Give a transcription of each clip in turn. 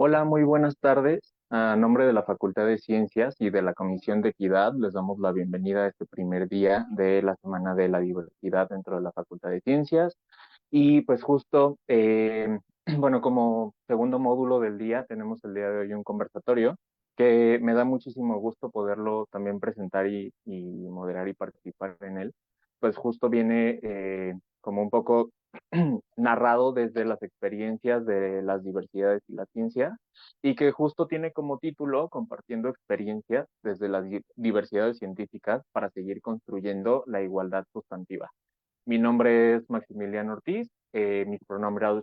Hola, muy buenas tardes. A nombre de la Facultad de Ciencias y de la Comisión de Equidad, les damos la bienvenida a este primer día de la Semana de la Diversidad dentro de la Facultad de Ciencias. Y pues justo, bueno, como segundo módulo del día, tenemos el día de hoy un conversatorio que me da muchísimo gusto poderlo también presentar y moderar y participar en él. Pues justo viene como un poco narrado desde las experiencias de las diversidades y la ciencia, y que justo tiene como título Compartiendo experiencias desde las diversidades científicas para seguir construyendo la igualdad sustantiva. Mi nombre es Maximiliano Ortiz, mis pronombres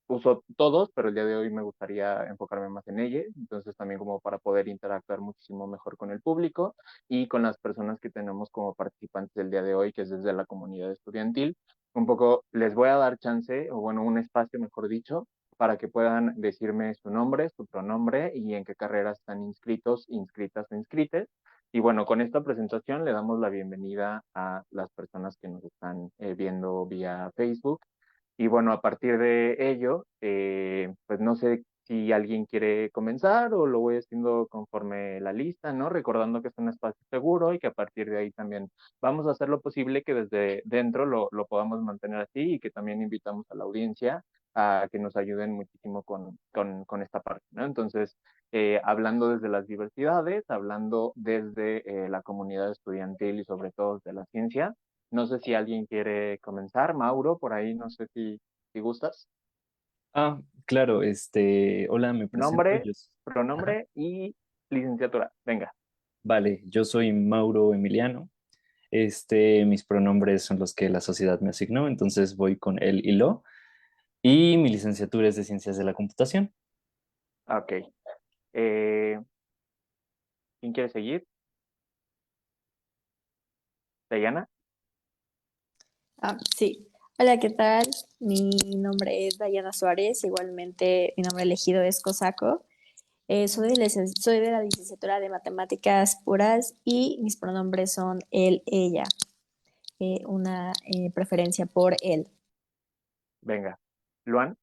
uso todos, pero el día de hoy me gustaría enfocarme más en ella, entonces también como para poder interactuar muchísimo mejor con el público y con las personas que tenemos como participantes del día de hoy, que es desde la comunidad estudiantil. Un poco les voy a dar chance, o bueno, un espacio, mejor dicho, para que puedan decirme su nombre, su pronombre y en qué carreras están inscritos, inscritas o inscrites. Y bueno, con esta presentación le damos la bienvenida a las personas que nos están viendo vía Facebook. Y bueno, a partir de ello, pues no sé si alguien quiere comenzar o lo voy haciendo conforme la lista, ¿no? Recordando que es un espacio seguro y que a partir de ahí también vamos a hacer lo posible que desde dentro lo podamos mantener así y que también invitamos a la audiencia a que nos ayuden muchísimo con esta parte, ¿no? Entonces, hablando desde las diversidades, hablando desde la comunidad estudiantil y sobre todo de la ciencia. No sé si alguien quiere comenzar. Mauro, por ahí, no sé si gustas. Claro, hola, me presento. Nombre, Ajá, pronombre y licenciatura. Venga, vale, yo soy Mauro Emiliano. Mis pronombres son los que la sociedad me asignó, entonces voy con él y lo. Y mi licenciatura es de Ciencias de la Computación. ok. Eh, ¿Quién quiere seguir? Dayana. Sí. Hola, ¿qué tal? Mi nombre es Dayana Suárez, igualmente mi nombre elegido es Cosaco. Soy de la licenciatura de Matemáticas Puras y mis pronombres son él, ella, una preferencia por él. Venga. Luan.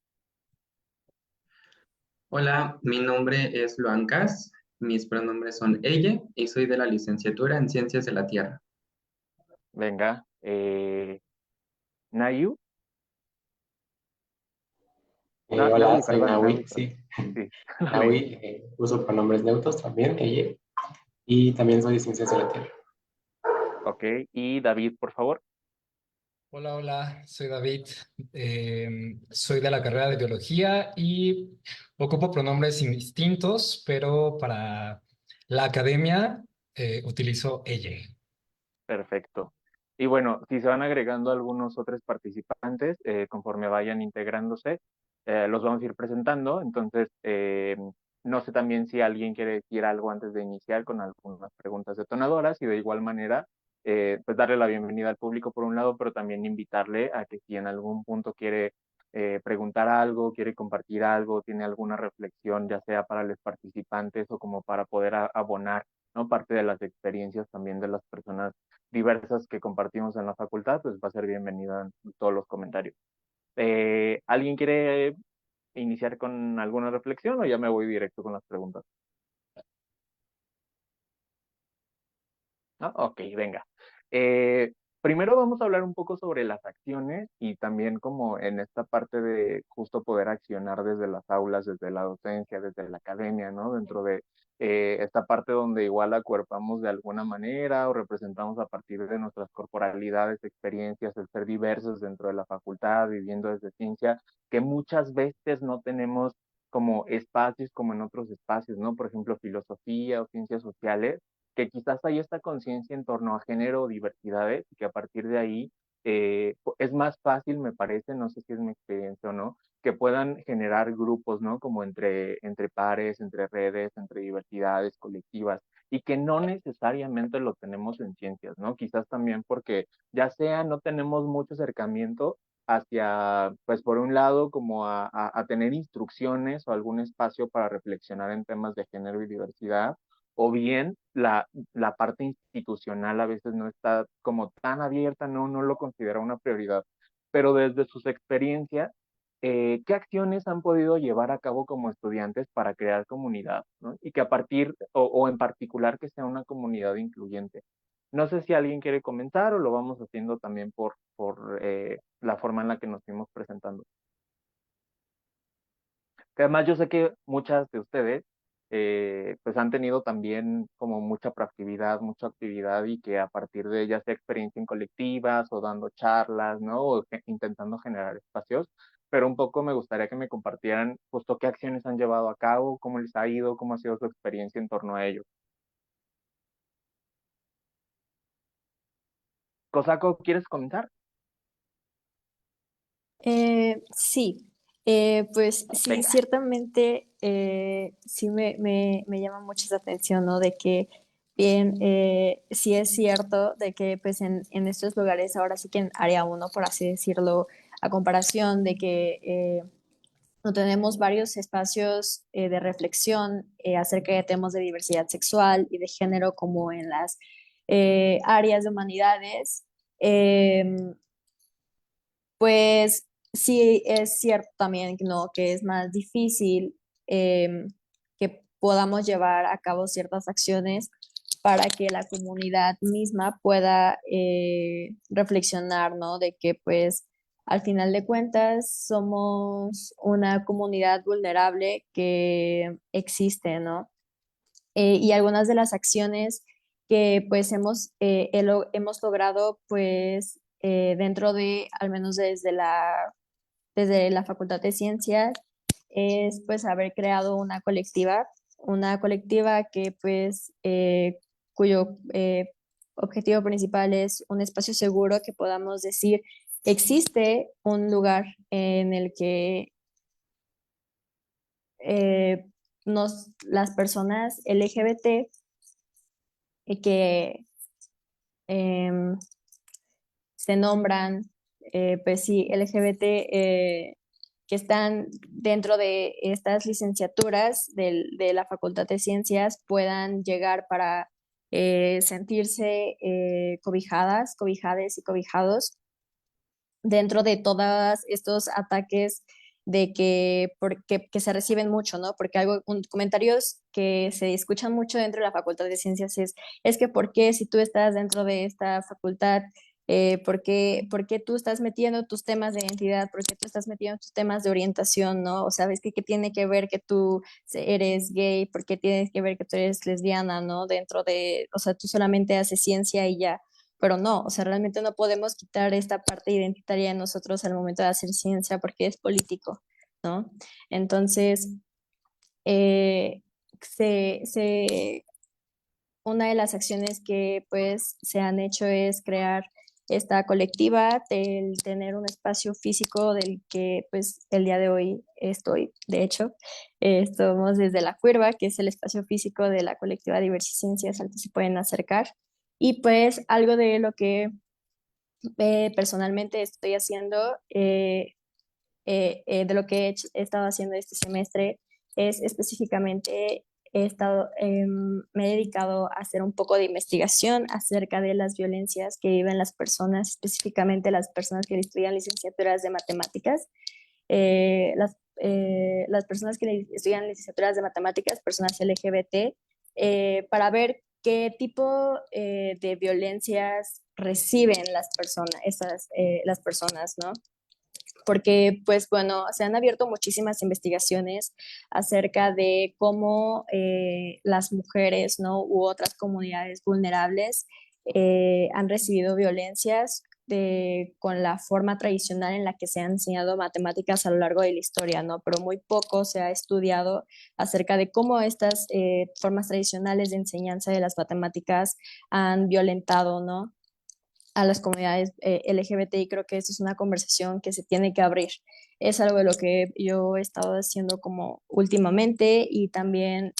Hola, mi nombre es Luan Cas, mis pronombres son ella y soy de la licenciatura en Ciencias de la Tierra. Venga. Nayu. Hola, Naui, soy perdón, Naui, Naui, perdón. sí. Sí, venga. Naui, uso pronombres neutros también, ella, y también soy de Ciencias de la Tierra. Ok. Y David, por favor. Hola, hola, soy David. Soy de la carrera de biología y ocupo pronombres indistintos, pero para la academia utilizo ella. Perfecto. Y bueno, si se van agregando algunos otros participantes, conforme vayan integrándose, los vamos a ir presentando. Entonces, no sé también si alguien quiere decir algo antes de iniciar con algunas preguntas detonadoras y de igual manera, pues darle la bienvenida al público por un lado, pero también invitarle a que si en algún punto quiere preguntar algo, quiere compartir algo, tiene alguna reflexión, ya sea para los participantes o como para poder abonar, ¿no? Parte de las experiencias también de las personas diversas que compartimos en la facultad, pues va a ser bienvenida en todos los comentarios. ¿Alguien quiere iniciar con alguna reflexión o ya me voy directo con las preguntas? ¿No? Ok, venga. Eh, Primero vamos a hablar un poco sobre las acciones y también como en esta parte de justo poder accionar desde las aulas, desde la docencia, desde la academia, ¿no? Dentro de esta parte donde igual acuerpamos de alguna manera o representamos a partir de nuestras corporalidades, experiencias, el ser diversos dentro de la facultad, viviendo desde ciencia, que muchas veces no tenemos como espacios como en otros espacios, ¿no? Por ejemplo, filosofía o ciencias sociales, que quizás hay esta conciencia en torno a género o diversidades y que a partir de ahí es más fácil, me parece, no sé si es mi experiencia o no, que puedan generar grupos, ¿no? Como entre pares, entre redes, entre diversidades colectivas y que no necesariamente lo tenemos en ciencias, ¿no? Quizás también porque ya sea no tenemos mucho acercamiento hacia, pues por un lado, como a tener instrucciones o algún espacio para reflexionar en temas de género y diversidad, o bien la parte institucional a veces no está como tan abierta, no lo considera una prioridad, pero desde sus experiencias, ¿qué acciones han podido llevar a cabo como estudiantes para crear comunidad, ¿no? Y que a partir, o en particular que sea una comunidad incluyente. No sé si alguien quiere comenzar o lo vamos haciendo también por la forma en la que nos fuimos presentando. Que además yo sé que muchas de ustedes pues han tenido también como mucha actividad y que a partir de ya sea experiencia en colectivas o dando charlas, ¿no? O intentando generar espacios, pero un poco me gustaría que me compartieran justo qué acciones han llevado a cabo, cómo les ha ido, cómo ha sido su experiencia en torno a ello. Cosaco, ¿quieres comenzar? Sí, pues sí, Venga. ciertamente sí me llama mucho la atención, ¿no? De que bien, sí es cierto de que pues en estos lugares, ahora sí que en área uno, por así decirlo, a comparación de que no tenemos varios espacios de reflexión acerca de temas de diversidad sexual y de género como en las áreas de humanidades. em, pues sí, es cierto también, ¿no? Que es más difícil que podamos llevar a cabo ciertas acciones para que la comunidad misma pueda reflexionar, ¿no? De que pues al final de cuentas somos una comunidad vulnerable que existe, ¿no? Y algunas de las acciones que pues hemos logrado pues dentro de, al menos desde la Facultad de Ciencias, es pues haber creado una colectiva que pues cuyo objetivo principal es un espacio seguro que podamos decir existe un lugar en el que las personas LGBT que em, se nombran, pues sí, LGBT, que están dentro de estas licenciaturas de la Facultad de Ciencias puedan llegar para sentirse cobijades y cobijados dentro de todos estos ataques que se reciben mucho, ¿no? Porque comentarios que se escuchan mucho dentro de la Facultad de Ciencias es que ¿por qué si tú estás dentro de esta facultad, por qué tú estás metiendo tus temas de identidad, por qué tú estás metiendo tus temas de orientación, ¿no? O sea, ¿ves qué tiene que ver que tú eres gay? ¿Por qué tienes que ver que tú eres lesbiana, ¿no? O sea, tú solamente haces ciencia y ya, pero no, o sea, realmente no podemos quitar esta parte identitaria de nosotros al momento de hacer ciencia porque es político, ¿no? Entonces, eh, se, se, una de las acciones que pues se han hecho es crear esta colectiva, el tener un espacio físico del que pues el día de hoy estoy, de hecho, estamos desde La Cuerva, que es el espacio físico de la colectiva Diversciencias al que se pueden acercar. Y pues algo de lo que personalmente estoy haciendo, de lo que he estado haciendo este semestre, es específicamente, me he dedicado a hacer un poco de investigación acerca de las violencias que viven las personas, específicamente las personas que estudian licenciaturas de matemáticas, las personas que estudian licenciaturas de matemáticas, personas LGBT, para ver qué tipo de violencias reciben las personas, ¿no? Porque, pues bueno, se han abierto muchísimas investigaciones acerca de cómo las mujeres, ¿no? U otras comunidades vulnerables han recibido violencias con la forma tradicional en la que se han enseñado matemáticas a lo largo de la historia, ¿no? Pero muy poco se ha estudiado acerca de cómo estas formas tradicionales de enseñanza de las matemáticas han violentado, ¿no? A las comunidades LGBTI. Creo que esto es una conversación que se tiene que abrir. Es algo de lo que yo he estado haciendo como últimamente y también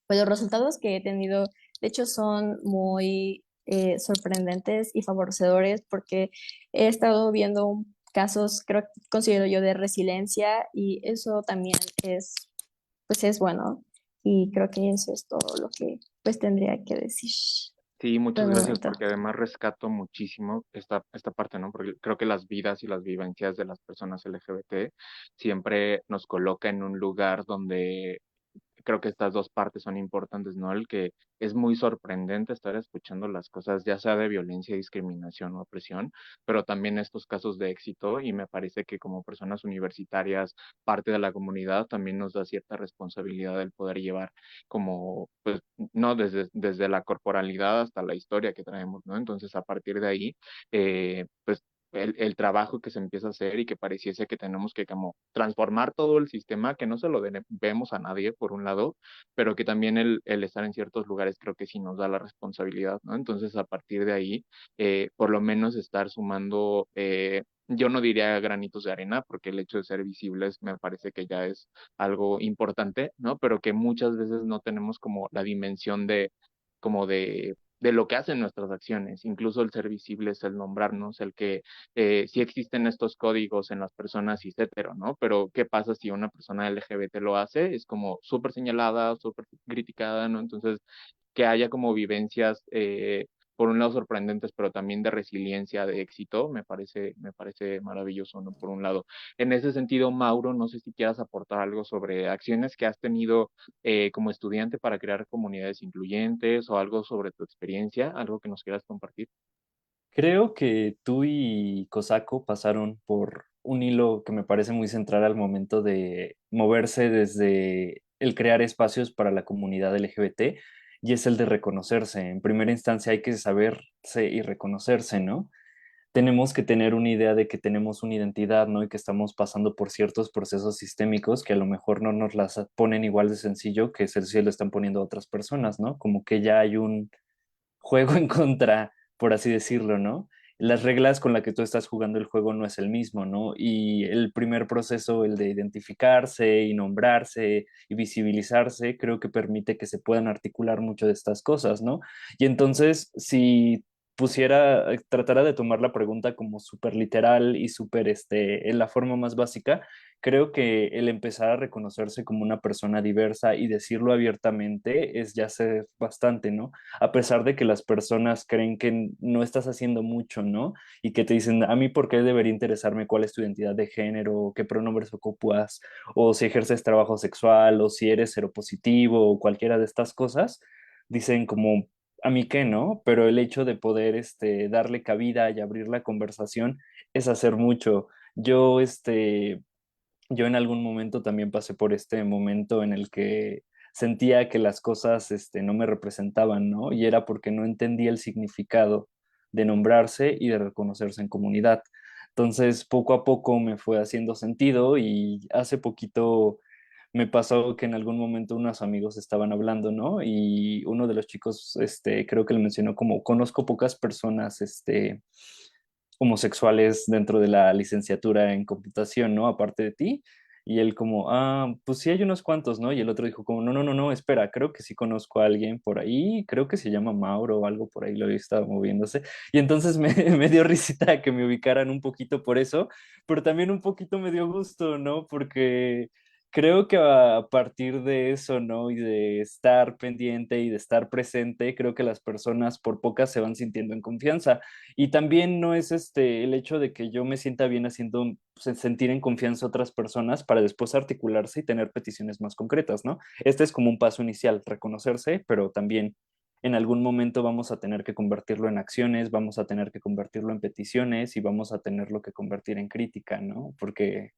pues los resultados que he tenido, de hecho, son muy sorprendentes y favorecedores porque he estado viendo casos, considero yo, de resiliencia y eso también pues es bueno y creo que eso es todo lo que pues tendría que decir. Sí, muchas Buen gracias, momento. porque además rescato muchísimo esta parte, ¿no? Porque creo que las vidas y las vivencias de las personas LGBT siempre nos coloca en un lugar donde creo que estas dos partes son importantes, ¿no? El que es muy sorprendente estar escuchando las cosas, ya sea de violencia, discriminación o opresión, pero también estos casos de éxito, y me parece que como personas universitarias, parte de la comunidad, también nos da cierta responsabilidad el poder llevar como, pues, no desde la corporalidad hasta la historia que traemos, ¿no? Entonces, a partir de ahí, pues el trabajo que se empieza a hacer y que pareciese que tenemos que como transformar todo el sistema, que no se lo debemos a nadie, por un lado, pero que también el estar en ciertos lugares creo que sí nos da la responsabilidad, ¿no? Entonces, a partir de ahí, por lo menos estar sumando, yo no diría granitos de arena, porque el hecho de ser visibles me parece que ya es algo importante, ¿no? Pero que muchas veces no tenemos como la dimensión de, como de lo que hacen nuestras acciones, incluso el ser visibles, el nombrarnos, el que sí existen estos códigos en las personas cis hetero, ¿no? Pero ¿qué pasa si una persona LGBT lo hace? Es como súper señalada, súper criticada, ¿no? Entonces, que haya como vivencias, por un lado sorprendentes, pero también de resiliencia, de éxito, me parece maravilloso, ¿no? Por un lado. En ese sentido, Mauro, no sé si quieras aportar algo sobre acciones que has tenido como estudiante para crear comunidades incluyentes o algo sobre tu experiencia, algo que nos quieras compartir. Creo que tú y Cosako pasaron por un hilo que me parece muy central al momento de moverse desde el crear espacios para la comunidad LGBT, y es el de reconocerse. En primera instancia hay que saberse y reconocerse, ¿no? Tenemos que tener una idea de que tenemos una identidad, ¿no? Y que estamos pasando por ciertos procesos sistémicos que a lo mejor no nos las ponen igual de sencillo que si lo están poniendo a otras personas, ¿no? Como que ya hay un juego en contra, por así decirlo, ¿no? Las reglas con las que tú estás jugando el juego no es el mismo, ¿no? Y el primer proceso, el de identificarse y nombrarse y visibilizarse, creo que permite que se puedan articular mucho de estas cosas, ¿no? Y entonces, si tratara de tomar la pregunta como súper literal y súper, en la forma más básica, creo que el empezar a reconocerse como una persona diversa y decirlo abiertamente es ya ser bastante, ¿no? A pesar de que las personas creen que no estás haciendo mucho, ¿no? Y que te dicen, a mí, ¿por qué debería interesarme cuál es tu identidad de género, qué pronombres ocupas, o si ejerces trabajo sexual, o si eres seropositivo, o cualquiera de estas cosas? Dicen como, a mí qué, ¿no? Pero el hecho de poder, darle cabida y abrir la conversación es hacer mucho. Yo, yo en algún momento también pasé por este momento en el que sentía que las cosas, no me representaban, ¿no? Y era porque no entendía el significado de nombrarse y de reconocerse en comunidad. Entonces, poco a poco me fue haciendo sentido y hace poquito me pasó que en algún momento unos amigos estaban hablando, ¿no? Y uno de los chicos, creo que le mencionó como, conozco pocas personas, homosexuales dentro de la licenciatura en computación, ¿no? Aparte de ti. Y él como, pues sí hay unos cuantos, ¿no? Y el otro dijo como, no, no, no, no, espera, creo que sí conozco a alguien por ahí, creo que se llama Mauro o algo por ahí, lo he estado moviéndose. Y entonces me dio risita que me ubicaran un poquito por eso, pero también un poquito me dio gusto, ¿no? Porque creo que a partir de eso, ¿no? Y de estar pendiente y de estar presente, creo que las personas por pocas se van sintiendo en confianza. Y también no es el hecho de que yo me sienta bien haciendo sentir en confianza a otras personas para después articularse y tener peticiones más concretas, ¿no? Este es como un paso inicial, reconocerse, pero también en algún momento vamos a tener que convertirlo en acciones, vamos a tener que convertirlo en peticiones y vamos a tenerlo que convertir en crítica, ¿no? Porque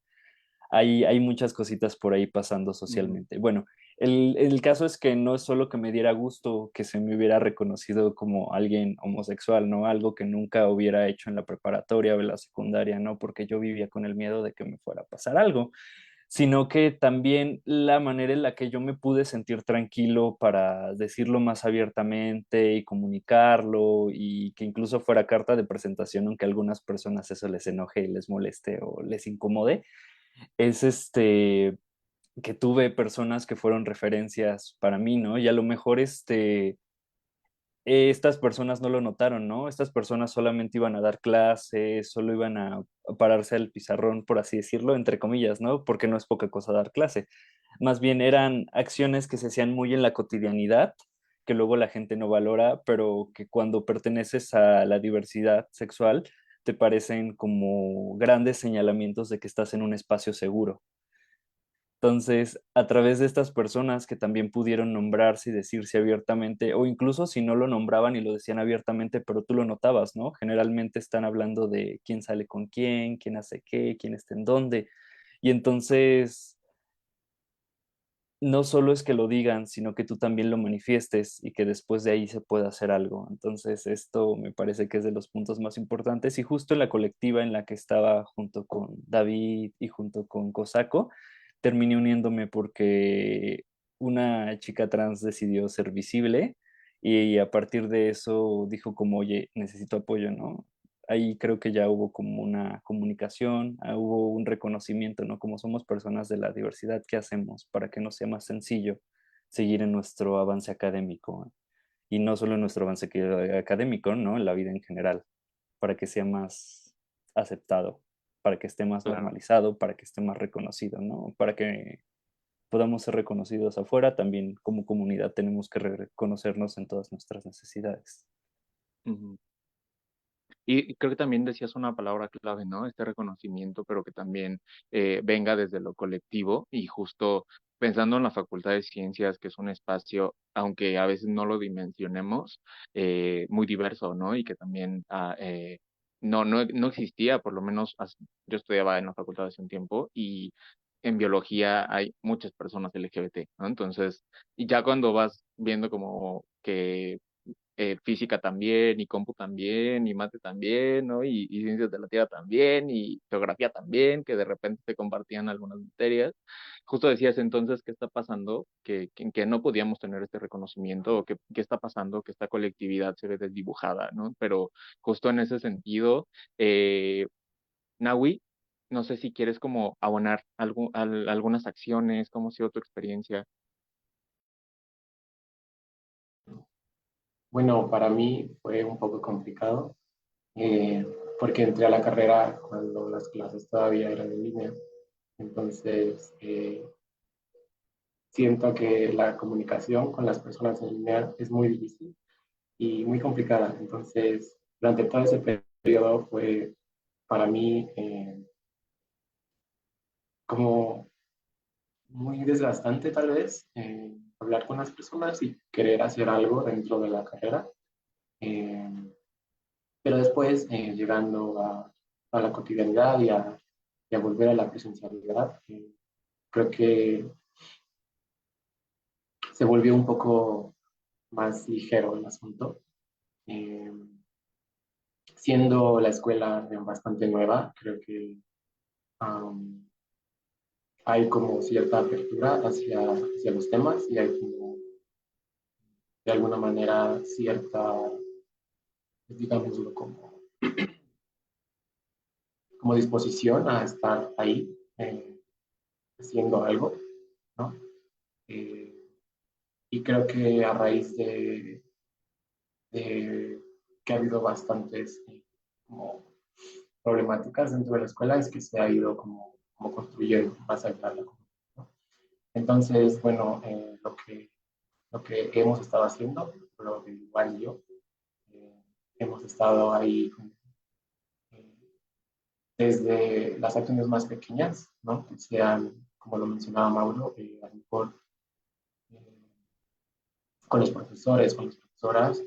hay muchas cositas por ahí pasando Ujú. socialmente. Bueno, el caso es que no es solo que me diera gusto que se me hubiera reconocido como alguien homosexual, ¿no? Algo que nunca hubiera hecho en la preparatoria o en la secundaria, ¿no? Porque yo vivía con el miedo de que me fuera a pasar algo, sino que también la manera en la que yo me pude sentir tranquilo para decirlo más abiertamente y comunicarlo y que incluso fuera carta de presentación, aunque a algunas personas eso les enoje y les moleste o les incomode, es que tuve personas que fueron referencias para mí, ¿no? Y a lo mejor estas personas no lo notaron, ¿no? Estas personas solamente iban a dar clases, solo iban a pararse al pizarrón, por así decirlo, entre comillas, ¿no? Porque no es poca cosa dar clase. Más bien eran acciones que se hacían muy en la cotidianidad que luego la gente no valora, pero que cuando perteneces a la diversidad sexual te parecen como grandes señalamientos de que estás en un espacio seguro. Entonces, a través de estas personas que también pudieron nombrarse y decirse abiertamente, o incluso si no lo nombraban y lo decían abiertamente, pero tú lo notabas, ¿no? Generalmente están hablando de quién sale con quién hace qué, quién está en dónde. Y entonces, no solo es que lo digan, sino que tú también lo manifiestes y que después de ahí se pueda hacer algo. Entonces, esto me parece que es de los puntos más importantes. Y justo en la colectiva en la que estaba junto con David y junto con Cosaco, terminé uniéndome porque una chica trans decidió ser visible y a partir de eso dijo como, oye, necesito apoyo, ¿no? Ahí creo que ya hubo como una comunicación, hubo un reconocimiento, ¿no? Como somos personas de la diversidad, ¿qué hacemos para que nos sea más sencillo seguir en nuestro avance académico? Y no solo en nuestro avance académico, ¿no? En la vida en general, para que sea más aceptado, para que esté más Claro. normalizado, para que esté más reconocido, ¿no? Para que podamos ser reconocidos afuera, también como comunidad tenemos que reconocernos en todas nuestras necesidades. Ujú. Y creo que también decías una palabra clave, ¿no? Este reconocimiento, pero que también venga desde lo colectivo y justo pensando en la Facultad de Ciencias, que es un espacio, aunque a veces no lo dimensionemos, muy diverso, ¿no? Y que también no existía, por lo menos yo estudiaba en la facultad hace un tiempo y en biología hay muchas personas LGBT, ¿no? Entonces, y ya cuando vas viendo como que física también, y compu también, y mate también, ¿no? Y ciencias de la Tierra también, y geografía también, que de repente se compartían algunas materias. Justo decías entonces, ¿qué está pasando? Que no podíamos tener este reconocimiento, o qué está pasando, que esta colectividad se ve desdibujada, ¿no? Pero justo en ese sentido, Nahui, no sé si quieres como abonar algunas acciones, cómo ha sido tu experiencia. Bueno, para mí fue un poco complicado eh, porque entré a la carrera cuando las clases todavía eran en línea. Entonces, siento que la comunicación con las personas en línea es muy difícil y muy complicada. Entonces, durante todo ese periodo fue para mí como muy desgastante tal vez hablar con las personas y querer hacer algo dentro de la carrera. Eh, pero después, llegando a la cotidianidad y a volver a la presencialidad, creo que se volvió un poco más ligero el asunto. Eh, Siendo la escuela bastante nueva, creo que um, hay como cierta apertura hacia los temas y hay como de alguna manera cierta, digámoslo, como disposición a estar ahí haciendo algo, ¿no? Eh, y creo que a raíz de que ha habido bastantes como problemáticas dentro de la escuela es que se ha ido como construyendo más allá de la comunidad, ¿no? Entonces, bueno, lo que hemos estado haciendo, lo de igual y yo, hemos estado ahí eh, desde las acciones más pequeñas, ¿no? Que sean, como lo mencionaba Mauro, a lo mejor eh, con los profesores, con las profesoras,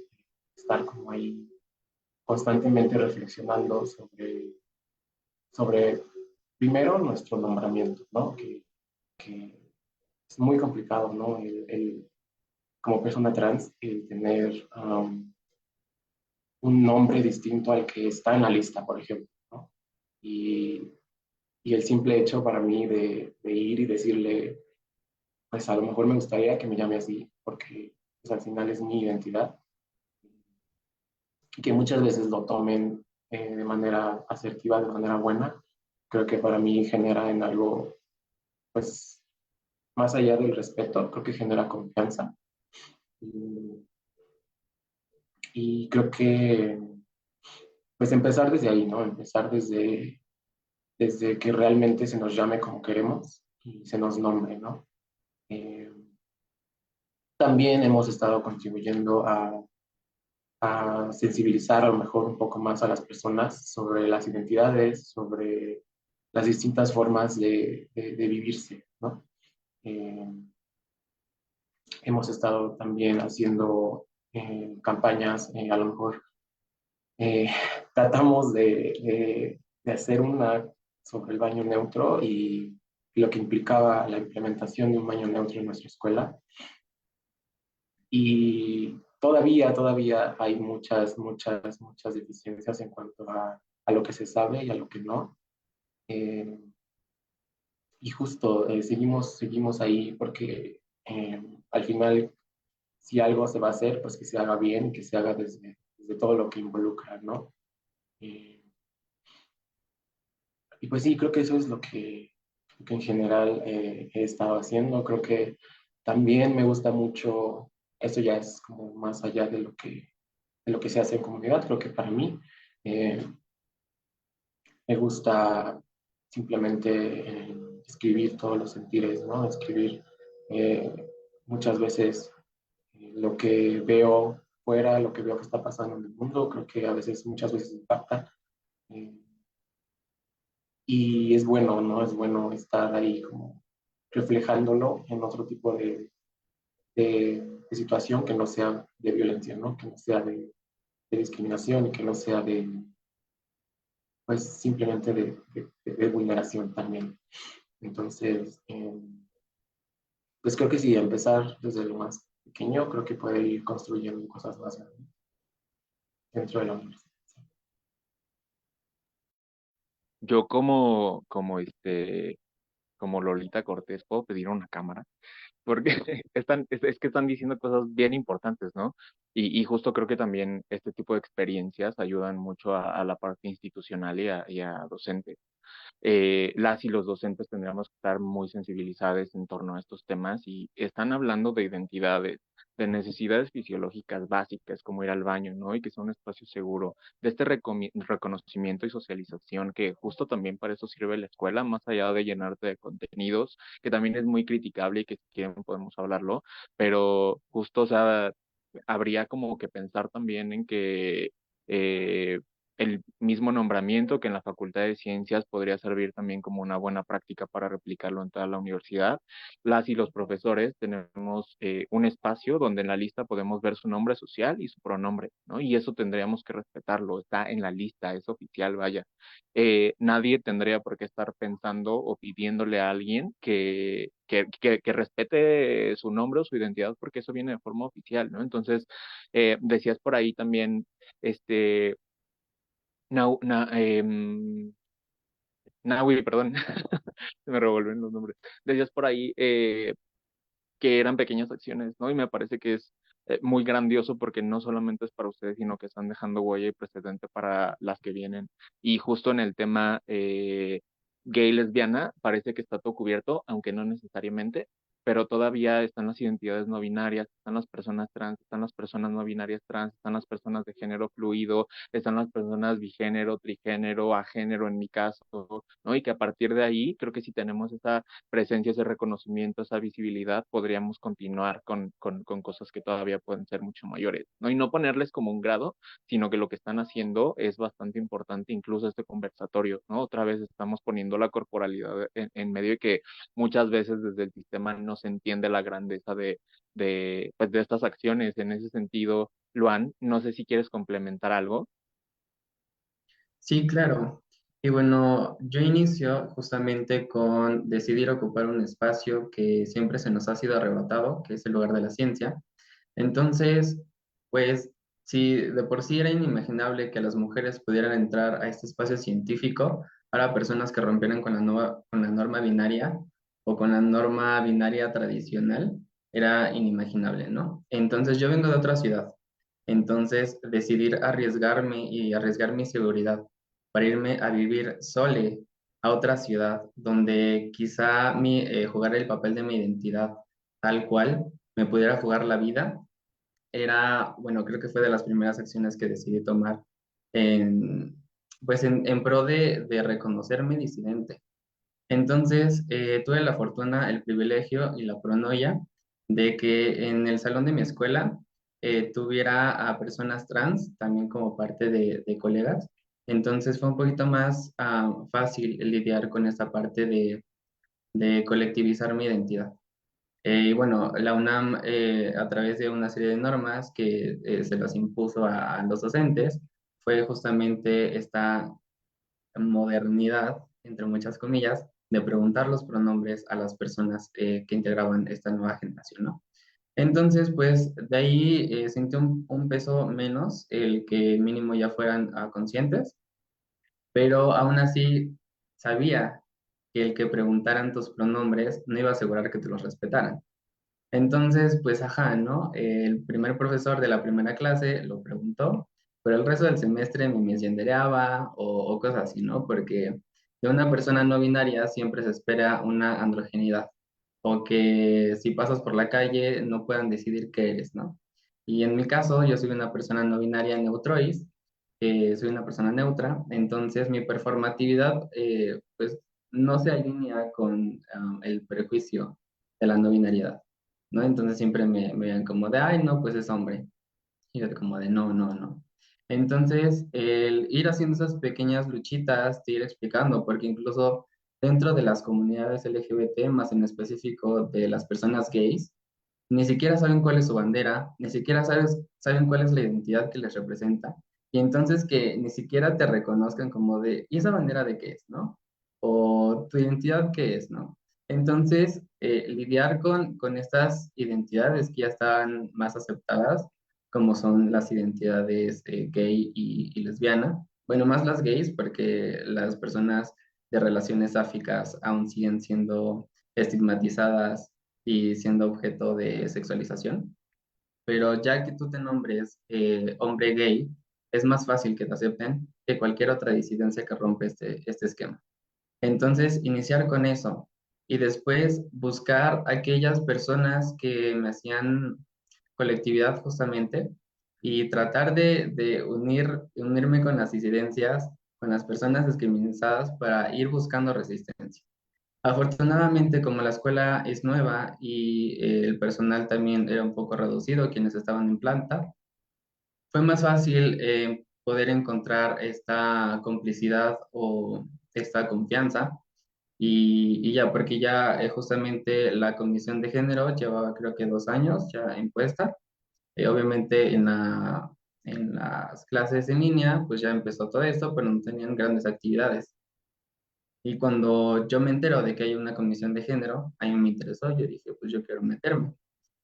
estar como ahí constantemente reflexionando sobre primero nuestro nombramiento, ¿no? Que es muy complicado, ¿no? Como persona trans, el tener un nombre distinto al que está en la lista, por ejemplo, ¿no? Y, y el simple hecho para mí de ir y decirle, pues a lo mejor me gustaría que me llame así, porque pues, al final es mi identidad, y que muchas veces lo tomen de manera asertiva, de manera buena, creo que para mí genera en algo, pues, más allá del respeto, creo que genera confianza. Y, y creo que, pues, empezar desde ahí, ¿no? Empezar desde que realmente se nos llame como queremos y se nos nombre, ¿no? Eh, también hemos estado contribuyendo a sensibilizar a lo mejor un poco más a las personas sobre las identidades, sobre las distintas formas de vivirse, ¿no? Eh, hemos estado también haciendo campañas, a lo mejor eh, tratamos de hacer una sobre el baño neutro y lo que implicaba la implementación de un baño neutro en nuestra escuela. Y todavía hay muchas deficiencias en cuanto a lo que se sabe y a lo que no. Eh, y justo seguimos ahí porque al final, si algo se va a hacer, pues que se haga bien y que se haga desde todo lo que involucra, ¿no? Eh, y pues sí, creo que eso es lo que en general he estado haciendo. Creo que también me gusta mucho, esto ya es como más allá de lo que se hace en comunidad. Creo que para mí eh, me gusta simplemente escribir todos los sentires, ¿no? Escribir eh, muchas veces lo que veo fuera, lo que veo que está pasando en el mundo. Creo que a veces, muchas veces impacta. eh, y es bueno, ¿no? Es bueno estar ahí como reflejándolo en otro tipo de situación que no sea de violencia, ¿no? Que no sea de discriminación y que no sea pues simplemente de vulneración también. Entonces, pues creo que sí, empezar desde lo más pequeño, creo que puede ir construyendo cosas más grandes dentro de la universidad. Yo como Lolita Cortés, puedo pedir una cámara, porque es que están diciendo cosas bien importantes, ¿no? Y justo creo que también este tipo de experiencias ayudan mucho a la parte institucional y a docentes. Las y los docentes tendríamos que estar muy sensibilizados en torno a estos temas y están hablando de identidades, de necesidades fisiológicas básicas como ir al baño, ¿no? Y que sea un espacio seguro, de este reconocimiento y socialización que justo también para eso sirve la escuela, más allá de llenarte de contenidos, que también es muy criticable y que si quieren podemos hablarlo, pero justo, o sea, habría como que pensar también en que eh, el mismo nombramiento que en la Facultad de Ciencias podría servir también como una buena práctica para replicarlo en toda la universidad. Las y los profesores tenemos un espacio donde en la lista podemos ver su nombre social y su pronombre, ¿no? Y eso tendríamos que respetarlo, está en la lista, es oficial, vaya. Nadie tendría por qué estar pensando o pidiéndole a alguien que respete su nombre o su identidad porque eso viene de forma oficial, ¿no? Entonces, decías por ahí también, este, Naui, perdón, se me revuelven los nombres. Decías por ahí que eran pequeñas acciones, ¿no? Y me parece que es muy grandioso porque no solamente es para ustedes, sino que están dejando huella y precedente para las que vienen. Y justo en el tema gay lesbiana, parece que está todo cubierto, aunque no necesariamente, pero todavía están las identidades no binarias, están las personas trans, están las personas no binarias trans, están las personas de género fluido, están las personas bigénero, trigénero, agénero en mi caso, ¿no? Y que a partir de ahí, creo que si tenemos esa presencia, ese reconocimiento, esa visibilidad, podríamos continuar con cosas que todavía pueden ser mucho mayores, ¿no? Y no ponerles como un grado, sino que lo que están haciendo es bastante importante, incluso este conversatorio, ¿no? Otra vez estamos poniendo la corporalidad en medio de que muchas veces desde el sistema no se entiende la grandeza pues de estas acciones. En ese sentido, Luan, no sé si quieres complementar algo. Sí, claro. Y bueno, yo inicio justamente con decidir ocupar un espacio que siempre se nos ha sido arrebatado, que es el lugar de la ciencia. Entonces, pues, si de por sí era inimaginable que las mujeres pudieran entrar a este espacio científico, para personas que rompieran con la norma binaria o con la norma binaria tradicional, era inimaginable, ¿no? Entonces, yo vengo de otra ciudad. Entonces, decidir arriesgarme y arriesgar mi seguridad para irme a vivir sole a otra ciudad donde quizá jugar el papel de mi identidad tal cual me pudiera jugar la vida, era, bueno, creo que fue de las primeras acciones que decidí tomar en, pues en pro de reconocerme disidente. Entonces, tuve la fortuna, el privilegio y la pronoia de que en el salón de mi escuela tuviera a personas trans también como parte de colegas. Entonces fue un poquito más fácil lidiar con esta parte de colectivizar mi identidad. Y bueno, la UNAM, a través de una serie de normas que se las impuso a los docentes, fue justamente esta modernidad, entre muchas comillas, de preguntar los pronombres a las personas que integraban esta nueva generación, ¿no? Entonces, pues de ahí sentí un peso menos el que mínimo ya fueran conscientes, pero aún así sabía que el que preguntaran tus pronombres no iba a asegurar que te los respetaran. Entonces, pues, ajá, ¿no? El primer profesor de la primera clase lo preguntó, pero el resto del semestre me mesendereaba o cosas así, ¿no? Porque de una persona no binaria siempre se espera una androgeneidad, o que si pasas por la calle no puedan decidir qué eres, ¿no? Y en mi caso, yo soy una persona no binaria neutrois, soy una persona neutra, entonces mi performatividad, pues, no se alinea con el prejuicio de la no binariedad. ¿No? Entonces siempre me veían como de, ay, no, pues es hombre. Y yo como de, no, no, no. Entonces, el ir haciendo esas pequeñas luchitas, te ir explicando, porque incluso dentro de las comunidades LGBT, más en específico de las personas gays, ni siquiera saben cuál es su bandera, ni siquiera saben cuál es la identidad que les representa. Y entonces que ni siquiera te reconozcan como de, ¿y esa bandera de qué es, no? O tu identidad qué es, ¿no? Entonces, lidiar con estas identidades que ya están más aceptadas, como son las identidades gay y lesbiana, bueno, más las gays, porque las personas de relaciones sáficas aún siguen siendo estigmatizadas y siendo objeto de sexualización. Pero ya que tú te nombres hombre gay, es más fácil que te acepten que cualquier otra disidencia que rompe este esquema. Entonces, iniciar con eso y después buscar aquellas personas que me hacían colectividad justamente y tratar de unirme con las disidencias, con las personas discriminadas para ir buscando resistencia. Afortunadamente, como la escuela es nueva y el personal también era un poco reducido, quienes estaban en planta, fue más fácil poder encontrar esta complicidad o esta confianza. Y ya, porque ya justamente la comisión de género llevaba creo que 2 años ya impuesta. Obviamente en las clases en línea, pues ya empezó todo esto, pero no tenían grandes actividades. Y cuando yo me entero de que hay una comisión de género, a mí me interesó, yo dije, pues yo quiero meterme.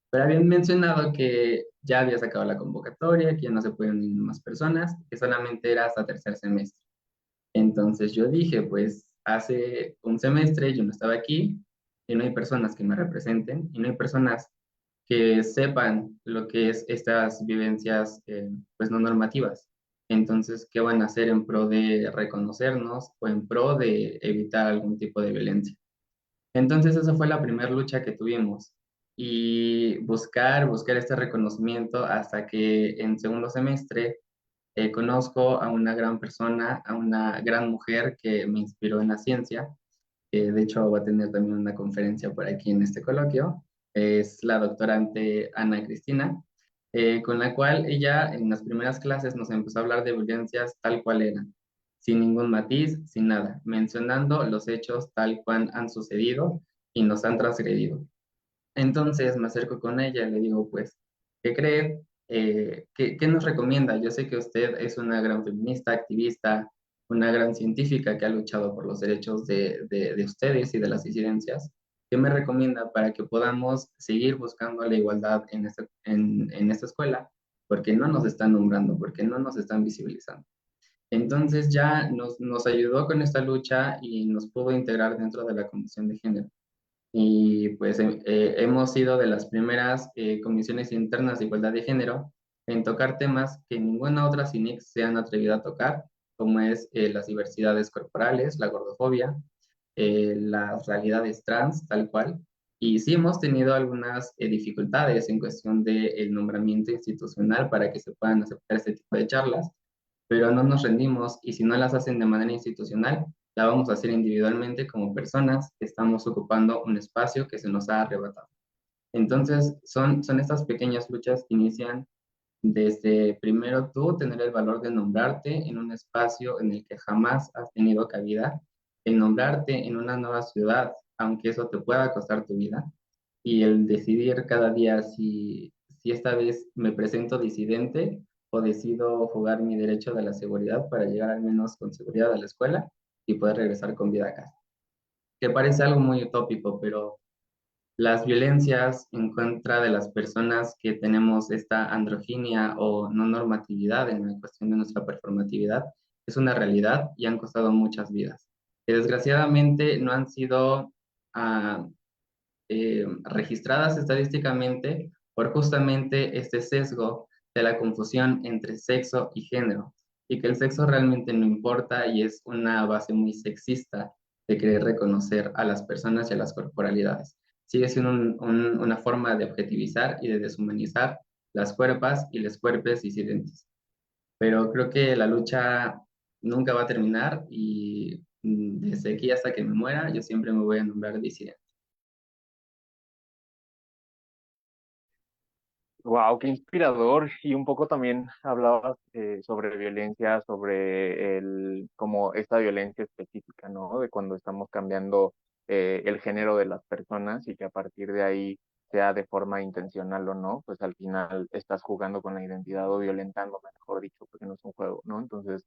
Pero habían mencionado que ya había sacado la convocatoria, que ya no se pueden unir más personas, que solamente era hasta tercer semestre. Entonces yo dije, pues hace un semestre yo no estaba aquí y no hay personas que me representen y no hay personas que sepan lo que es estas vivencias pues no normativas. Entonces, ¿qué van a hacer en pro de reconocernos o en pro de evitar algún tipo de violencia? Entonces, esa fue la primera lucha que tuvimos y buscar este reconocimiento hasta que en segundo semestre conozco a una gran persona, a una gran mujer que me inspiró en la ciencia. De hecho va a tener también una conferencia por aquí en este coloquio. Es la doctorante Ana Cristina, con la cual ella en las primeras clases nos empezó a hablar de violencias tal cual eran, sin ningún matiz, sin nada, mencionando los hechos tal cual han sucedido y nos han transgredido. Entonces me acerco con ella y le digo, pues, ¿qué cree? ¿Qué nos recomienda? Yo sé que usted es una gran feminista, activista, una gran científica que ha luchado por los derechos de ustedes y de las disidencias. ¿Qué me recomienda para que podamos seguir buscando la igualdad en esta escuela? Porque no nos están nombrando, porque no nos están visibilizando. Entonces ya nos ayudó con esta lucha y nos pudo integrar dentro de la Comisión de Género. Y pues hemos sido de las primeras comisiones internas de igualdad de género en tocar temas que ninguna otra CINIC se han atrevido a tocar, como es las diversidades corporales, la gordofobia, las realidades trans, tal cual. Y sí hemos tenido algunas dificultades en cuestión del nombramiento institucional para que se puedan aceptar este tipo de charlas, pero no nos rendimos y si no las hacen de manera institucional, la vamos a hacer individualmente como personas que estamos ocupando un espacio que se nos ha arrebatado. Entonces, son estas pequeñas luchas que inician desde primero tú tener el valor de nombrarte en un espacio en el que jamás has tenido cabida, el nombrarte en una nueva ciudad, aunque eso te pueda costar tu vida, y el decidir cada día si esta vez me presento disidente o decido jugar mi derecho de la seguridad para llegar al menos con seguridad a la escuela y poder regresar con vida a casa. Que parece algo muy utópico, pero las violencias en contra de las personas que tenemos esta androginia o no normatividad en la cuestión de nuestra performatividad es una realidad y han costado muchas vidas, que desgraciadamente no han sido ah, registradas estadísticamente por justamente este sesgo de la confusión entre sexo y género, y que el sexo realmente no importa y es una base muy sexista de querer reconocer a las personas y a las corporalidades. Sigue siendo una forma de objetivizar y de deshumanizar las cuerpas y los cuerpos disidentes. Pero creo que la lucha nunca va a terminar y desde aquí hasta que me muera, yo siempre me voy a nombrar disidente. Wow, qué inspirador. Y un poco también hablabas sobre violencia, sobre como esta violencia específica, ¿no? De cuando estamos cambiando el género de las personas y que a partir de ahí, sea de forma intencional o no, pues al final estás jugando con la identidad o violentando, mejor dicho, porque no es un juego, ¿no? Entonces,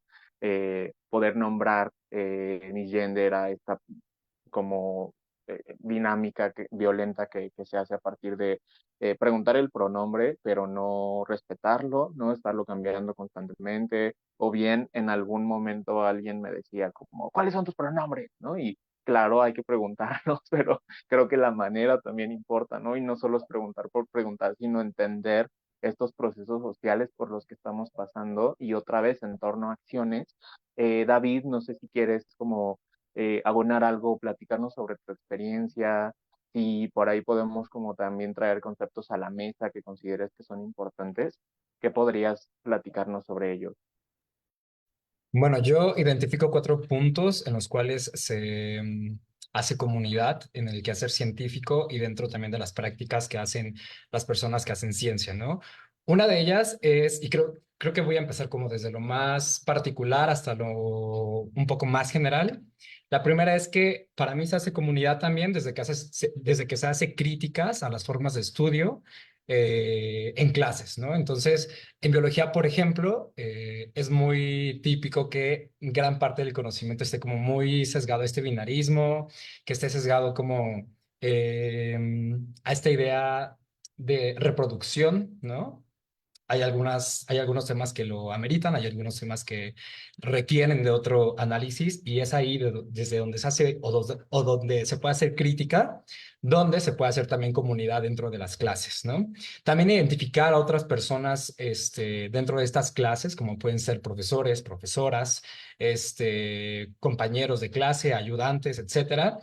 poder nombrar mi gender a esta como dinámica violenta que se hace a partir de preguntar el pronombre, pero no respetarlo, no estarlo cambiando constantemente, o bien en algún momento alguien me decía como, ¿cuáles son tus pronombres? ¿No? Y claro, hay que preguntarlos, pero creo que la manera también importa, ¿no? Y no solo es preguntar por preguntar, sino entender estos procesos sociales por los que estamos pasando y otra vez en torno a acciones. David, no sé si quieres como abonar algo, platicarnos sobre tu experiencia, si por ahí podemos como también traer conceptos a la mesa que consideres que son importantes, ¿qué podrías platicarnos sobre ellos? Bueno, yo identifico 4 puntos en los cuales se hace comunidad en el quehacer científico y dentro también de las prácticas que hacen las personas que hacen ciencia, ¿no? Una de ellas es, y creo que voy a empezar como desde lo más particular hasta lo un poco más general. La primera es que para mí se hace comunidad también desde que se hace críticas a las formas de estudio en clases, ¿no? Entonces, en biología, por ejemplo, es muy típico que gran parte del conocimiento esté como muy sesgado a este binarismo, que esté sesgado como eh, a esta idea de reproducción, ¿no? Hay algunos temas que lo ameritan, hay algunos temas que requieren de otro análisis y es ahí desde donde se hace o donde se puede hacer crítica, donde se puede hacer también comunidad dentro de las clases, ¿no? También identificar a otras personas dentro de estas clases, como pueden ser profesores, profesoras, compañeros de clase, ayudantes, etcétera,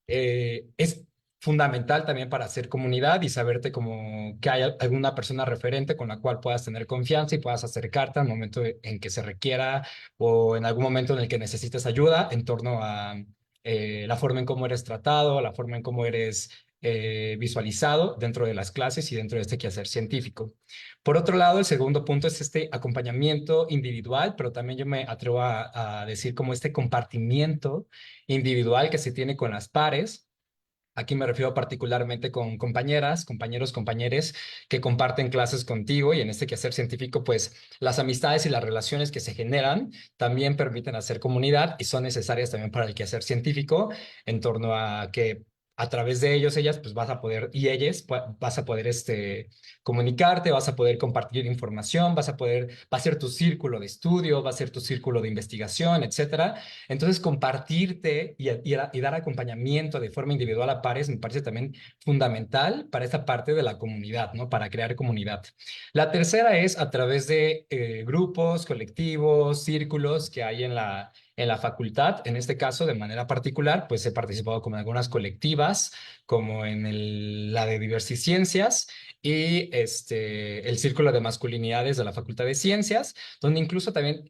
es fundamental también para hacer comunidad y saberte como que hay alguna persona referente con la cual puedas tener confianza y puedas acercarte al momento en que se requiera o en algún momento en el que necesites ayuda en torno a la forma en cómo eres tratado, la forma en cómo eres visualizado dentro de las clases y dentro de este quehacer científico. Por otro lado, el segundo punto es este acompañamiento individual, pero también yo me atrevo a decir como este compartimiento individual que se tiene con las pares. Aquí me refiero particularmente con compañeras, compañeros, compañeres que comparten clases contigo y en este quehacer científico, pues las amistades y las relaciones que se generan también permiten hacer comunidad y son necesarias también para el quehacer científico en torno a que a través de ellos, ellas, pues vas a poder, y ellas, vas a poder comunicarte, vas a poder compartir información, va a ser tu círculo de estudio, va a ser tu círculo de investigación, etcétera. Entonces, compartirte y dar acompañamiento de forma individual a pares me parece también fundamental para esta parte de la comunidad, ¿no? Para crear comunidad. La tercera es a través de grupos, colectivos, círculos que hay en la facultad. En este caso, de manera particular, pues he participado como en algunas colectivas, como en la de Diversiciencias y el Círculo de Masculinidades de la Facultad de Ciencias, donde incluso también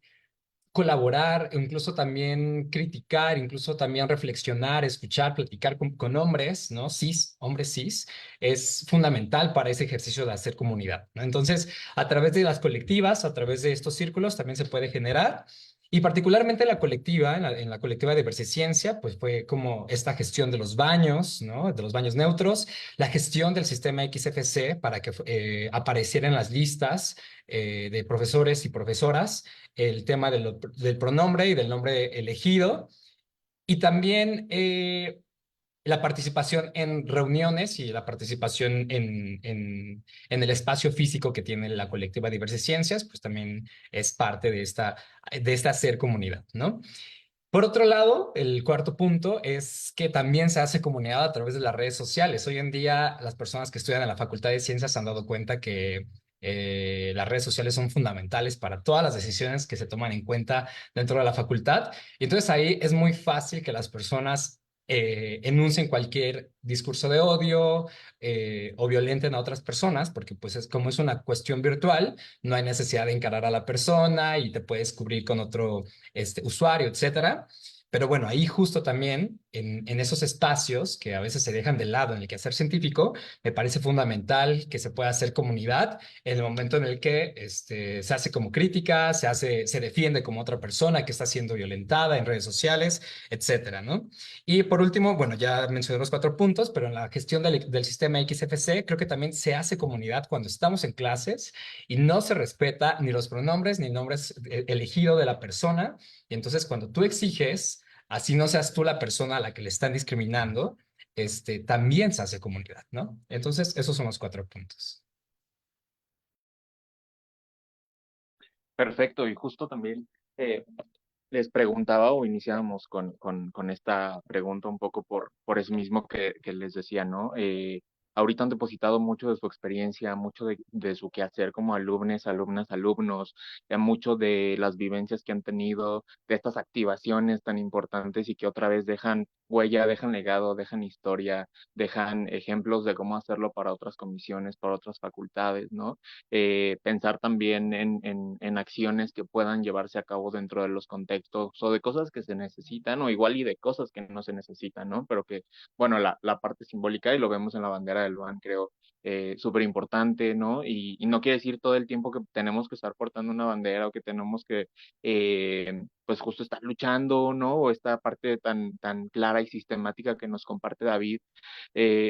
colaborar, incluso también criticar, incluso también reflexionar, escuchar, platicar con hombres, ¿no? Cis, hombres cis, es fundamental para ese ejercicio de hacer comunidad, ¿no? Entonces, a través de las colectivas, a través de estos círculos, también se puede generar. Y particularmente la colectiva, en la colectiva de Ciencia, pues fue como esta gestión de los baños, ¿no? De los baños neutros, la gestión del sistema XFC para que apareciera en las listas de profesores y profesoras el tema del pronombre y del nombre elegido, y también la participación en reuniones y la participación en el espacio físico que tiene la colectiva Diversas Ciencias, pues también es parte de esta hacer comunidad, ¿no? Por otro lado, el cuarto punto es que también se hace comunidad a través de las redes sociales. Hoy en día, las personas que estudian en la Facultad de Ciencias se han dado cuenta que las redes sociales son fundamentales para todas las decisiones que se toman en cuenta dentro de la facultad. Y entonces ahí es muy fácil que las personas enuncien cualquier discurso de odio o violenten a otras personas, porque pues como es una cuestión virtual, no hay necesidad de encarar a la persona y te puedes cubrir con otro usuario, etcétera. Pero bueno, ahí justo también en esos espacios que a veces se dejan de lado en el quehacer científico, me parece fundamental que se pueda hacer comunidad en el momento en el que se hace como crítica, se defiende como otra persona que está siendo violentada en redes sociales, etcétera, ¿no? Y por último, bueno, ya mencioné los 4 puntos, pero en la gestión del sistema XFC creo que también se hace comunidad cuando estamos en clases y no se respeta ni los pronombres ni nombres elegido de la persona. Y entonces cuando tú exiges, así no seas tú la persona a la que le están discriminando, también se hace comunidad, ¿no? Entonces, esos son los 4 puntos. Perfecto, y justo también eh, les preguntaba o iniciábamos con esta pregunta un poco por eso mismo que les decía, ¿no? Ahorita han depositado mucho de su experiencia, mucho de su quehacer como alumnos, alumnas, alumnos, ya mucho de las vivencias que han tenido, de estas activaciones tan importantes y que otra vez dejan huella, dejan legado, dejan historia, dejan ejemplos de cómo hacerlo para otras comisiones, para otras facultades, ¿no? Pensar también en acciones que puedan llevarse a cabo dentro de los contextos o de cosas que se necesitan o igual y de cosas que no se necesitan, ¿no? Pero que, bueno, la parte simbólica y lo vemos en la bandera del BAN, creo, súper importante, ¿no? Y no quiere decir todo el tiempo que tenemos que estar portando una bandera o que tenemos que, pues justo estar luchando, ¿no? O esta parte tan clara y sistemática que nos comparte David,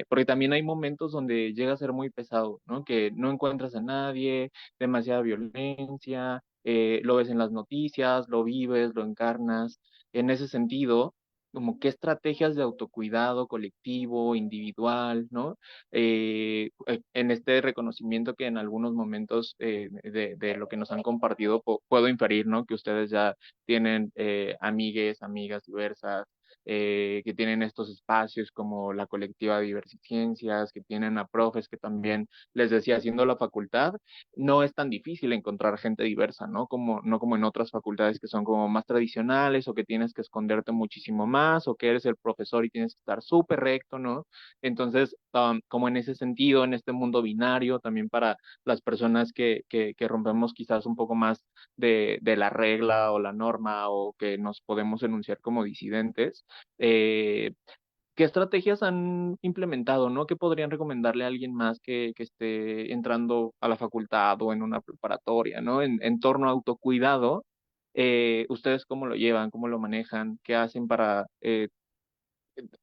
porque también hay momentos donde llega a ser muy pesado, ¿no? Que no encuentras a nadie, demasiada violencia, lo ves en las noticias, lo vives, lo encarnas. En ese sentido, como qué estrategias de autocuidado colectivo, individual, ¿no? En este reconocimiento que en algunos momentos de lo que nos han compartido puedo inferir, ¿no? Que ustedes ya tienen amigues, amigas diversas, que tienen estos espacios como la colectiva Diversiciencias, que tienen a profes que también, les decía, haciendo la facultad, no es tan difícil encontrar gente diversa, ¿no? No como en otras facultades que son como más tradicionales o que tienes que esconderte muchísimo más o que eres el profesor y tienes que estar súper recto, ¿no? Entonces, como en ese sentido, en este mundo binario, también para las personas que rompemos quizás un poco más de la regla o la norma o que nos podemos enunciar como disidentes, eh, ¿qué estrategias han implementado, no? ¿Qué podrían recomendarle a alguien más que esté entrando a la facultad o en una preparatoria, ¿no? En torno a autocuidado, ¿ustedes cómo lo llevan, cómo lo manejan, qué hacen para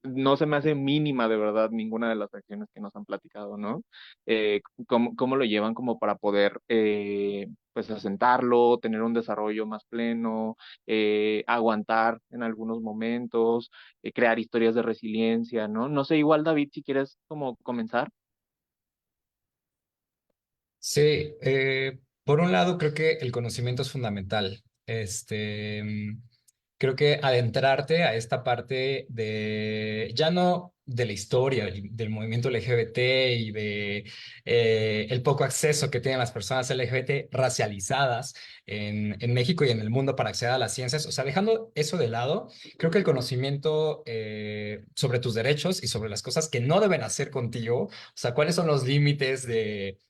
no se me hace mínima de verdad ninguna de las acciones que nos han platicado, ¿no? ¿Cómo lo llevan como para poder, pues, asentarlo, tener un desarrollo más pleno, aguantar en algunos momentos, crear historias de resiliencia, ¿no? No sé, igual David, si quieres como comenzar. Sí, por un lado creo que el conocimiento es fundamental. Creo que adentrarte a esta parte ya no de la historia del movimiento LGBT y de el poco acceso que tienen las personas LGBT racializadas en México y en el mundo para acceder a las ciencias, o sea, dejando eso de lado, creo que el conocimiento sobre tus derechos y sobre las cosas que no deben hacer contigo, o sea, cuáles son los límites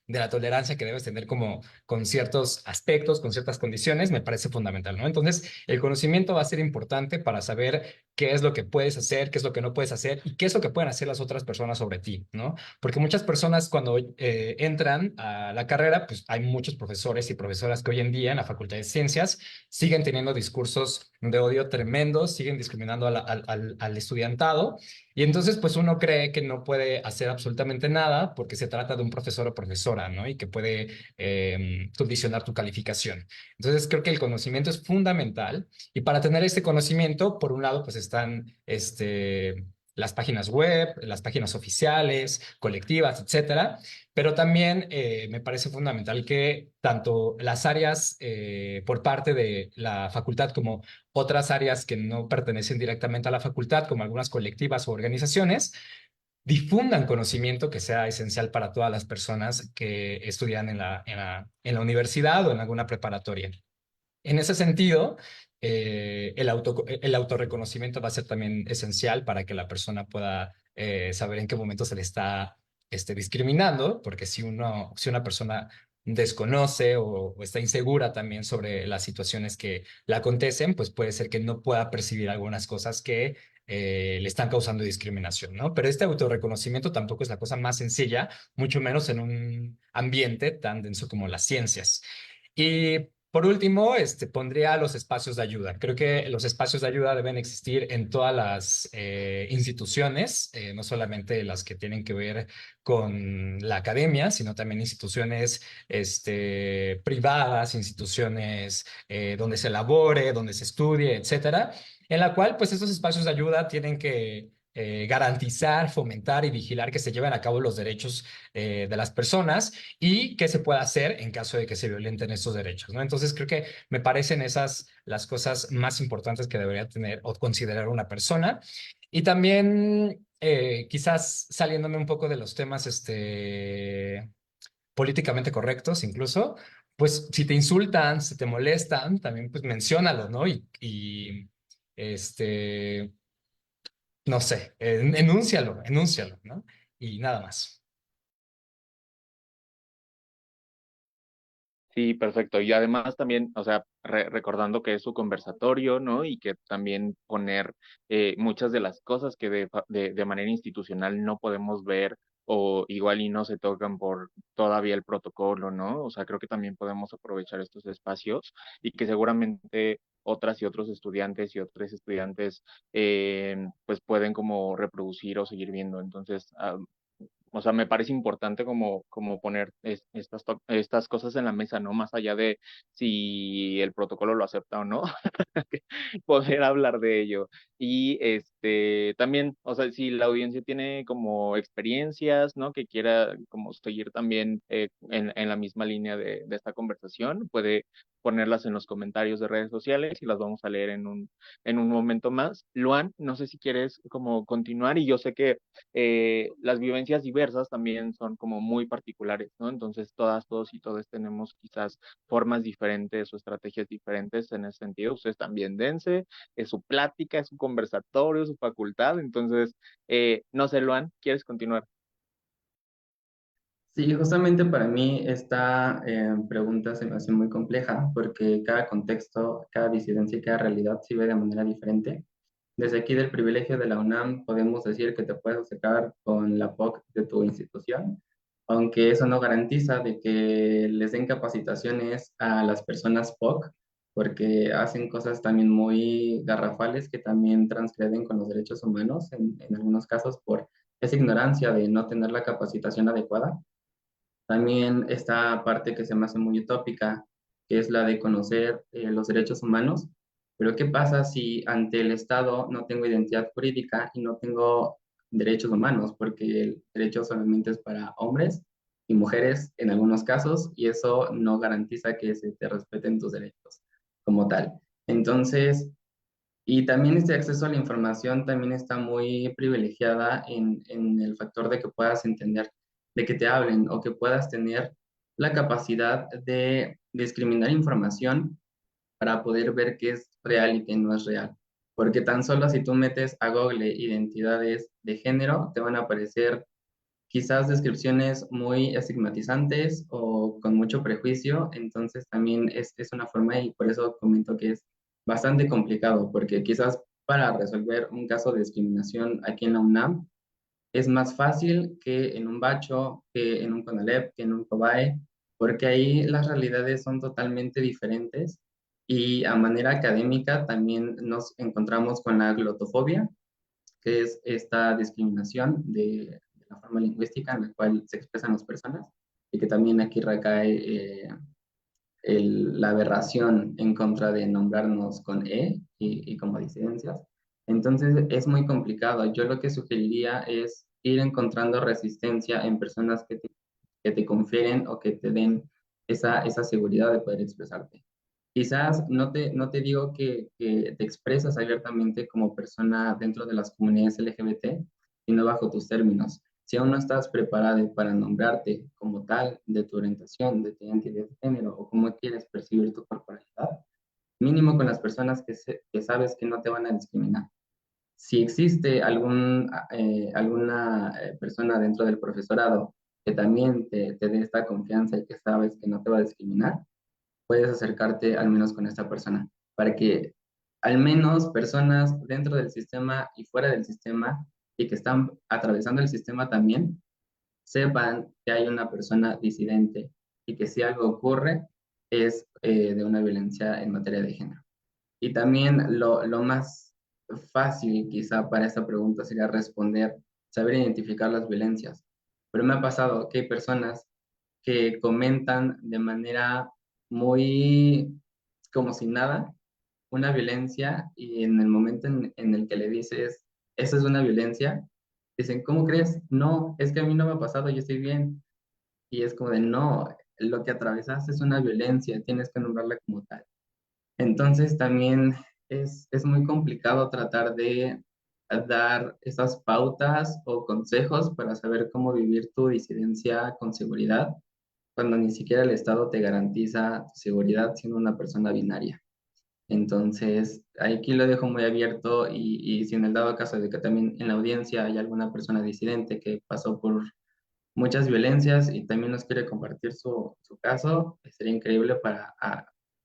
de la tolerancia que debes tener como con ciertos aspectos, con ciertas condiciones, me parece fundamental, ¿no? Entonces, el conocimiento va a ser importante para saber qué es lo que puedes hacer, qué es lo que no puedes hacer y qué es lo que pueden hacer las otras personas sobre ti, ¿no? Porque muchas personas cuando entran a la carrera, pues hay muchos profesores y profesoras que hoy en día en la Facultad de Ciencias siguen teniendo discursos de odio tremendos, siguen discriminando al estudiantado y entonces pues uno cree que no puede hacer absolutamente nada porque se trata de un profesor o profesora, ¿no? Y que puede condicionar tu calificación. Entonces creo que el conocimiento es fundamental y para tener este conocimiento, por un lado, pues están las páginas web, las páginas oficiales, colectivas, etcétera. Pero también me parece fundamental que tanto las áreas por parte de la facultad como otras áreas que no pertenecen directamente a la facultad, como algunas colectivas o organizaciones, difundan conocimiento que sea esencial para todas las personas que estudian en la universidad o en alguna preparatoria. En ese sentido, el autorreconocimiento va a ser también esencial para que la persona pueda saber en qué momento se le está discriminando, porque si una persona desconoce o está insegura también sobre las situaciones que le acontecen, pues puede ser que no pueda percibir algunas cosas que le están causando discriminación, ¿no? Pero este autorreconocimiento tampoco es la cosa más sencilla, mucho menos en un ambiente tan denso como las ciencias. Y por último, pondría los espacios de ayuda. Creo que los espacios de ayuda deben existir en todas las instituciones, no solamente las que tienen que ver con la academia, sino también instituciones privadas, instituciones donde se labore, donde se estudie, etcétera, en la cual pues estos espacios de ayuda tienen que garantizar, fomentar y vigilar que se lleven a cabo los derechos de las personas y qué se puede hacer en caso de que se violenten estos derechos, ¿no? Entonces creo que me parecen esas las cosas más importantes que debería tener o considerar una persona. Y también quizás saliéndome un poco de los temas políticamente correctos incluso, pues si te insultan, si te molestan, también pues menciónalo, ¿no? Y no sé, enúncialo, ¿no? Y nada más. Sí, perfecto. Y además también, o sea, recordando que es su conversatorio, ¿no? Y que también poner muchas de las cosas que de manera institucional no podemos ver o igual y no se tocan por todavía el protocolo, ¿no? O sea, creo que también podemos aprovechar estos espacios y que seguramente otras y otros estudiantes y otros estudiantes pues pueden como reproducir o seguir viendo. Entonces, o sea, me parece importante como poner estas cosas en la mesa, ¿no? Más allá de si el protocolo lo acepta o no, poder hablar de ello. Y también, o sea, si la audiencia tiene como experiencias, ¿no? Que quiera como seguir también en la misma línea de esta conversación, puede ponerlas en los comentarios de redes sociales y las vamos a leer en un momento más. Luan, no sé si quieres como continuar y yo sé que las vivencias diversas también son como muy particulares, ¿no? Entonces todas, todos y todos tenemos quizás formas diferentes o estrategias diferentes en ese sentido. Ustedes también dense, es su plática, es su conversatorio, su facultad. Entonces, no sé, Luan, ¿quieres continuar? Sí, justamente para mí esta pregunta se me hace muy compleja porque cada contexto, cada disidencia y cada realidad se ve de manera diferente. Desde aquí del privilegio de la UNAM podemos decir que te puedes acercar con la POC de tu institución, aunque eso no garantiza de que les den capacitaciones a las personas POC, porque hacen cosas también muy garrafales que también transgreden con los derechos humanos en algunos casos por esa ignorancia de no tener la capacitación adecuada. También esta parte que se me hace muy utópica, que es la de conocer los derechos humanos. Pero ¿qué pasa si ante el Estado no tengo identidad jurídica y no tengo derechos humanos? Porque el derecho solamente es para hombres y mujeres en algunos casos y eso no garantiza que se te respeten tus derechos como tal. Entonces, y también este acceso a la información también está muy privilegiada en el factor de que puedas entender, de que te hablen o que puedas tener la capacidad de discriminar información para poder ver qué es real y qué no es real. Porque tan solo si tú metes a Google identidades de género, te van a aparecer quizás descripciones muy estigmatizantes o con mucho prejuicio, entonces también es una forma y por eso comento que es bastante complicado, porque quizás para resolver un caso de discriminación aquí en la UNAM es más fácil que en un Bacho, que en un CONALEP, que en un COBAE, porque ahí las realidades son totalmente diferentes y a manera académica también nos encontramos con la glotofobia, que es esta discriminación de la forma lingüística en la cual se expresan las personas y que también aquí recae la aberración en contra de nombrarnos con y como disidencias. Entonces es muy complicado. Yo lo que sugeriría es ir encontrando resistencia en personas que te confieren o que te den esa seguridad de poder expresarte. Quizás no te digo que te expresas abiertamente como persona dentro de las comunidades LGBT, sino bajo tus términos. Si aún no estás preparado para nombrarte como tal, de tu orientación, de tu identidad de género o cómo quieres percibir tu corporalidad, mínimo con las personas que sabes que no te van a discriminar. Si existe alguna persona dentro del profesorado que también te dé esta confianza y que sabes que no te va a discriminar, puedes acercarte al menos con esta persona, para que al menos personas dentro del sistema y fuera del sistema y que están atravesando el sistema también, sepan que hay una persona disidente y que si algo ocurre es de una violencia en materia de género. Y también lo más fácil quizá para esta pregunta sería responder, saber identificar las violencias. Pero me ha pasado que hay personas que comentan de manera muy como si nada una violencia y en el momento en el que le dices, eso es una violencia, dicen, ¿cómo crees? No, es que a mí no me ha pasado, yo estoy bien. Y es como de, no, lo que atravesaste es una violencia, tienes que nombrarla como tal. Entonces también es muy complicado tratar de dar esas pautas o consejos para saber cómo vivir tu disidencia con seguridad cuando ni siquiera el Estado te garantiza tu seguridad siendo una persona binaria. Entonces, aquí lo dejo muy abierto y si en el dado caso de que también en la audiencia hay alguna persona disidente que pasó por muchas violencias y también nos quiere compartir su caso, sería increíble para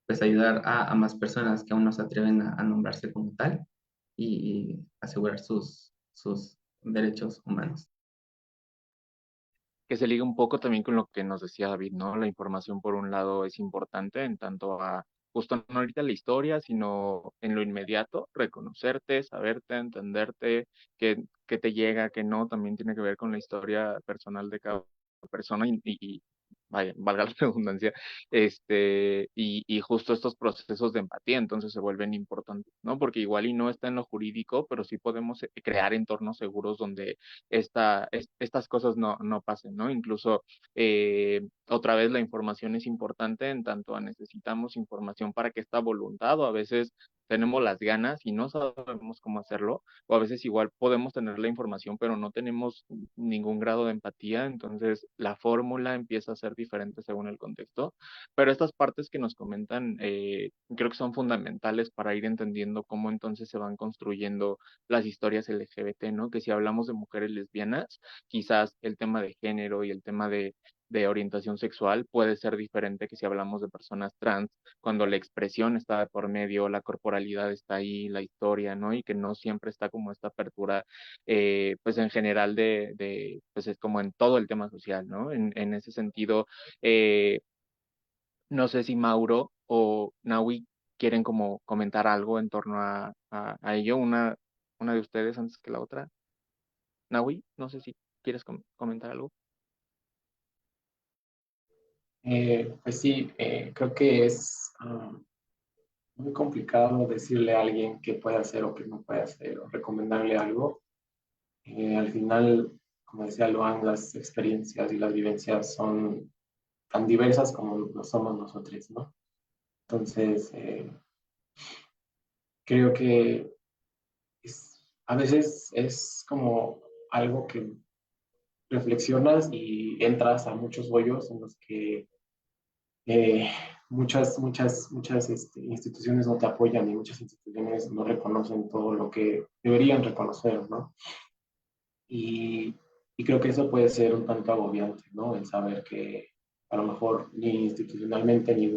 pues ayudar a más personas que aún no se atreven a nombrarse como tal y asegurar sus derechos humanos. Que se liga un poco también con lo que nos decía David, ¿no? La información por un lado es importante en tanto a justo no ahorita la historia, sino en lo inmediato, reconocerte, saberte, entenderte, que te llega, que no, también tiene que ver con la historia personal de cada persona y vaya, valga la redundancia, y justo estos procesos de empatía entonces se vuelven importantes, ¿no? Porque igual y no está en lo jurídico, pero sí podemos crear entornos seguros donde estas cosas no pasen, ¿no? Incluso otra vez la información es importante en tanto a necesitamos información para que esta voluntad o a veces tenemos las ganas y no sabemos cómo hacerlo, o a veces igual podemos tener la información pero no tenemos ningún grado de empatía, entonces la fórmula empieza a ser diferente según el contexto, pero estas partes que nos comentan creo que son fundamentales para ir entendiendo cómo entonces se van construyendo las historias LGBT, ¿no? Que si hablamos de mujeres lesbianas, quizás el tema de género y el tema de orientación sexual puede ser diferente que si hablamos de personas trans, cuando la expresión está de por medio, la corporalidad está ahí, la historia, ¿no? Y que no siempre está como esta apertura, pues en general pues es como en todo el tema social, ¿no? En ese sentido, eh, no sé si Mauro o Naui quieren como comentar algo en torno a ello, una de ustedes antes que la otra. Naui, no sé si quieres comentar algo. Pues sí, creo que es muy complicado decirle a alguien qué puede hacer o qué no puede hacer o recomendarle algo. Al final, como decía Luan, las experiencias y las vivencias son tan diversas como lo somos nosotros, ¿no? Entonces, creo que a veces es como algo que reflexionas y entras a muchos hoyos en los que eh, muchas instituciones no te apoyan y muchas instituciones no reconocen todo lo que deberían reconocer, ¿no? Y Y creo que eso puede ser un tanto agobiante, ¿no? El saber que a lo mejor ni institucionalmente, ni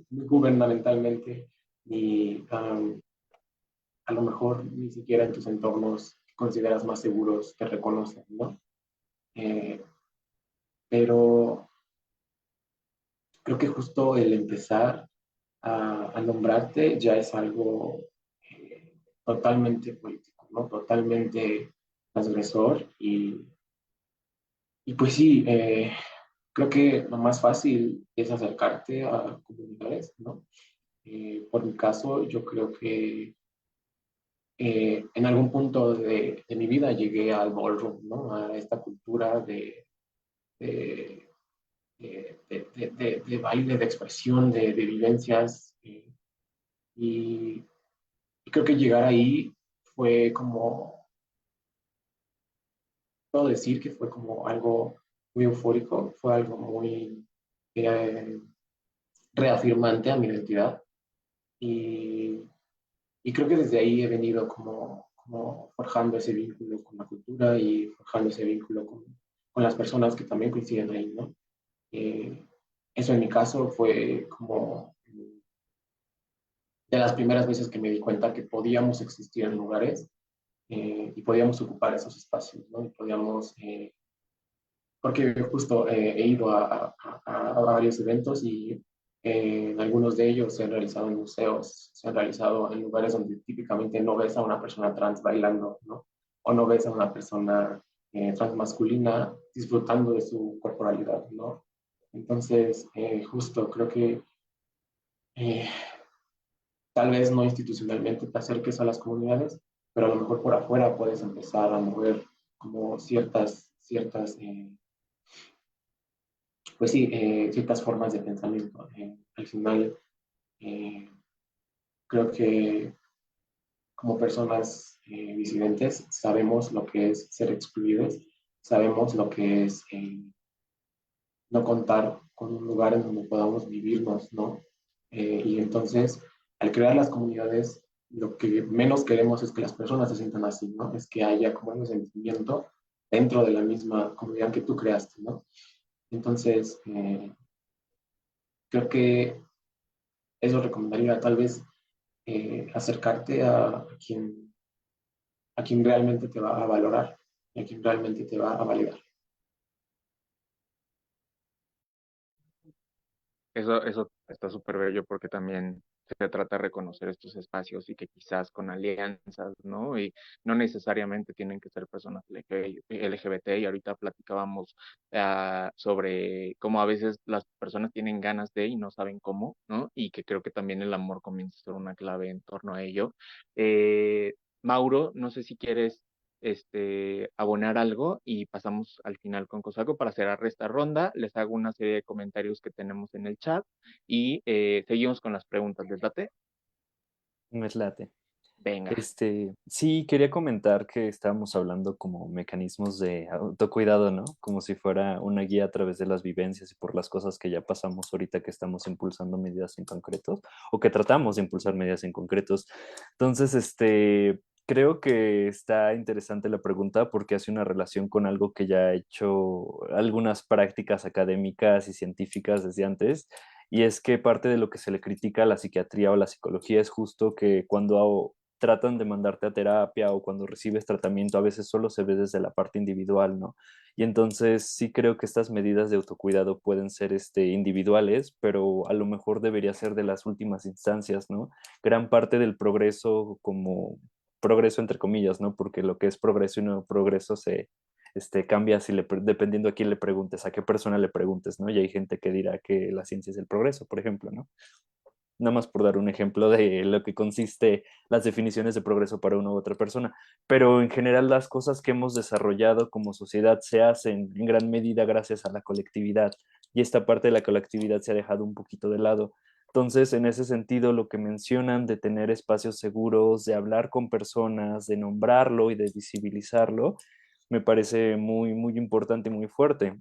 gubernamentalmente, ni a lo mejor ni siquiera en tus entornos que consideras más seguros te reconocen, ¿no? Eh, pero creo que justo el empezar a nombrarte ya es algo totalmente político, ¿no? Totalmente transgresor y pues sí, creo que lo más fácil es acercarte a comunidades, ¿no? Por mi caso, yo creo que en algún punto de mi vida llegué al ballroom, ¿no? A esta cultura de, de baile, de expresión, de vivencias. Y, y creo que llegar ahí fue como, puedo decir que fue como algo muy eufórico, fue algo muy eh, reafirmante a mi identidad. Y, y creo que desde ahí he venido como forjando ese vínculo con la cultura y forjando ese vínculo con las personas que también coinciden ahí, ¿no? Eh, eso en mi caso fue como de las primeras veces que me di cuenta que podíamos existir en lugares y podíamos ocupar esos espacios, ¿no? Y podíamos, porque justo he ido a varios eventos y en algunos de ellos se han realizado en museos, se han realizado en lugares donde típicamente no ves a una persona trans bailando, ¿no? O no ves a una persona transmasculina disfrutando de su corporalidad, ¿no? Entonces, justo creo que eh, tal vez no institucionalmente te acerques a las comunidades, pero a lo mejor por afuera puedes empezar a mover como ciertas pues sí, ciertas formas de pensamiento. Al final, eh, creo que como personas disidentes sabemos lo que es ser excluidos, sabemos lo que es no contar con un lugar en donde podamos vivirnos, ¿no? Y entonces, al crear las comunidades, lo que menos queremos es que las personas se sientan así, ¿no? Es que haya como un sentimiento dentro de la misma comunidad que tú creaste, ¿no? Entonces, creo que eso recomendaría tal vez acercarte a quien realmente te va a valorar y a quien realmente te va a validar. Eso está súper bello porque también se trata de reconocer estos espacios y que quizás con alianzas, ¿no? Y no necesariamente tienen que ser personas LGBT y ahorita platicábamos sobre cómo a veces las personas tienen ganas de y no saben cómo, ¿no? Y que creo que también el amor comienza a ser una clave en torno a ello. Mauro, no sé si quieres abonar algo y pasamos al final con Cosaco para cerrar esta ronda. Les hago una serie de comentarios que tenemos en el chat y seguimos con las preguntas. ¿Les late? Me late. Venga. Sí, quería comentar que estábamos hablando como mecanismos de autocuidado, ¿no? Como si fuera una guía a través de las vivencias y por las cosas que ya pasamos ahorita que estamos impulsando medidas en concretos o que tratamos de impulsar medidas en concretos. Entonces, creo que está interesante la pregunta porque hace una relación con algo que ya he hecho algunas prácticas académicas y científicas desde antes. Y es que parte de lo que se le critica a la psiquiatría o la psicología es justo que cuando tratan de mandarte a terapia o cuando recibes tratamiento, a veces solo se ve desde la parte individual, ¿no? Y entonces sí creo que estas medidas de autocuidado pueden ser individuales, pero a lo mejor debería ser de las últimas instancias, ¿no? Gran parte del progreso como progreso entre comillas, ¿no? Porque lo que es progreso y no progreso se cambia si dependiendo a quién le preguntes, a qué persona le preguntes, ¿no? Y hay gente que dirá que la ciencia es el progreso, por ejemplo, ¿no? Nada más por dar un ejemplo de lo que consiste las definiciones de progreso para una u otra persona. Pero en general las cosas que hemos desarrollado como sociedad se hacen en gran medida gracias a la colectividad y esta parte de la colectividad se ha dejado un poquito de lado. Entonces, en ese sentido, lo que mencionan de tener espacios seguros, de hablar con personas, de nombrarlo y de visibilizarlo, me parece muy, muy importante y muy fuerte.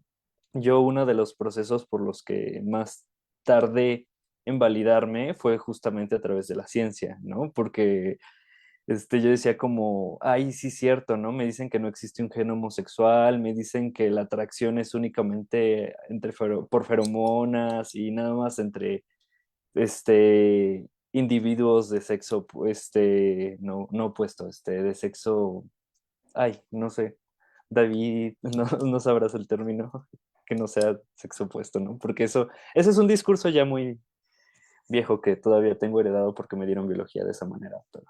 Yo uno de los procesos por los que más tardé en validarme fue justamente a través de la ciencia, ¿no? Porque yo decía como, ay, sí, cierto, ¿no? Me dicen que no existe un gen homosexual, me dicen que la atracción es únicamente por feromonas y nada más entre, individuos de sexo, no opuesto, de sexo, ay, no sé, David, no, no sabrás el término, que no sea sexo opuesto, ¿no? Porque ese es un discurso ya muy viejo que todavía tengo heredado porque me dieron biología de esa manera, pero...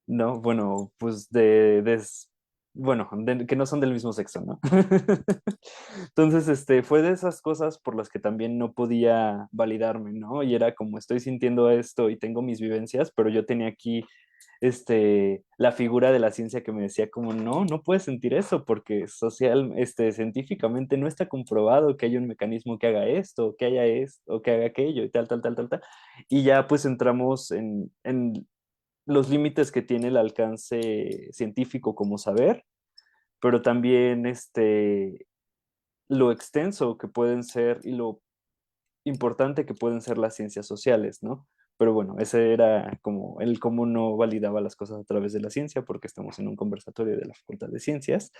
No, bueno, pues bueno, que no son del mismo sexo, ¿no? Entonces, fue de esas cosas por las que también no podía validarme, ¿no? Y era como estoy sintiendo esto y tengo mis vivencias, pero yo tenía aquí, la figura de la ciencia que me decía como, no, no puedes sentir eso porque científicamente no está comprobado que haya un mecanismo que haga esto, que haya esto, o que haga aquello y tal, tal, tal, tal, tal. Y ya pues entramos en los límites que tiene el alcance científico como saber, pero también lo extenso que pueden ser y lo importante que pueden ser las ciencias sociales, ¿no? Pero bueno, ese era como el cómo no validaba las cosas a través de la ciencia, porque estamos en un conversatorio de la Facultad de Ciencias.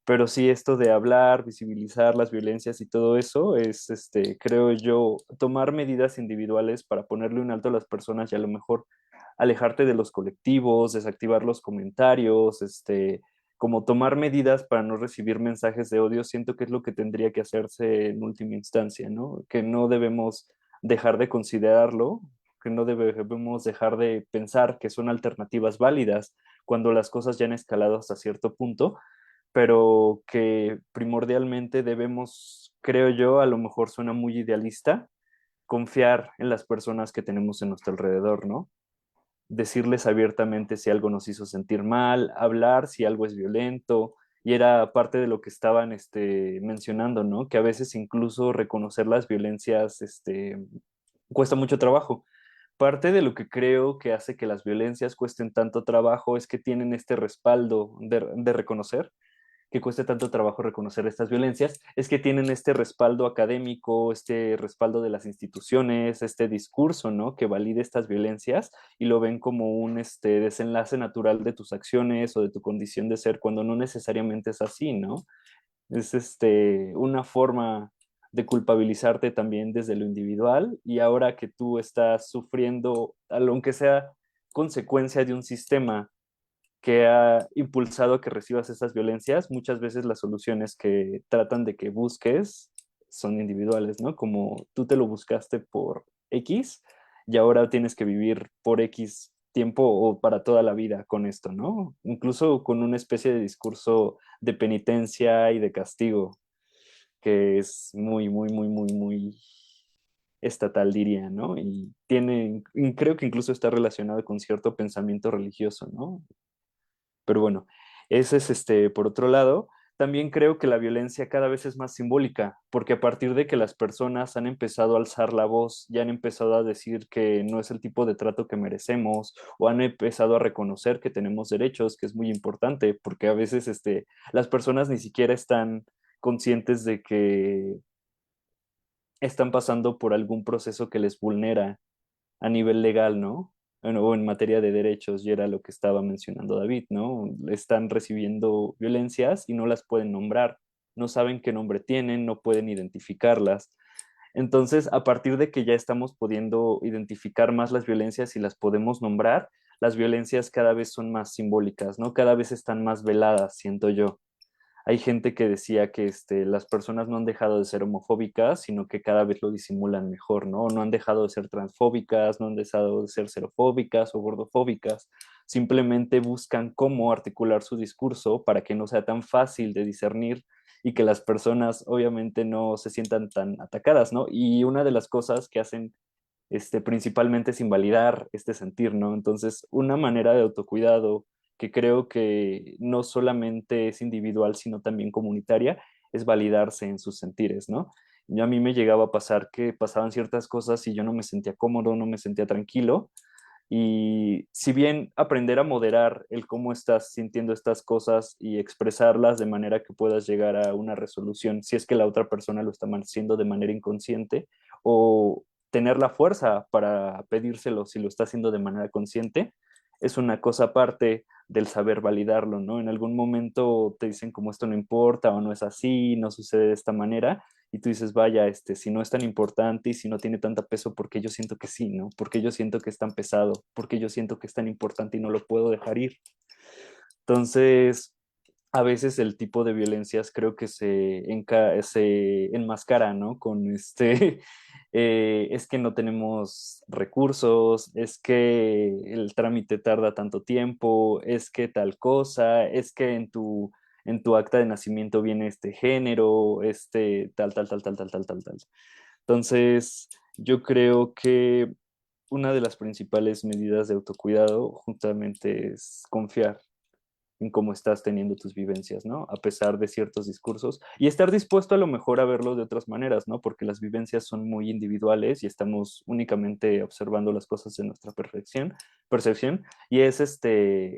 Pero sí, esto de hablar, visibilizar las violencias y todo eso es, creo yo, tomar medidas individuales para ponerle un alto a las personas y a lo mejor alejarte de los colectivos, desactivar los comentarios, como tomar medidas para no recibir mensajes de odio, siento que es lo que tendría que hacerse en última instancia, ¿no? Que no debemos dejar de considerarlo, que no debemos dejar de pensar que son alternativas válidas cuando las cosas ya han escalado hasta cierto punto, pero que primordialmente debemos, creo yo, a lo mejor suena muy idealista, confiar en las personas que tenemos en nuestro alrededor, ¿no? Decirles abiertamente si algo nos hizo sentir mal, hablar si algo es violento, y era parte de lo que estaban mencionando, ¿no? Que a veces incluso reconocer las violencias cuesta mucho trabajo. Parte de lo que creo que hace que las violencias cuesten tanto trabajo es que tienen este respaldo de reconocer que cueste tanto trabajo reconocer estas violencias, es que tienen este respaldo académico, este respaldo de las instituciones, este discurso, ¿no? Que valide estas violencias y lo ven como un desenlace natural de tus acciones o de tu condición de ser, cuando no necesariamente es así, ¿no? Es una forma de culpabilizarte también desde lo individual y ahora que tú estás sufriendo, aunque sea consecuencia de un sistema que ha impulsado que recibas estas violencias, muchas veces las soluciones que tratan de que busques son individuales, ¿no? Como tú te lo buscaste por X y ahora tienes que vivir por X tiempo o para toda la vida con esto, ¿no? Incluso con una especie de discurso de penitencia y de castigo que es muy, muy, muy, muy, muy estatal, diría, ¿no? Y creo que incluso está relacionado con cierto pensamiento religioso, ¿no? Pero bueno, ese es por otro lado. También creo que la violencia cada vez es más simbólica, porque a partir de que las personas han empezado a alzar la voz, ya han empezado a decir que no es el tipo de trato que merecemos, o han empezado a reconocer que tenemos derechos, que es muy importante, porque a veces las personas ni siquiera están conscientes de que están pasando por algún proceso que les vulnera a nivel legal, ¿no? Bueno, o en materia de derechos, y era lo que estaba mencionando David, ¿no? Están recibiendo violencias y no las pueden nombrar, no saben qué nombre tienen, no pueden identificarlas. Entonces, a partir de que ya estamos pudiendo identificar más las violencias y las podemos nombrar, las violencias cada vez son más simbólicas, ¿no? Cada vez están más veladas, siento yo. Hay gente que decía que las personas no han dejado de ser homofóbicas, sino que cada vez lo disimulan mejor, ¿no? No han dejado de ser transfóbicas, no han dejado de ser xerofóbicas o gordofóbicas, simplemente buscan cómo articular su discurso para que no sea tan fácil de discernir y que las personas obviamente no se sientan tan atacadas, ¿no? Y una de las cosas que hacen principalmente es invalidar este sentir, ¿no? Entonces, una manera de autocuidado que creo que no solamente es individual, sino también comunitaria, es validarse en sus sentires, ¿no? Y a mí me llegaba a pasar que pasaban ciertas cosas y yo no me sentía cómodo, no me sentía tranquilo. Y si bien aprender a moderar el cómo estás sintiendo estas cosas y expresarlas de manera que puedas llegar a una resolución, si es que la otra persona lo está haciendo de manera inconsciente o tener la fuerza para pedírselo si lo está haciendo de manera consciente, es una cosa aparte del saber validarlo, ¿no? En algún momento te dicen como esto no importa o no es así, no sucede de esta manera, y tú dices, vaya, si no es tan importante y si no tiene tanta peso, porque yo siento que sí, ¿no? Porque yo siento que es tan pesado, porque yo siento que es tan importante y no lo puedo dejar ir. Entonces, a veces el tipo de violencias creo que se enmascara, ¿no? Con es que no tenemos recursos, es que el trámite tarda tanto tiempo, es que tal cosa, es que en tu acta de nacimiento viene este género, tal. Entonces, yo creo que una de las principales medidas de autocuidado justamente es confiar en cómo estás teniendo tus vivencias, ¿no? A pesar de ciertos discursos y estar dispuesto a lo mejor a verlo de otras maneras, ¿no? Porque las vivencias son muy individuales y estamos únicamente observando las cosas en nuestra percepción y es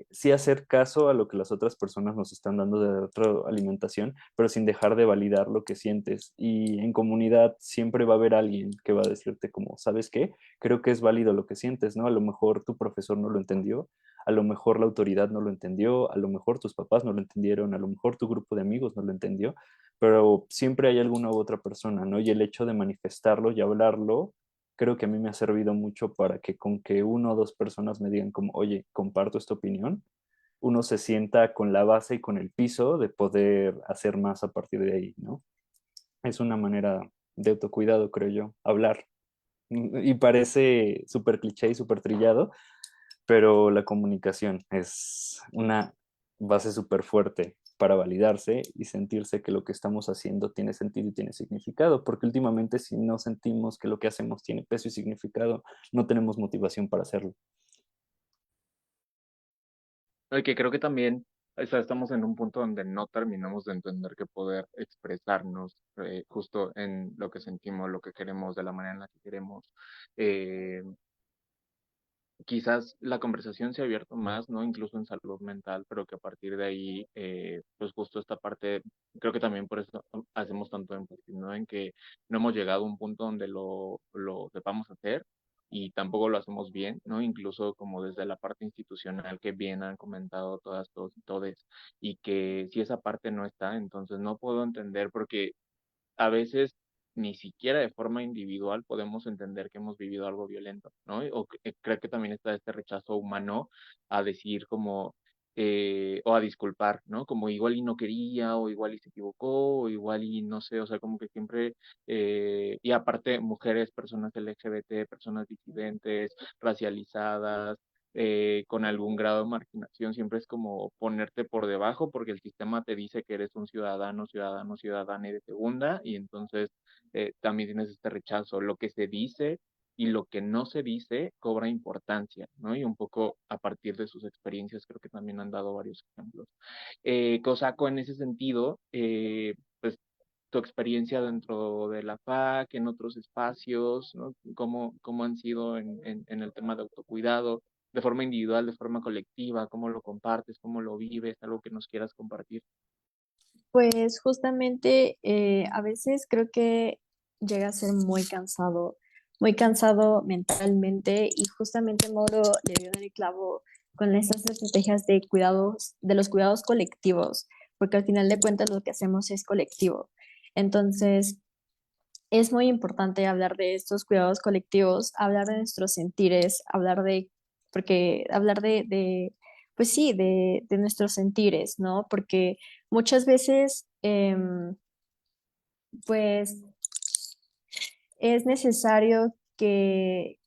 sí hacer caso a lo que las otras personas nos están dando de retroalimentación, pero sin dejar de validar lo que sientes. Y en comunidad siempre va a haber alguien que va a decirte como, ¿sabes qué? Creo que es válido lo que sientes, ¿no? A lo mejor tu profesor no lo entendió, a lo mejor la autoridad no lo entendió, a lo mejor tus papás no lo entendieron, a lo mejor tu grupo de amigos no lo entendió, pero siempre hay alguna u otra persona, ¿no? Y el hecho de manifestarlo y hablarlo, creo que a mí me ha servido mucho para que con que una o dos personas me digan como, oye, comparto esta opinión, uno se sienta con la base y con el piso de poder hacer más a partir de ahí, ¿no? Es una manera de autocuidado, creo yo, hablar. Y parece súper cliché y súper trillado, pero la comunicación es una base súper fuerte para validarse y sentirse que lo que estamos haciendo tiene sentido y tiene significado, porque últimamente si no sentimos que lo que hacemos tiene peso y significado, no tenemos motivación para hacerlo. Que creo que también, o sea, estamos en un punto donde no terminamos de entender que poder expresarnos justo en lo que sentimos, lo que queremos, de la manera en la que queremos. eh, Quizás la conversación se ha abierto más, ¿no? Incluso en salud mental, pero que a partir de ahí, pues justo esta parte, creo que también por eso hacemos tanto énfasis, ¿no? En que no hemos llegado a un punto donde lo sepamos hacer y tampoco lo hacemos bien, ¿no? Incluso como desde la parte institucional que bien han comentado todas, todos y todes, y que si esa parte no está, entonces no puedo entender porque a veces ni siquiera de forma individual podemos entender que hemos vivido algo violento, ¿no? Creo que también está este rechazo humano a decir como, o a disculpar, ¿no? Como igual y no quería, o igual y se equivocó, o igual y no sé, o sea, como que siempre, y aparte mujeres, personas LGBT, personas disidentes, racializadas, con algún grado de marginación, siempre es como ponerte por debajo porque el sistema te dice que eres un ciudadano, ciudadano, ciudadana y de segunda, y entonces también tienes este rechazo. Lo que se dice y lo que no se dice cobra importancia, ¿no? Y un poco a partir de sus experiencias creo que también han dado varios ejemplos. Cosaco, en ese sentido, pues tu experiencia dentro de la FAC, en otros espacios, ¿no? ¿Cómo han sido en el tema de autocuidado, de forma individual, de forma colectiva? ¿Cómo lo compartes? ¿Cómo lo vives? ¿Algo que nos quieras compartir? Pues justamente a veces creo que llega a ser muy cansado mentalmente y justamente Mauro le dio en el clavo con estas estrategias de cuidados, de los cuidados colectivos, porque al final de cuentas lo que hacemos es colectivo. Entonces, es muy importante hablar de estos cuidados colectivos, hablar de nuestros sentires, porque hablar pues sí, de nuestros sentires, ¿no? Porque muchas veces, pues, es necesario que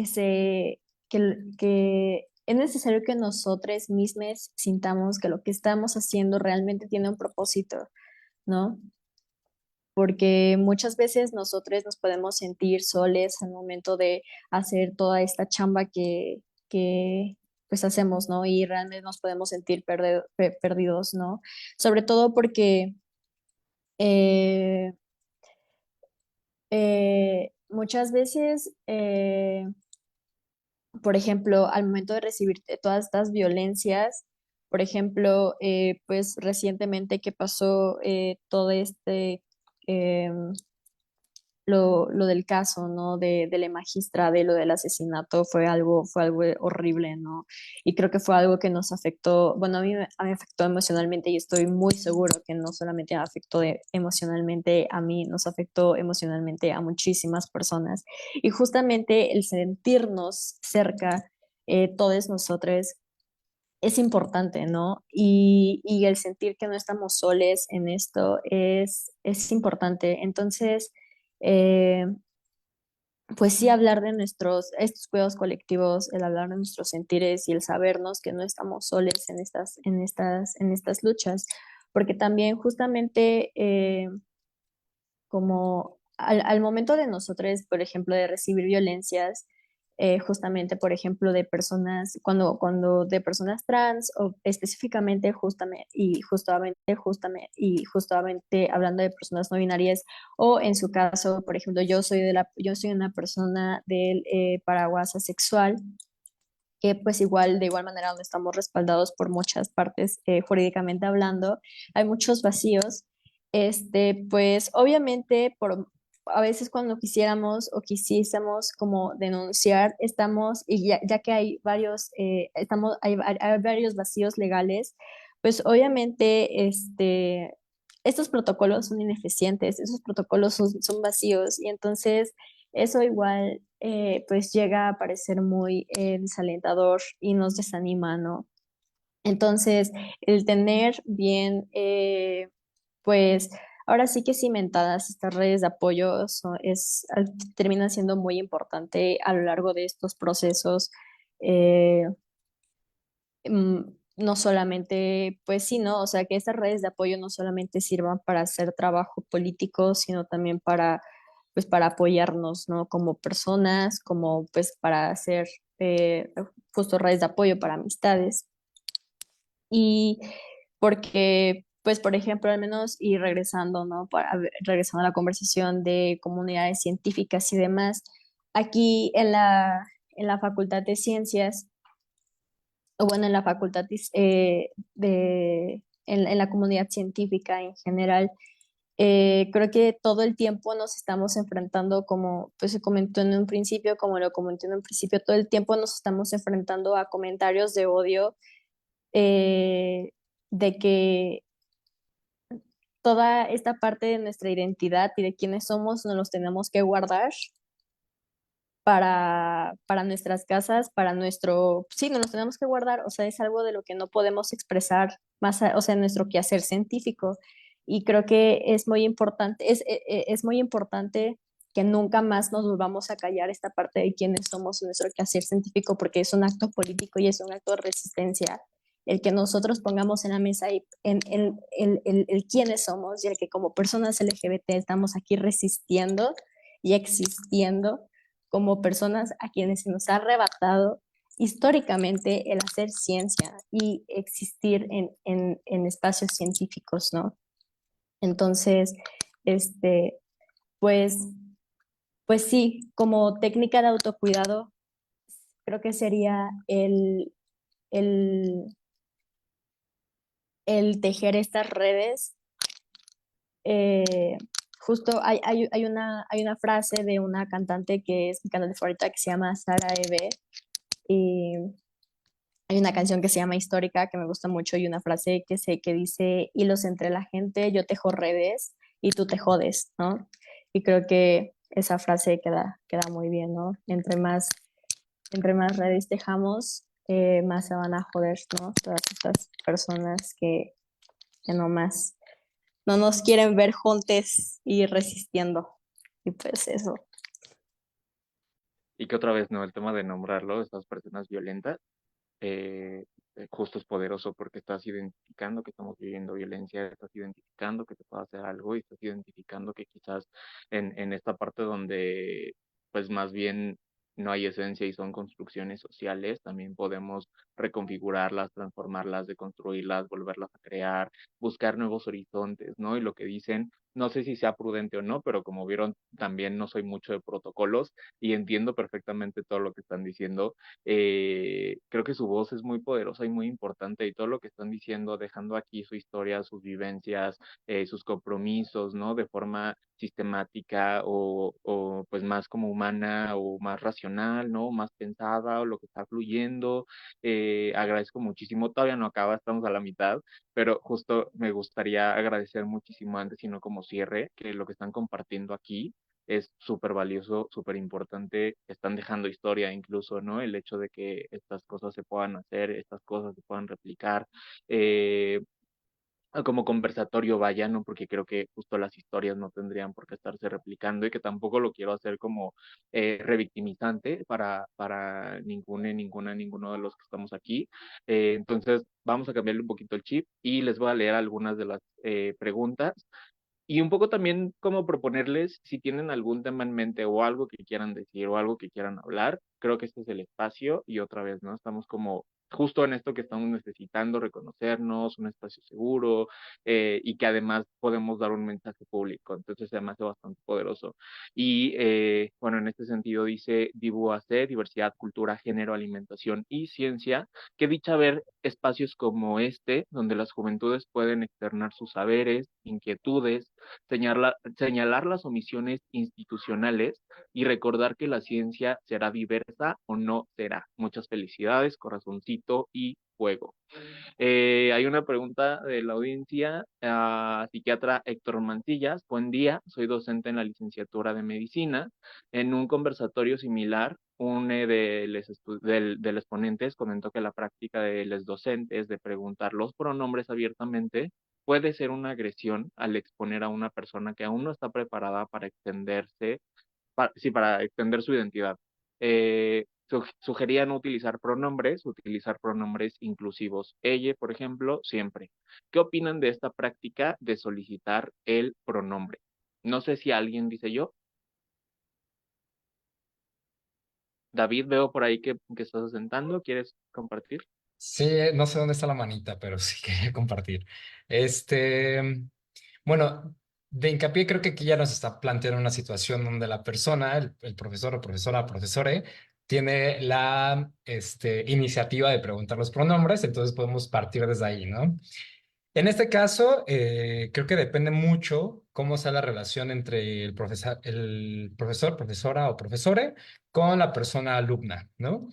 se, que es necesario que nosotros mismos sintamos que lo que estamos haciendo realmente tiene un propósito, ¿no? Porque muchas veces nosotros nos podemos sentir soles al momento de hacer toda esta chamba que pues hacemos, ¿no? Y realmente nos podemos sentir perdidos, ¿no? Sobre todo porque eh, muchas veces, por ejemplo, al momento de recibir todas estas violencias, por ejemplo, pues recientemente que pasó todo em, lo del caso, ¿no? De la magistrada y lo del asesinato fue algo horrible, ¿no? Y creo que fue algo que nos afectó, bueno, a mí me afectó emocionalmente y estoy muy seguro que no solamente afectó emocionalmente a mí, nos afectó emocionalmente a muchísimas personas. Y justamente el sentirnos cerca, todos nosotros, es importante, ¿no? Y el sentir que no estamos soles en esto es importante. Entonces, eh, pues sí, hablar de estos cuidados colectivos, el hablar de nuestros sentires y el sabernos que no estamos soles en estas luchas, porque también justamente como al momento de nosotros, por ejemplo, de recibir violencias, justamente, por ejemplo, de personas, cuando de personas trans, o específicamente justamente hablando de personas no binarias, o en su caso, por ejemplo, yo soy una persona del paraguas asexual, que pues igual, de igual manera, no estamos respaldados por muchas partes jurídicamente hablando, hay muchos vacíos. Pues obviamente a veces cuando quisiéramos o quisiésemos como denunciar, y ya que hay hay varios vacíos legales, pues obviamente estos protocolos son ineficientes, esos protocolos son vacíos y entonces eso igual pues llega a parecer muy desalentador y nos desanima, ¿no? Entonces, el tener bien, pues ahora sí que cimentadas estas redes de apoyo termina siendo muy importante a lo largo de estos procesos. eh, mm, no solamente, pues sí, ¿no? O sea, que estas redes de apoyo no solamente sirvan para hacer trabajo político, sino también pues para apoyarnos, ¿no? Como personas, como pues para hacer justo redes de apoyo para amistades. Y porque, pues, por ejemplo, al menos, y regresando, ¿no? Regresando a la conversación de comunidades científicas y demás, aquí en la Facultad de Ciencias, o bueno, en la facultad en la comunidad científica en general, creo que todo el tiempo nos estamos enfrentando, como pues se comentó en un principio, como lo comenté en un principio, todo el tiempo nos estamos enfrentando a comentarios de odio, eh, de que toda esta parte de nuestra identidad y de quiénes somos nos los tenemos que guardar para nuestras casas, sí, nos los tenemos que guardar, o sea, es algo de lo que no podemos expresar o sea, en nuestro quehacer científico. Y creo que es muy importante que nunca más nos volvamos a callar esta parte de quiénes somos en nuestro quehacer científico, porque es un acto político y es un acto de resistencia. El que nosotros pongamos en la mesa el quiénes somos y el que como personas LGBT estamos aquí resistiendo y existiendo como personas a quienes se nos ha arrebatado históricamente el hacer ciencia y existir en espacios científicos, ¿no? Entonces, este, pues, pues sí, como técnica de autocuidado, creo que sería el, el tejer estas redes. Eh, justo hay una frase de una cantante que es mi cantante favorita que se llama Sara Eve, y hay una canción que se llama Histórica que me gusta mucho y una frase que dice, hilos entre la gente, yo tejo redes y tú te jodes, ¿no? Y creo que esa frase queda muy bien, ¿no? Entre más redes tejamos, más se van a joder, ¿no? Todas estas personas que no nos quieren ver juntos y resistiendo. Y pues eso. Y que otra vez, ¿no? El tema de nombrarlo, estas personas violentas, eh, justo es poderoso porque estás identificando que estamos viviendo violencia, estás identificando que te puede hacer algo y estás identificando que quizás en esta parte donde pues más bien no hay esencia y son construcciones sociales, también podemos reconfigurarlas, transformarlas, deconstruirlas, volverlas a crear, buscar nuevos horizontes, ¿no? Y lo que dicen, no sé si sea prudente o no, pero como vieron, también no soy mucho de protocolos y entiendo perfectamente todo lo que están diciendo. Creo que su voz es muy poderosa y muy importante y todo lo que están diciendo, dejando aquí su historia, sus vivencias, sus compromisos, ¿no? De forma sistemática o pues más como humana o más racional, ¿no? Más pensada o lo que está fluyendo. Agradezco muchísimo, todavía no acaba, estamos a la mitad, pero justo me gustaría agradecer muchísimo antes, sino como cierre, que lo que están compartiendo aquí es súper valioso, súper importante, están dejando historia incluso, ¿no? El hecho de que estas cosas se puedan hacer, estas cosas se puedan replicar, eh, como conversatorio vaya, ¿no? Porque creo que justo las historias no tendrían por qué estarse replicando y que tampoco lo quiero hacer como revictimizante para ninguno de los que estamos aquí. Entonces, vamos a cambiarle un poquito el chip y les voy a leer algunas de las preguntas y un poco también como proponerles si tienen algún tema en mente o algo que quieran decir o algo que quieran hablar. Creo que este es el espacio y otra vez, ¿no? Estamos como justo en esto que estamos necesitando, reconocernos, un espacio seguro y que además podemos dar un mensaje público. Entonces se me hace bastante poderoso. Y bueno, en este sentido dice Dibu AC, diversidad, cultura, género, alimentación y ciencia. Qué dicha ver espacios como este, donde las juventudes pueden externar sus saberes, inquietudes, señalar las omisiones institucionales y recordar que la ciencia será diversa o no será. Muchas felicidades, corazoncito y fuego. Hay una pregunta de la audiencia. Psiquiatra Héctor Mantillas, buen día, soy docente en la licenciatura de medicina. En un conversatorio similar, un de los ponentes comentó que la práctica de los docentes de preguntar los pronombres abiertamente puede ser una agresión al exponer a una persona que aún no está preparada para extenderse, sí, para extender su identidad. Sugería no utilizar pronombres inclusivos. Ella, por ejemplo, siempre. ¿Qué opinan de esta práctica de solicitar el pronombre? No sé si alguien dice yo. David, veo por ahí que estás asentando. ¿Quieres compartir? Sí, no sé dónde está la manita, pero sí quería compartir. Este, bueno, de hincapié creo que aquí ya nos está planteando una situación donde la persona, el profesor o profesora, profesore, tiene la iniciativa de preguntar los pronombres, entonces podemos partir desde ahí, ¿no? En este caso, creo que depende mucho cómo sea la relación entre el profesor, profesora o profesore con la persona alumna, ¿no?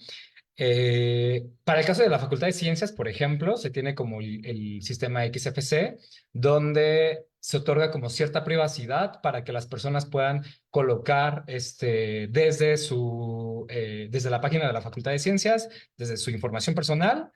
Para el caso de la Facultad de Ciencias, por ejemplo, se tiene como el sistema XFC, donde se otorga como cierta privacidad para que las personas puedan colocar desde la página de la Facultad de Ciencias, desde su información personal,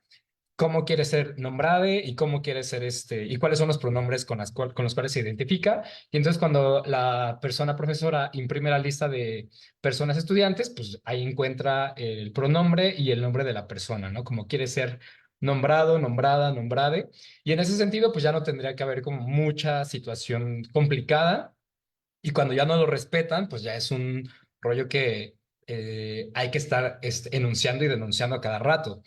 cómo quiere ser nombrada y cómo quiere ser y cuáles son los pronombres con los cuales se identifica. Y entonces cuando la persona profesora imprime la lista de personas estudiantes, pues ahí encuentra el pronombre y el nombre de la persona, ¿no? Como quiere ser nombrado, nombrada, nombrade. Y en ese sentido, pues ya no tendría que haber como mucha situación complicada. Y cuando ya no lo respetan, pues ya es un rollo que hay que estar enunciando y denunciando a cada rato.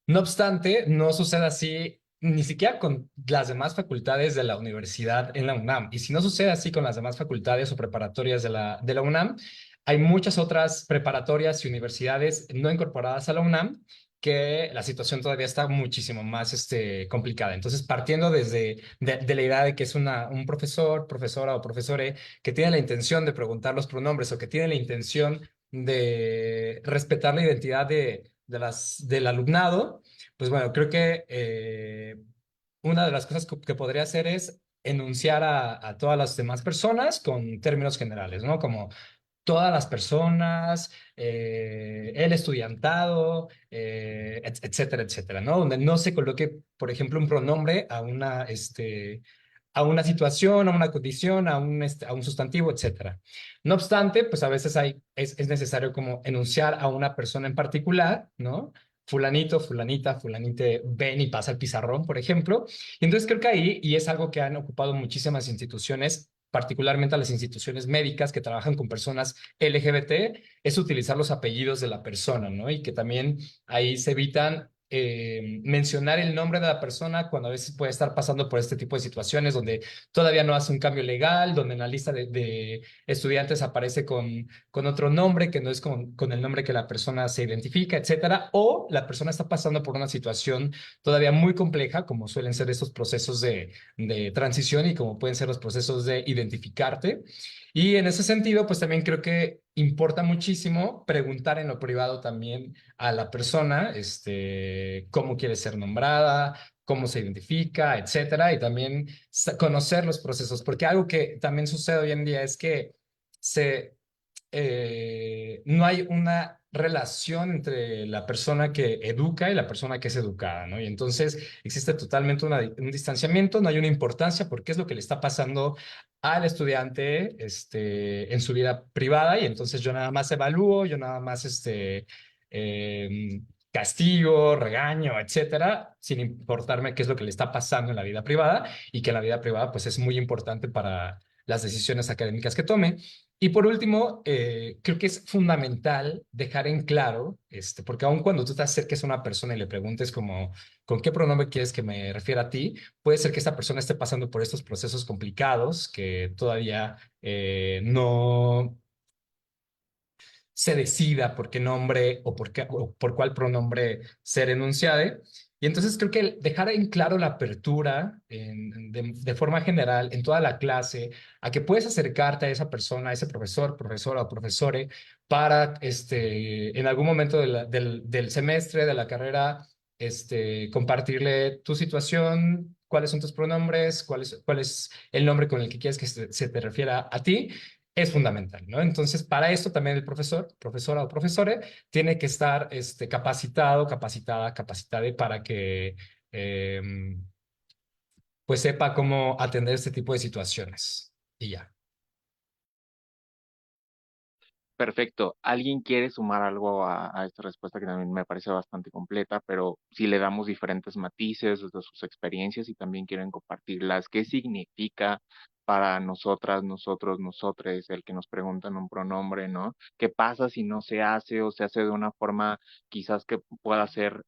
No obstante, no sucede así ni siquiera con las demás facultades de la universidad en la UNAM. Y si no sucede así con las demás facultades o preparatorias de la UNAM, hay muchas otras preparatorias y universidades no incorporadas a la UNAM que la situación todavía está muchísimo más complicada. Entonces, partiendo de la idea de que es un profesor, profesora o profesore que tiene la intención de preguntar los pronombres o que tiene la intención de respetar la identidad del alumnado, pues bueno, creo que una de las cosas que podría hacer es enunciar a todas las demás personas con términos generales, ¿no? Como todas las personas, el estudiantado, etcétera, etcétera, ¿no? Donde no se coloque, por ejemplo, un pronombre a una situación, a una condición, a un sustantivo, etcétera. No obstante, pues a veces es necesario como enunciar a una persona en particular, ¿no? Fulanito, fulanita, fulanite, ven y pasa el pizarrón, por ejemplo. Y entonces creo que ahí, y es algo que han ocupado muchísimas instituciones, particularmente a las instituciones médicas que trabajan con personas LGBT, es utilizar los apellidos de la persona, ¿no? Y que también ahí se evitan mencionar el nombre de la persona cuando a veces puede estar pasando por este tipo de situaciones donde todavía no hace un cambio legal, donde en la lista de estudiantes aparece con otro nombre que no es con el nombre que la persona se identifica, etcétera, o la persona está pasando por una situación todavía muy compleja, como suelen ser estos procesos de transición y como pueden ser los procesos de identificarte. Y en ese sentido, pues también creo que importa muchísimo preguntar en lo privado también a la persona, cómo quiere ser nombrada, cómo se identifica, etcétera, y también conocer los procesos, porque algo que también sucede hoy en día es que se no hay una relación entre la persona que educa y la persona que es educada, ¿no? Y entonces existe totalmente un distanciamiento, no hay una importancia por qué es lo que le está pasando al estudiante en su vida privada y entonces yo nada más evalúo, yo nada más castigo, regaño, etcétera, sin importarme qué es lo que le está pasando en la vida privada y que en la vida privada pues es muy importante para las decisiones académicas que tome. Y por último, creo que es fundamental dejar en claro, porque aun cuando tú te acerques a una persona y le preguntes como, ¿con qué pronombre quieres que me refiera a ti? Puede ser que esta persona esté pasando por estos procesos complicados que todavía no se decida por qué nombre o por cuál pronombre ser enunciade. Y entonces creo que dejar en claro la apertura de forma general en toda la clase, a que puedes acercarte a esa persona, a ese profesor, profesora o profesore, para en algún momento del semestre, de la carrera, compartirle tu situación, cuáles son tus pronombres, cuál es el nombre con el que quieres que se te refiera a ti es fundamental, ¿no? Entonces, para esto también el profesor, profesora o profesore, tiene que estar capacitado, capacitada, capacitada para que eh, pues sepa cómo atender este tipo de situaciones. Y ya. Perfecto. ¿Alguien quiere sumar algo a esta respuesta que también me parece bastante completa, pero si le damos diferentes matices desde sus experiencias y también quieren compartirlas? ¿Qué significa para nosotras, nosotros, nosotres el que nos preguntan un pronombre, ¿no? ¿Qué pasa si no se hace o se hace de una forma quizás que pueda ser,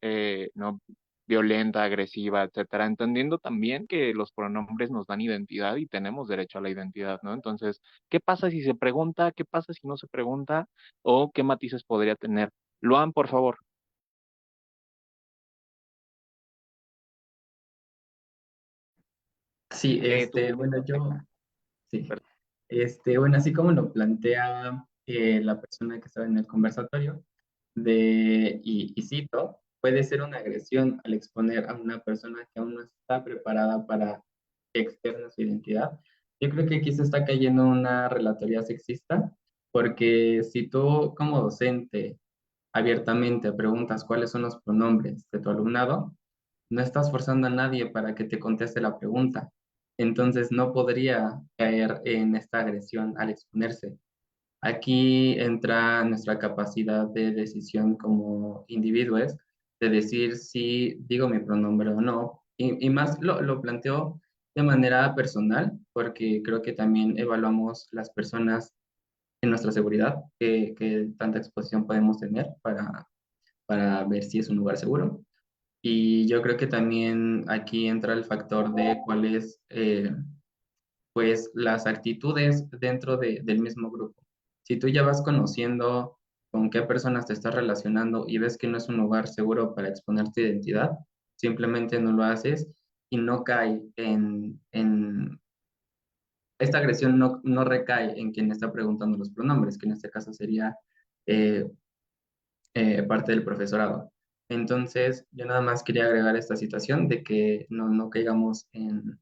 ¿no? violenta, agresiva, etcétera, entendiendo también que los pronombres nos dan identidad y tenemos derecho a la identidad, ¿no? Entonces, ¿qué pasa si se pregunta? ¿Qué pasa si no se pregunta? ¿O qué matices podría tener? Luan, por favor. Sí, Tú. bueno, sí, bueno, así como lo plantea la persona que estaba en el conversatorio, y cito, puede ser una agresión al exponer a una persona que aún no está preparada para externa su identidad. Yo creo que aquí se está cayendo una relatoría sexista, porque si tú como docente abiertamente preguntas cuáles son los pronombres de tu alumnado, no estás forzando a nadie para que te conteste la pregunta. Entonces no podría caer en esta agresión al exponerse. Aquí entra nuestra capacidad de decisión como individuos, de decir si digo mi pronombre o no. Y más lo planteo de manera personal, porque creo que también evaluamos las personas en nuestra seguridad, que tanta exposición podemos tener para ver si es un lugar seguro. Y yo creo que también aquí entra el factor de cuáles, pues, las actitudes dentro del mismo grupo. Si tú ya vas conociendo con qué personas te estás relacionando y ves que no es un lugar seguro para exponer tu identidad, simplemente no lo haces y no cae esta agresión no recae en quien está preguntando los pronombres, que en este caso sería eh, parte del profesorado. Entonces, yo nada más quería agregar esta situación de que no caigamos en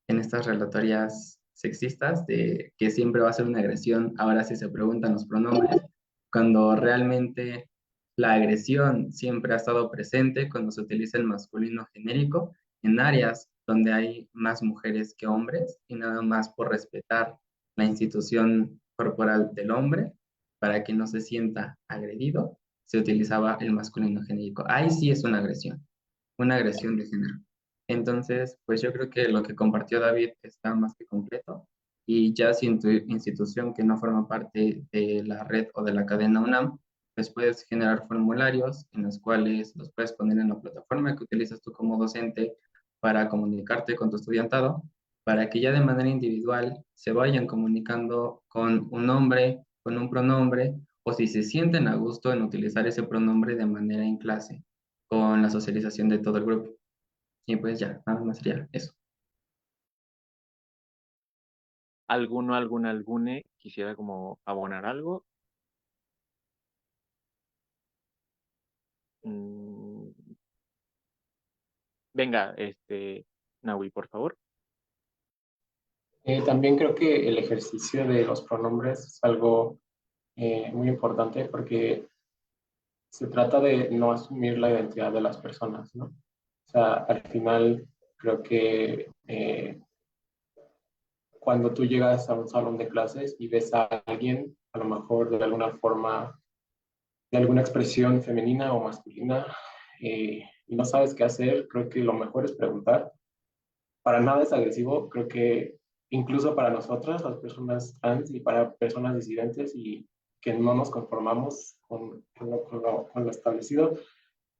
estas relatorias sexistas de que siempre va a ser una agresión, ahora sí se preguntan los pronombres, cuando realmente la agresión siempre ha estado presente cuando se utiliza el masculino genérico en áreas donde hay más mujeres que hombres y nada más por respetar la institución corporal del hombre para que no se sienta agredido, se utilizaba el masculino genérico. Ahí sí es una agresión de género. Entonces, pues yo creo que lo que compartió David está más que completo y ya si en tu institución que no forma parte de la red o de la cadena UNAM pues puedes generar formularios en los cuales los puedes poner en la plataforma que utilizas tú como docente para comunicarte con tu estudiantado, para que ya de manera individual se vayan comunicando con un nombre, con un pronombre, o si se sienten a gusto en utilizar ese pronombre de manera en clase, con la socialización de todo el grupo. Y pues ya, nada más sería eso. ¿Algune quisiera como abonar algo? Mm, venga, Naui, por favor. También creo que el ejercicio de los pronombres es algo muy importante porque se trata de no asumir la identidad de las personas, ¿no? O sea, al final creo que cuando tú llegas a un salón de clases y ves a alguien, a lo mejor de alguna forma, de alguna expresión femenina o masculina, y no sabes qué hacer, creo que lo mejor es preguntar. Para nada es agresivo, creo que incluso para nosotras, las personas trans y para personas disidentes y que no nos conformamos con lo establecido,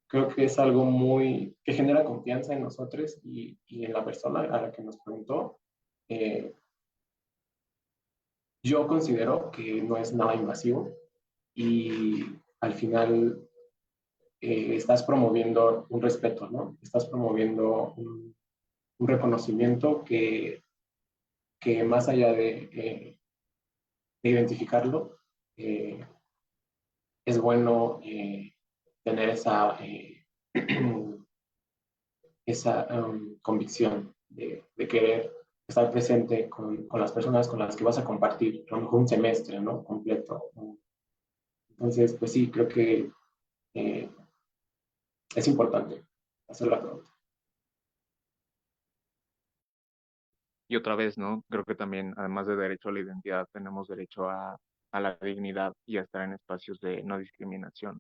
creo que es algo muy que genera confianza en nosotros y en la persona a la que nos preguntó. Eh, yo considero que no es nada invasivo y al final estás promoviendo un respeto, ¿no? Estás promoviendo un reconocimiento que más allá de identificarlo, eh, es bueno tener esa convicción de querer estar presente con las personas con las que vas a compartir, a lo mejor un semestre, ¿no? Completo. Entonces, pues sí, creo que eh, es importante hacer la pregunta. Y otra vez, ¿no? Creo que también, además de derecho a la identidad, tenemos derecho a la dignidad y a estar en espacios de no discriminación.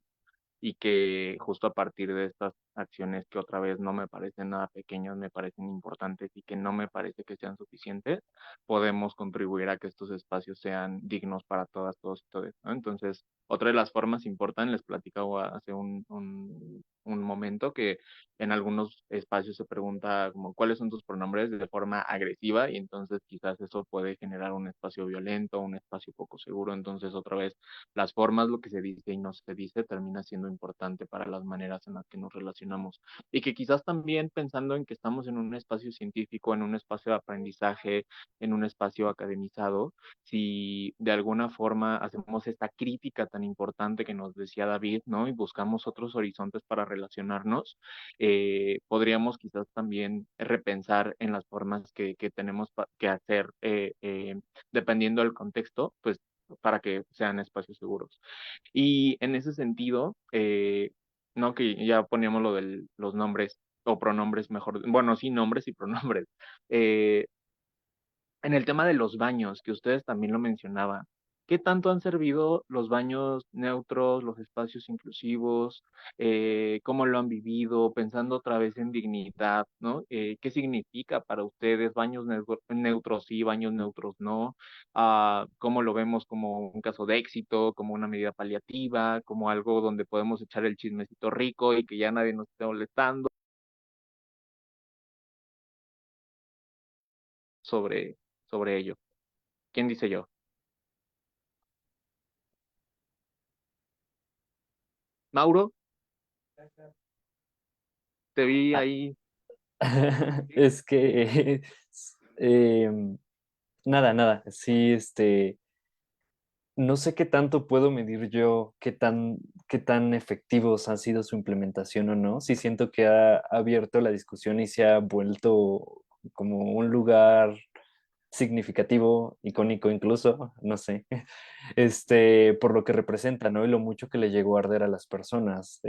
Y que justo a partir de estas acciones que otra vez no me parecen nada pequeñas, me parecen importantes y que no me parece que sean suficientes, podemos contribuir a que estos espacios sean dignos para todas, todos y todas, ¿no? Entonces, otra de las formas importantes, les platicaba hace un momento que en algunos espacios se pregunta como cuáles son tus pronombres de forma agresiva y entonces quizás eso puede generar un espacio violento, un espacio poco seguro. Entonces, otra vez, las formas, lo que se dice y no se dice, termina siendo importante para las maneras en las que nos relacionamos. Y que quizás también pensando en que estamos en un espacio científico, en un espacio de aprendizaje, en un espacio academizado, si de alguna forma hacemos esta crítica tan importante que nos decía David, ¿no? Y buscamos otros horizontes para relacionarnos, podríamos quizás también repensar en las formas que tenemos que hacer dependiendo del contexto, pues para que sean espacios seguros. Y en ese sentido, no que ya poníamos lo de los nombres o pronombres mejor, bueno, sí, nombres y pronombres. Eh, en el tema de los baños, que ustedes también lo mencionaban, ¿qué tanto han servido los baños neutros, los espacios inclusivos? ¿Cómo lo han vivido? Pensando otra vez en dignidad, ¿no? ¿Qué significa para ustedes baños neutros sí, baños neutros no? ¿Cómo lo vemos como un caso de éxito, como una medida paliativa, como algo donde podemos echar el chismecito rico y que ya nadie nos esté molestando sobre, sobre ello? ¿Quién dice yo? Mauro, te vi Ah, ahí. es que, nada, nada, sí, no sé qué tanto puedo medir yo, qué tan efectivos han sido su implementación o no. Sí siento que ha abierto la discusión y se ha vuelto como un lugar significativo, icónico incluso, no sé, por lo que representa, ¿no? Y lo mucho que le llegó a arder a las personas.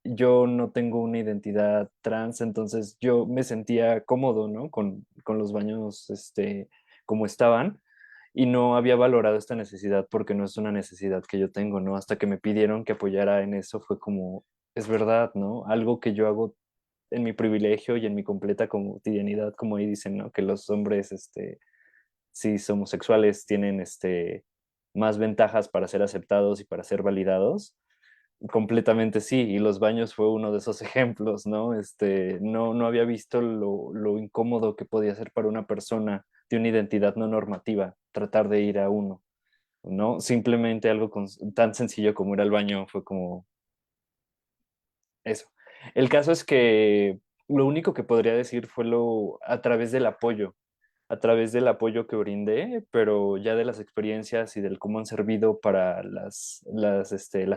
Yo no tengo una identidad trans, entonces yo me sentía cómodo, ¿no? Con los baños, como estaban y no había valorado esta necesidad porque no es una necesidad que yo tengo, ¿no? Hasta que me pidieron que apoyara en eso fue como, es verdad, ¿no? Algo que yo hago en mi privilegio y en mi completa cotidianidad, como ahí dicen, ¿no? Que los hombres, si homosexuales, tienen, más ventajas para ser aceptados y para ser validados. Completamente sí, y los baños fue uno de esos ejemplos, ¿no? No había visto lo incómodo que podía ser para una persona de una identidad no normativa tratar de ir a uno, ¿no? Simplemente algo tan sencillo como ir al baño fue como eso. El caso es que lo único que podría decir fue a través del apoyo que brindé, pero ya de las experiencias y del cómo han servido para las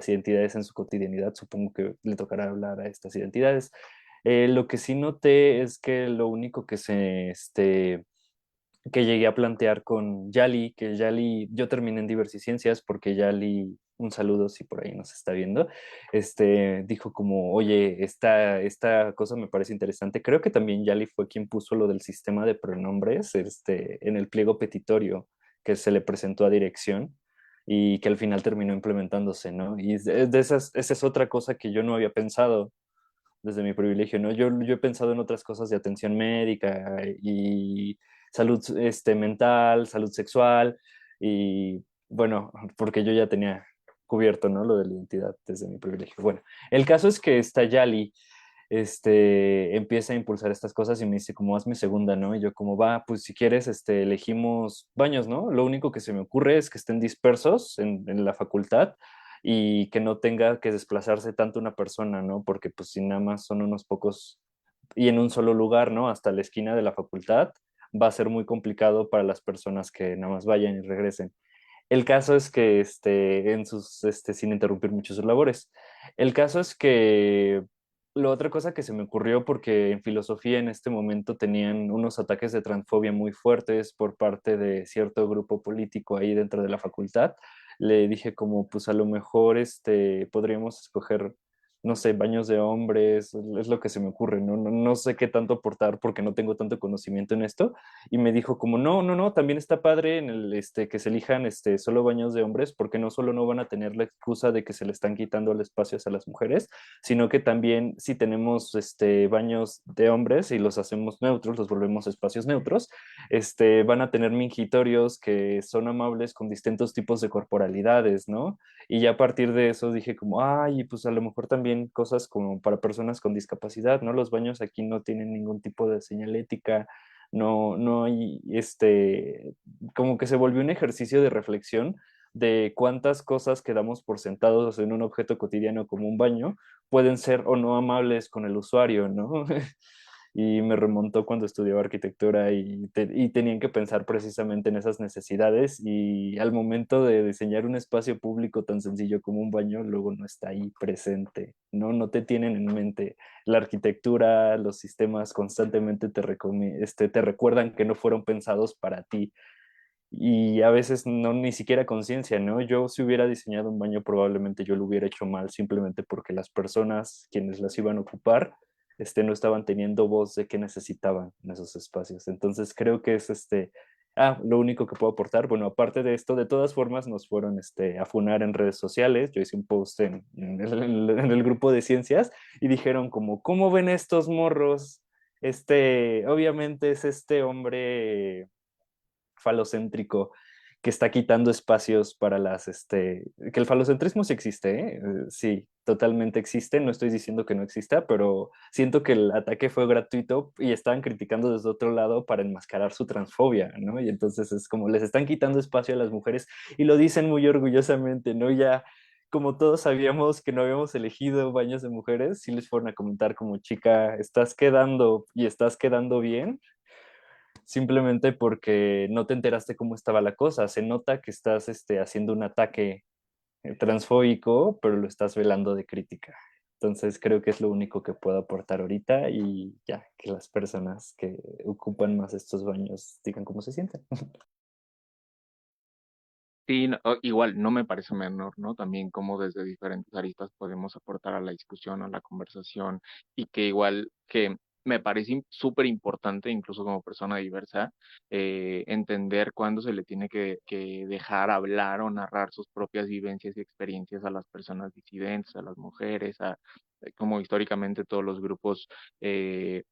identidades en su cotidianidad, supongo que le tocará hablar a estas identidades. Lo que sí noté es que lo único que llegué a plantear con Yali, que Yali, yo terminé en Diversiciencias porque Yali, un saludo si por ahí nos está viendo, dijo como, oye, esta cosa me parece interesante. Creo que también Yali fue quien puso lo del sistema de pronombres, en el pliego petitorio que se le presentó a dirección y que al final terminó implementándose, ¿no? Y esa es otra cosa que yo no había pensado desde mi privilegio, ¿no? Yo he pensado en otras cosas de atención médica y salud mental, salud sexual y bueno, porque yo ya tenía cubierto, ¿no? Lo de la identidad desde mi privilegio. Bueno, el caso es que esta Yali empieza a impulsar estas cosas y me dice como hazme segunda, ¿no? Y yo como va, pues si quieres, elegimos baños, ¿no? Lo único que se me ocurre es que estén dispersos en la facultad y que no tenga que desplazarse tanto una persona, ¿no? Porque pues si nada más son unos pocos y en un solo lugar, ¿no? Hasta la esquina de la facultad, va a ser muy complicado para las personas que nada más vayan y regresen. El caso es que, sin interrumpir mucho sus labores. El caso es que la otra cosa que se me ocurrió, porque en filosofía en este momento tenían unos ataques de transfobia muy fuertes por parte de cierto grupo político ahí dentro de la facultad, le dije como, pues a lo mejor podríamos escoger, no sé, baños de hombres, es lo que se me ocurre, ¿no? No sé qué tanto aportar porque no tengo tanto conocimiento en esto, y me dijo como, no, también está padre en que se elijan solo baños de hombres, porque no solo no van a tener la excusa de que se le están quitando el espacio a las mujeres, sino que también si tenemos baños de hombres y los hacemos neutros, los volvemos espacios neutros, van a tener mingitorios que son amables con distintos tipos de corporalidades, ¿no? Y ya a partir de eso dije como, ay, pues a lo mejor también cosas como para personas con discapacidad, ¿no? Los baños aquí no tienen ningún tipo de señalética, no hay, como que se volvió un ejercicio de reflexión de cuántas cosas que damos por sentados en un objeto cotidiano como un baño pueden ser o no amables con el usuario, ¿no? Y me remontó cuando estudiaba arquitectura y tenían que pensar precisamente en esas necesidades y al momento de diseñar un espacio público tan sencillo como un baño, luego no está ahí presente, ¿no? No te tienen en mente la arquitectura, los sistemas constantemente te recuerdan que no fueron pensados para ti y a veces no ni siquiera conciencia, ¿no? Yo si hubiera diseñado un baño probablemente yo lo hubiera hecho mal simplemente porque las personas quienes las iban a ocupar no estaban teniendo voz de qué necesitaban en esos espacios. Entonces creo que es lo único que puedo aportar. Bueno, aparte de esto, de todas formas nos fueron a funar en redes sociales. Yo hice un post en el grupo de ciencias y dijeron como, ¿cómo ven estos morros? Obviamente es este hombre falocéntrico que está quitando espacios para que el falocentrismo sí existe, ¿eh? Sí, totalmente existe, no estoy diciendo que no exista, pero siento que el ataque fue gratuito y estaban criticando desde otro lado para enmascarar su transfobia, ¿no? Y entonces es como les están quitando espacio a las mujeres y lo dicen muy orgullosamente, ¿no? Ya como todos sabíamos que no habíamos elegido baños de mujeres, sí les fueron a comentar como chica, estás quedando y estás quedando bien, simplemente porque no te enteraste cómo estaba la cosa. Se nota que estás haciendo un ataque transfóbico, pero lo estás velando de crítica. Entonces creo que es lo único que puedo aportar ahorita y ya, que las personas que ocupan más estos baños digan cómo se sienten. Sí, igual, no me parece menor, ¿no? También como desde diferentes aristas podemos aportar a la discusión, a la conversación, y que igual que me parece súper importante, incluso como persona diversa, entender cuándo se le tiene que dejar hablar o narrar sus propias vivencias y experiencias a las personas disidentes, a las mujeres, como históricamente todos los grupos que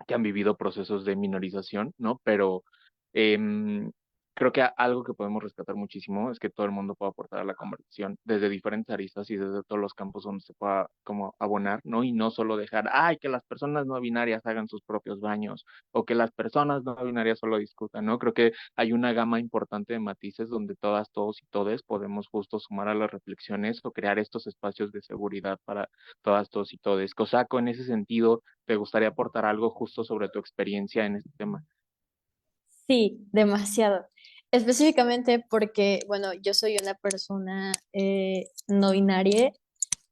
han vivido procesos de minorización, ¿no? Pero em, Creo que algo que podemos rescatar muchísimo es que todo el mundo puede aportar a la conversación desde diferentes aristas y desde todos los campos donde se pueda como abonar, ¿no? Y no solo dejar, ay, que las personas no binarias hagan sus propios baños o que las personas no binarias solo discutan, ¿no? Creo que hay una gama importante de matices donde todas, todos y todes podemos justo sumar a las reflexiones o crear estos espacios de seguridad para todas, todos y todes. Cosaco, en ese sentido, ¿te gustaría aportar algo justo sobre tu experiencia en este tema? Sí, demasiado. Específicamente porque, bueno, yo soy una persona no binaria,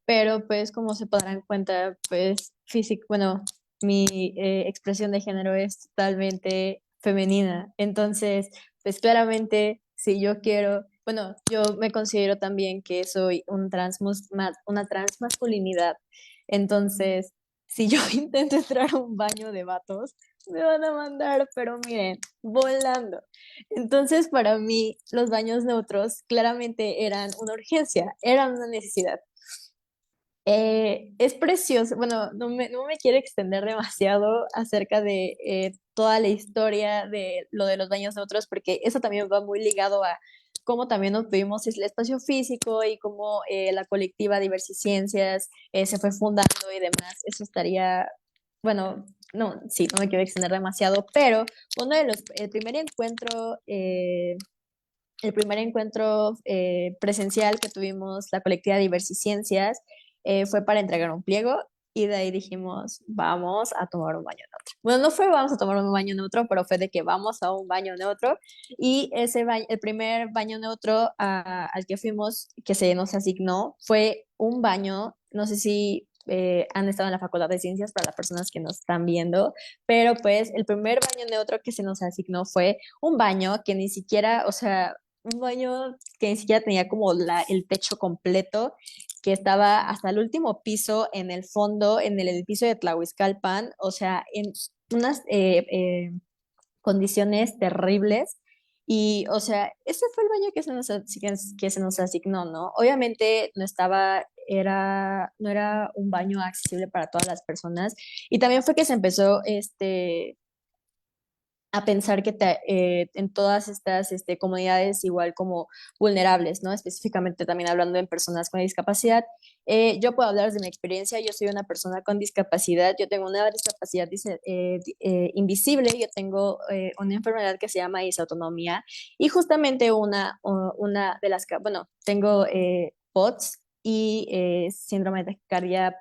pero pues como se podrán cuenta, pues físico, bueno, mi expresión de género es totalmente femenina. Entonces, pues claramente, si yo quiero, bueno, yo me considero también que soy una transmasculinidad. Entonces, si yo intento entrar a un baño de vatos, me van a mandar, pero miren, volando. Entonces, para mí, los baños neutros claramente eran una urgencia, eran una necesidad. Es precioso, bueno, no me quiero extender demasiado acerca de toda la historia de lo de los baños neutros, porque eso también va muy ligado a cómo también obtuvimos el espacio físico y cómo la colectiva Diversiciencias se fue fundando y demás. Eso estaría, bueno, no, sí, no me quiero extender demasiado, pero uno de los, el primer encuentro presencial que tuvimos la colectiva Diversiciencias fue para entregar un pliego y de ahí dijimos, vamos a tomar un baño neutro. Bueno, no fue vamos a tomar un baño neutro, pero fue de que vamos a un baño neutro y el primer baño neutro al que fuimos, que se nos asignó, fue un baño, no sé si han estado en la Facultad de Ciencias para las personas que nos están viendo, pero pues el primer baño neutro que se nos asignó fue un baño que ni siquiera, o sea, un baño que ni siquiera tenía como el techo completo, que estaba hasta el último piso en el fondo, en el edificio de Tlahuizcalpan, o sea, en unas condiciones terribles. Y, o sea, ese fue el baño que se nos asignó, ¿no? Obviamente no era un baño accesible para todas las personas. Y también fue que se empezó, a pensar que en todas estas comunidades igual como vulnerables, ¿no? Específicamente también hablando en personas con discapacidad. Yo puedo hablar de mi experiencia, yo soy una persona con discapacidad, yo tengo una discapacidad invisible, yo tengo una enfermedad que se llama disautonomía y justamente una de las, bueno, tengo POTS y síndrome de taquicardia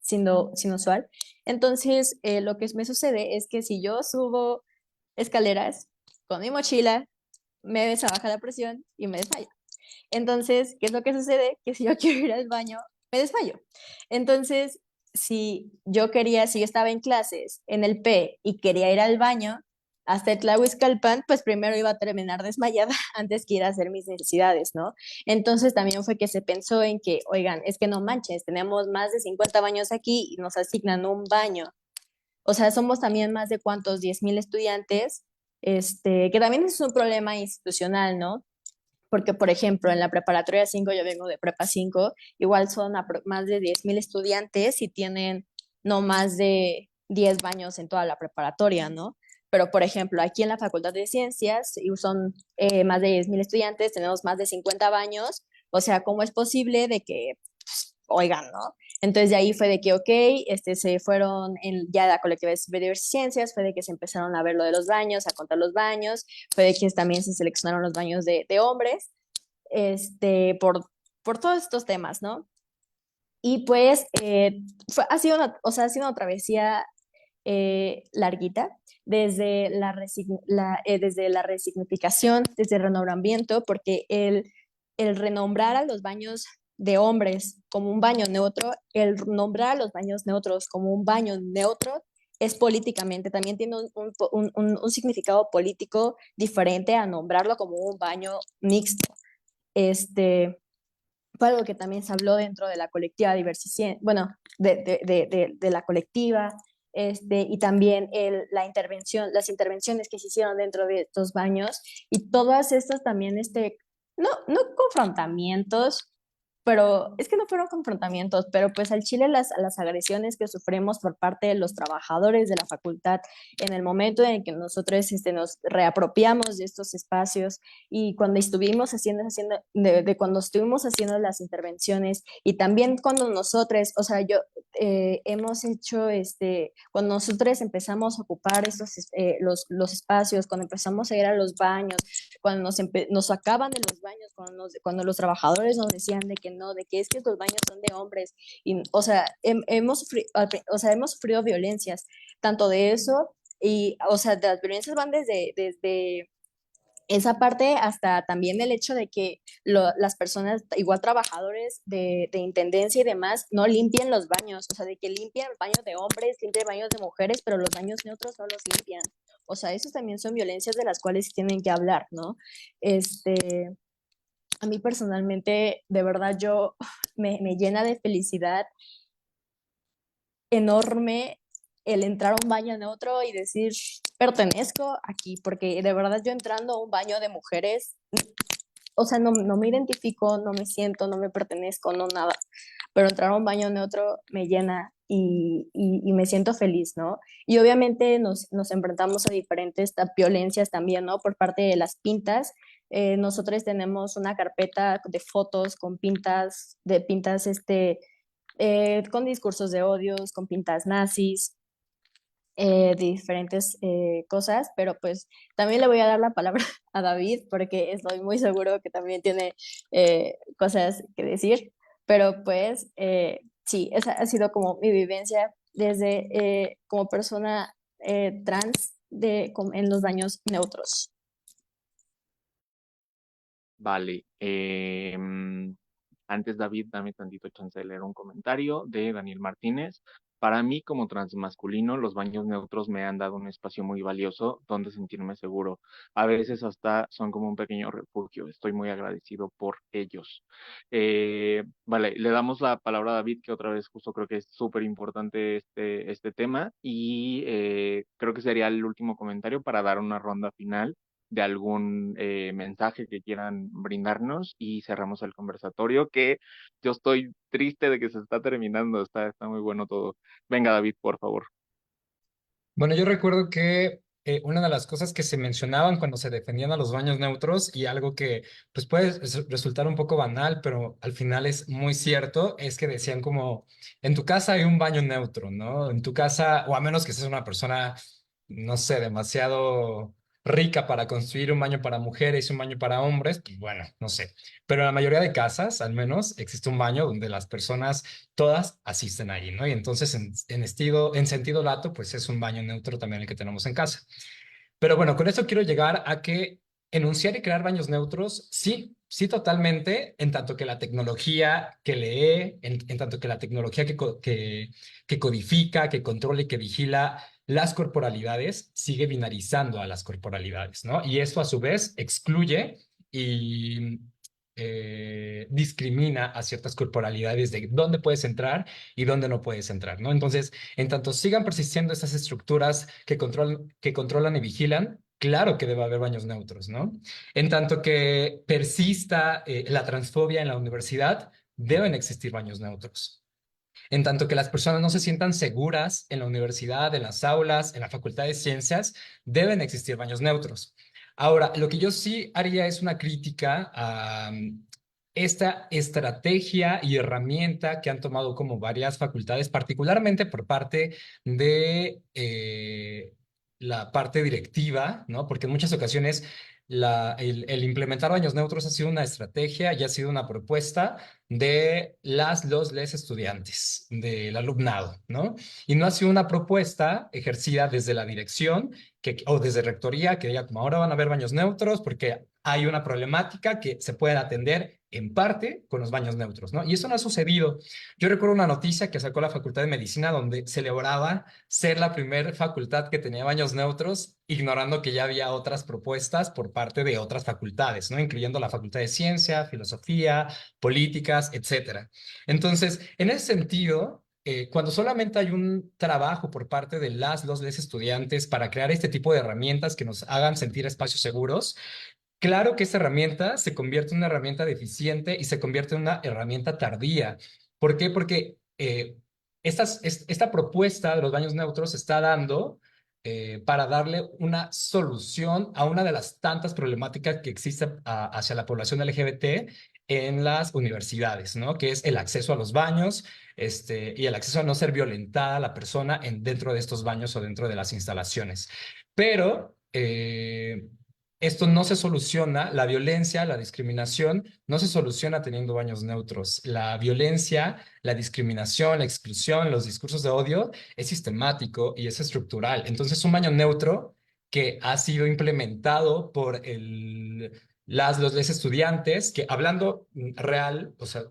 sinusual. Entonces, lo que me sucede es que si yo subo escaleras con mi mochila, me se baja la presión y me desmayo. Entonces, ¿qué es lo que sucede? Que si yo quiero ir al baño, me desmayo. Entonces, si yo estaba en clases en el P y quería ir al baño, hasta el Tlahuizcalpan, pues primero iba a terminar desmayada antes que ir a hacer mis necesidades, ¿no? Entonces también fue que se pensó en que, oigan, es que no manches, tenemos más de 50 baños aquí y nos asignan un baño. O sea, somos también más de cuántos, 10,000 estudiantes, que también es un problema institucional, ¿no? Porque, por ejemplo, en la preparatoria 5 yo vengo de prepa 5 igual son más de 10,000 estudiantes y tienen no más de 10 baños en toda la preparatoria, ¿no? Pero, por ejemplo, aquí en la Facultad de Ciencias son más de 10,000 estudiantes, tenemos más de 50 baños, o sea, ¿cómo es posible de que, pues, oigan, ¿no? Entonces de ahí fue de que, ok, se fueron ya la colectiva de Diversciencias, fue de que se empezaron a ver lo de los baños, a contar los baños, fue de que también se seleccionaron los baños de hombres, por todos estos temas, ¿no? Y pues ha sido una travesía larguita, desde la resignificación, desde el renombramiento, porque el renombrar a los baños de hombres como un baño neutro, el nombrar a los baños neutros como un baño neutro, es políticamente, también tiene un significado político diferente a nombrarlo como un baño mixto. Este, Fue algo que también se habló dentro de la colectiva bueno, de la colectiva, y también las intervenciones que se hicieron dentro de estos baños y todas estas también, no confrontamientos, pero es que no fueron confrontamientos, pero pues al Chile las agresiones que sufrimos por parte de los trabajadores de la facultad en el momento en que nosotros nos reapropiamos de estos espacios y cuando estuvimos de cuando estuvimos haciendo las intervenciones y también cuando nosotros, o sea, hemos hecho, cuando nosotros empezamos a ocupar los espacios, cuando empezamos a ir a los baños, cuando nos sacaban de los baños, cuando los trabajadores nos decían de que no, de que es que los baños son de hombres, y, o sea, hemos sufrido violencias, tanto de eso, y, o sea, las violencias van desde esa parte hasta también el hecho de que las personas, igual trabajadores de intendencia y demás, no limpien los baños, o sea, de que limpian baños de hombres, limpian baños de mujeres, pero los baños neutros no los limpian. O sea, esos también son violencias de las cuales tienen que hablar, ¿no? A mí personalmente, de verdad, me llena de felicidad enorme el entrar a un baño neutro y decir, pertenezco aquí, porque de verdad yo entrando a un baño de mujeres, o sea, no me identifico, no me siento, no me pertenezco, no nada, pero entrar a un baño neutro me llena y me siento feliz, ¿no? Y obviamente nos enfrentamos a diferentes violencias también, ¿no? Por parte de las pintas. Nosotros tenemos una carpeta de fotos con pintas, con discursos de odios, con pintas nazis, de diferentes cosas, pero pues también le voy a dar la palabra a David porque estoy muy seguro que también tiene cosas que decir, pero pues sí, esa ha sido como mi vivencia desde como persona trans en los daños neutros. Vale. Antes, David, dame tantito chance de leer un comentario de Daniel Martínez. Para mí, como transmasculino, los baños neutros me han dado un espacio muy valioso donde sentirme seguro. A veces hasta son como un pequeño refugio. Estoy muy agradecido por ellos. Vale, le damos la palabra a David, que otra vez justo creo que es súper importante este tema. Y creo que sería el último comentario para dar una ronda final de algún mensaje que quieran brindarnos y cerramos el conversatorio, que yo estoy triste de que se está terminando, está muy bueno todo. Venga, David, por favor. Bueno, yo recuerdo que una de las cosas que se mencionaban cuando se defendían a los baños neutros y algo que pues puede resultar un poco banal, pero al final es muy cierto, es que decían como, en tu casa hay un baño neutro, ¿no? En tu casa, o a menos que seas una persona, no sé, demasiado rica para construir un baño para mujeres y un baño para hombres, pues bueno, no sé. Pero en la mayoría de casas, al menos, existe un baño donde las personas todas asisten ahí, ¿no? Y entonces, en sentido lato, pues es un baño neutro también el que tenemos en casa. Pero bueno, con esto quiero llegar a que enunciar y crear baños neutros, sí, sí, totalmente, en tanto que la tecnología que lee, en tanto que la tecnología que codifica, que controla y que vigila las corporalidades, sigue binarizando a las corporalidades, ¿no? Y esto a su vez excluye y discrimina a ciertas corporalidades de dónde puedes entrar y dónde no puedes entrar, ¿no? Entonces, en tanto sigan persistiendo estas estructuras que controlan y vigilan, claro que debe haber baños neutros, ¿no? En tanto que persista la transfobia en la universidad, deben existir baños neutros. En tanto que las personas no se sientan seguras en la universidad, en las aulas, en la Facultad de Ciencias, deben existir baños neutros. Ahora, lo que yo sí haría es una crítica a esta estrategia y herramienta que han tomado como varias facultades, particularmente por parte de la parte directiva, ¿no? Porque en muchas ocasiones el implementar baños neutros ha sido una estrategia y ha sido una propuesta de les estudiantes, del alumnado, ¿no? Y no ha sido una propuesta ejercida desde la dirección o desde rectoría que diga como ahora van a haber baños neutros porque hay una problemática que se puede atender en parte con los baños neutros, ¿no? Y eso no ha sucedido. Yo recuerdo una noticia que sacó la Facultad de Medicina donde celebraba ser la primera facultad que tenía baños neutros, ignorando que ya había otras propuestas por parte de otras facultades, ¿no? Incluyendo la Facultad de Ciencia, Filosofía, Políticas, etcétera. Entonces, en ese sentido, cuando solamente hay un trabajo por parte de los estudiantes para crear este tipo de herramientas que nos hagan sentir espacios seguros, claro que esa herramienta se convierte en una herramienta deficiente y se convierte en una herramienta tardía. ¿Por qué? Porque esta propuesta de los baños neutros se está dando para darle una solución a una de las tantas problemáticas que existe hacia la población LGBT en las universidades, ¿no? Que es el acceso a los baños, y el acceso a no ser violentada la persona dentro de estos baños o dentro de las instalaciones. Pero esto no se soluciona, la violencia, la discriminación, no se soluciona teniendo baños neutros. La violencia, la discriminación, la exclusión, los discursos de odio es sistemático y es estructural. Entonces, un baño neutro que ha sido implementado por los estudiantes, que hablando real, o sea,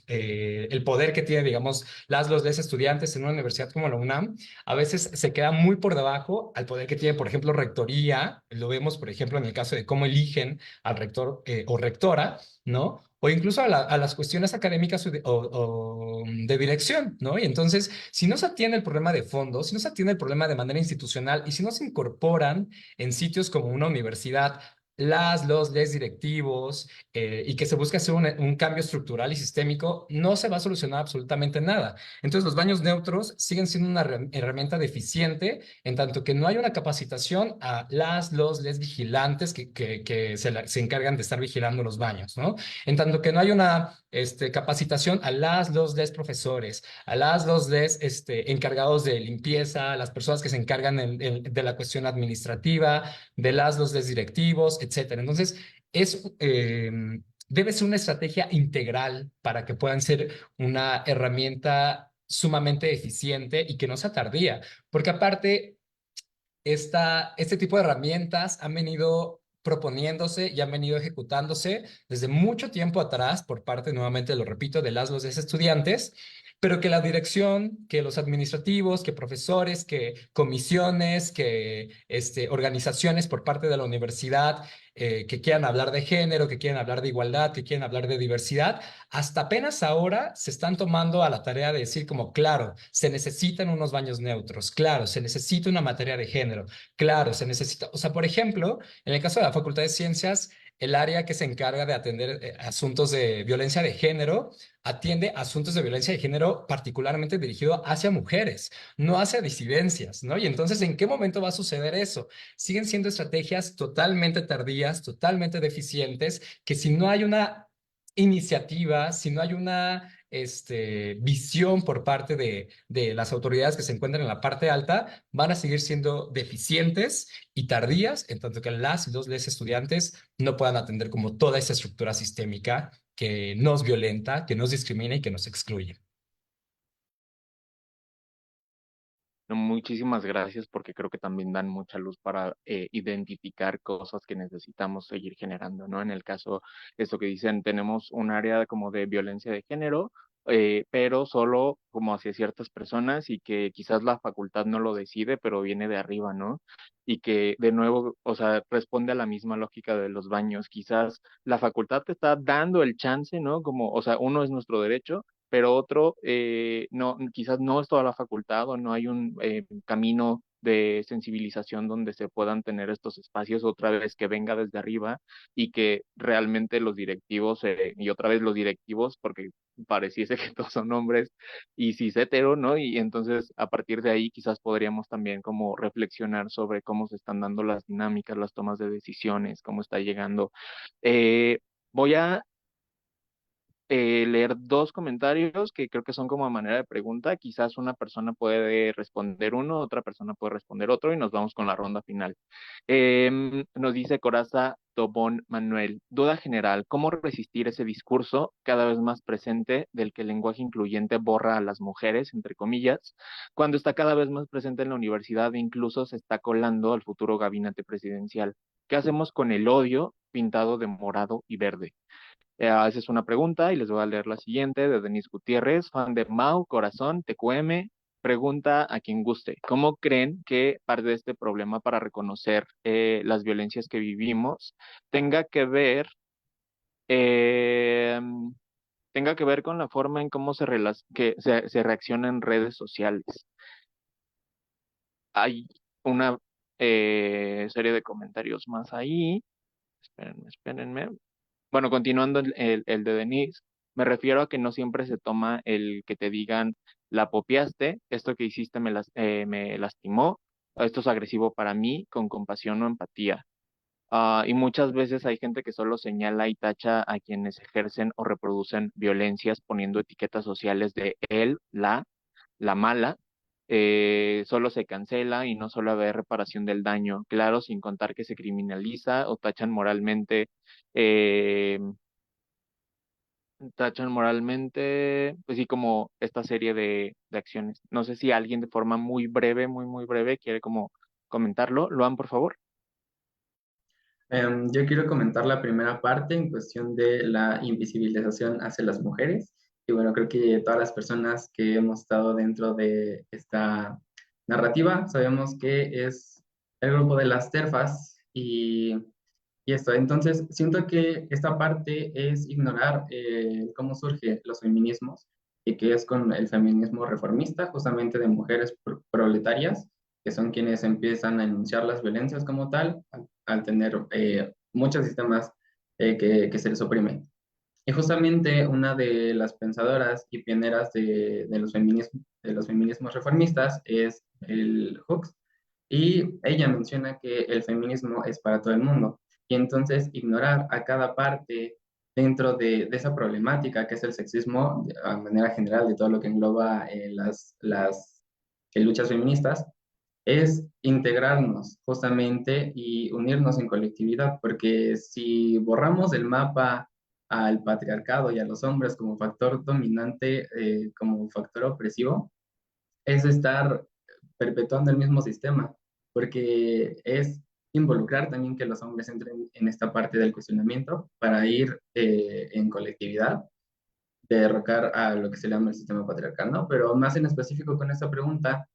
el poder que tiene, digamos, los estudiantes en una universidad como la UNAM, a veces se queda muy por debajo al poder que tiene, por ejemplo, rectoría. Lo vemos, por ejemplo, en el caso de cómo eligen al rector o rectora, ¿no? O incluso a las cuestiones académicas o de dirección, ¿no? Y entonces, si no se atiende el problema de fondo, si no se atiende el problema de manera institucional y si no se incorporan en sitios como una universidad los directivos, y que se busca hacer un cambio estructural y sistémico, no se va a solucionar absolutamente nada. Entonces, los baños neutros siguen siendo una herramienta deficiente en tanto que no hay una capacitación a les vigilantes que se encargan de estar vigilando los baños, ¿no? En tanto que no hay una capacitación a les profesores, a les encargados de limpieza, a las personas que se encargan de la cuestión administrativa, de los directivos, etcétera. Entonces, es... debe ser una estrategia integral para que puedan ser una herramienta sumamente eficiente y que no sea tardía, porque aparte, este tipo de herramientas han venido proponiéndose y han venido ejecutándose desde mucho tiempo atrás por parte, nuevamente lo repito, de los estudiantes, pero que la dirección, que los administrativos, que profesores, que comisiones, que organizaciones por parte de la universidad, que quieran hablar de género, que quieran hablar de igualdad, que quieran hablar de diversidad, hasta apenas ahora se están tomando a la tarea de decir como, claro, se necesitan unos baños neutros, claro, se necesita una materia de género, claro, se necesita, o sea, por ejemplo, en el caso de la Facultad de Ciencias, el área que se encarga de atender asuntos de violencia de género, atiende asuntos de violencia de género particularmente dirigido hacia mujeres, no hacia disidencias, ¿no? Y entonces, ¿en qué momento va a suceder eso? Siguen siendo estrategias totalmente tardías, totalmente deficientes, que si no hay una iniciativa, si no hay una visión por parte de las autoridades que se encuentran en la parte alta, van a seguir siendo deficientes y tardías, en tanto que les estudiantes no puedan atender como toda esa estructura sistémica que nos violenta, que nos discrimina y que nos excluye. No, muchísimas gracias porque creo que también dan mucha luz para identificar cosas que necesitamos seguir generando, ¿no? En el caso, esto que dicen, tenemos un área como de violencia de género, pero solo como hacia ciertas personas y que quizás la facultad no lo decide, pero viene de arriba, ¿no? Y que de nuevo, o sea, responde a la misma lógica de los baños. Quizás la facultad te está dando el chance, ¿no? Como, o sea, uno es nuestro derecho, pero otro, no, quizás no es toda la facultad o no hay un camino de sensibilización donde se puedan tener estos espacios otra vez que venga desde arriba y que realmente los directivos, y otra vez los directivos, porque pareciese que todos son hombres y cis hetero, ¿no? Y entonces a partir de ahí quizás podríamos también como reflexionar sobre cómo se están dando las dinámicas, las tomas de decisiones, cómo está llegando. Voy a leer dos comentarios que creo que son como a manera de pregunta. Quizás una persona puede responder uno, otra persona puede responder otro y nos vamos con la ronda final. Nos dice Coraza Tobón Manuel, duda general, ¿cómo resistir ese discurso cada vez más presente del que el lenguaje incluyente borra a las mujeres, entre comillas, cuando está cada vez más presente en la universidad e incluso se está colando al futuro gabinete presidencial? ¿Qué hacemos con el odio pintado de morado y verde? Esa es una pregunta y les voy a leer la siguiente de Denis Gutiérrez, fan de Mau, Corazón, TQM. Pregunta a quien guste. ¿Cómo creen que parte de este problema para reconocer las violencias que vivimos tenga que ver, eh, tenga que ver con la forma en cómo se reacciona en redes sociales? Hay una serie de comentarios más ahí. espérenme. Bueno, continuando el de Denise, me refiero a que no siempre se toma el que te digan, la apropiaste, esto que hiciste me lastimó, esto es agresivo para mí, con compasión o empatía. Y muchas veces hay gente que solo señala y tacha a quienes ejercen o reproducen violencias poniendo etiquetas sociales de él, la mala. Solo se cancela y no solo haber reparación del daño, claro, sin contar que se criminaliza o eh, tachan moralmente, pues sí, como esta serie de acciones. No sé si alguien de forma muy breve, muy breve, quiere como comentarlo. Luan, por favor. Yo quiero comentar la primera parte en cuestión de la invisibilización hacia las mujeres. Y bueno, creo que todas las personas que hemos estado dentro de esta narrativa sabemos que es el grupo de las TERFas y esto. Entonces, siento que esta parte es ignorar cómo surgen los feminismos y que es con el feminismo reformista, justamente de mujeres proletarias, que son quienes empiezan a enunciar las violencias como tal, al tener muchos sistemas que se les oprimen. Y justamente una de las pensadoras y pioneras de los feminismos reformistas es el Hooks, y ella menciona que el feminismo es para todo el mundo. Y entonces ignorar a cada parte dentro de esa problemática que es el sexismo, a manera general de todo lo que engloba las luchas feministas, es integrarnos justamente y unirnos en colectividad, porque si borramos del mapa al patriarcado y a los hombres como factor dominante, como factor opresivo, es estar perpetuando el mismo sistema, porque es involucrar también que los hombres entren en esta parte del cuestionamiento para ir en colectividad, derrocar a lo que se llama el sistema patriarcal, ¿no? Pero más en específico con esta pregunta,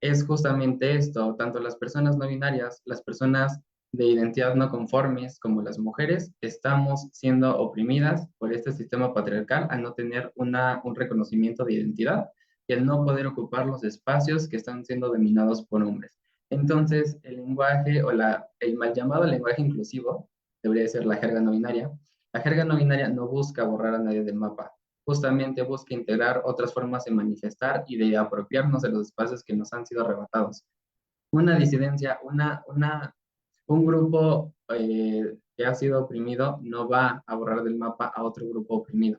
es justamente esto, tanto las personas no binarias, las personas de identidad no conformes como las mujeres, estamos siendo oprimidas por este sistema patriarcal al no tener un reconocimiento de identidad y al no poder ocupar los espacios que están siendo dominados por hombres. Entonces, el lenguaje o el mal llamado lenguaje inclusivo debería ser la jerga no binaria. La jerga no binaria no busca borrar a nadie del mapa, justamente busca integrar otras formas de manifestar y de apropiarnos de los espacios que nos han sido arrebatados. Una disidencia, un grupo que ha sido oprimido no va a borrar del mapa a otro grupo oprimido.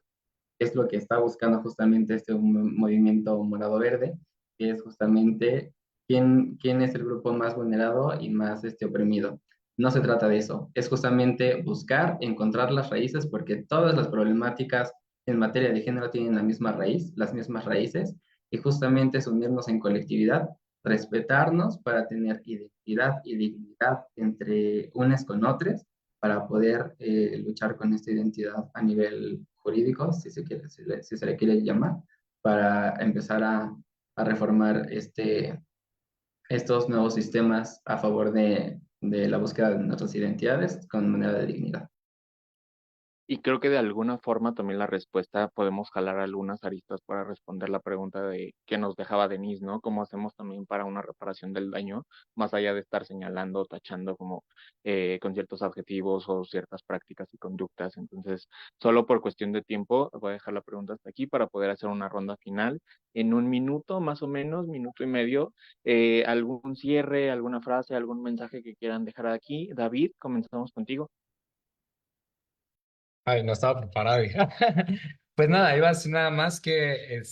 Es lo que está buscando justamente este movimiento morado-verde, que es justamente quién es el grupo más vulnerado y más oprimido. No se trata de eso, es justamente buscar, encontrar las raíces, porque todas las problemáticas en materia de género tienen la misma raíz, las mismas raíces, y justamente es unirnos en colectividad, respetarnos para tener identidad y dignidad entre unas con otras, para poder luchar con esta identidad a nivel jurídico, si se quiere, si se le quiere llamar, para empezar a reformar estos nuevos sistemas a favor de la búsqueda de nuestras identidades con manera de dignidad. Y creo que de alguna forma también la respuesta podemos jalar algunas aristas para responder la pregunta de qué nos dejaba Denise, ¿no? ¿Cómo hacemos también para una reparación del daño, más allá de estar señalando, tachando como con ciertos adjetivos o ciertas prácticas y conductas? Entonces, solo por cuestión de tiempo, voy a dejar la pregunta hasta aquí para poder hacer una ronda final en un minuto, más o menos, minuto y medio. ¿Algún cierre, alguna frase, algún mensaje que quieran dejar aquí? David, comenzamos contigo. Ay, no estaba preparado, hija. Pues nada, iba a decir nada más que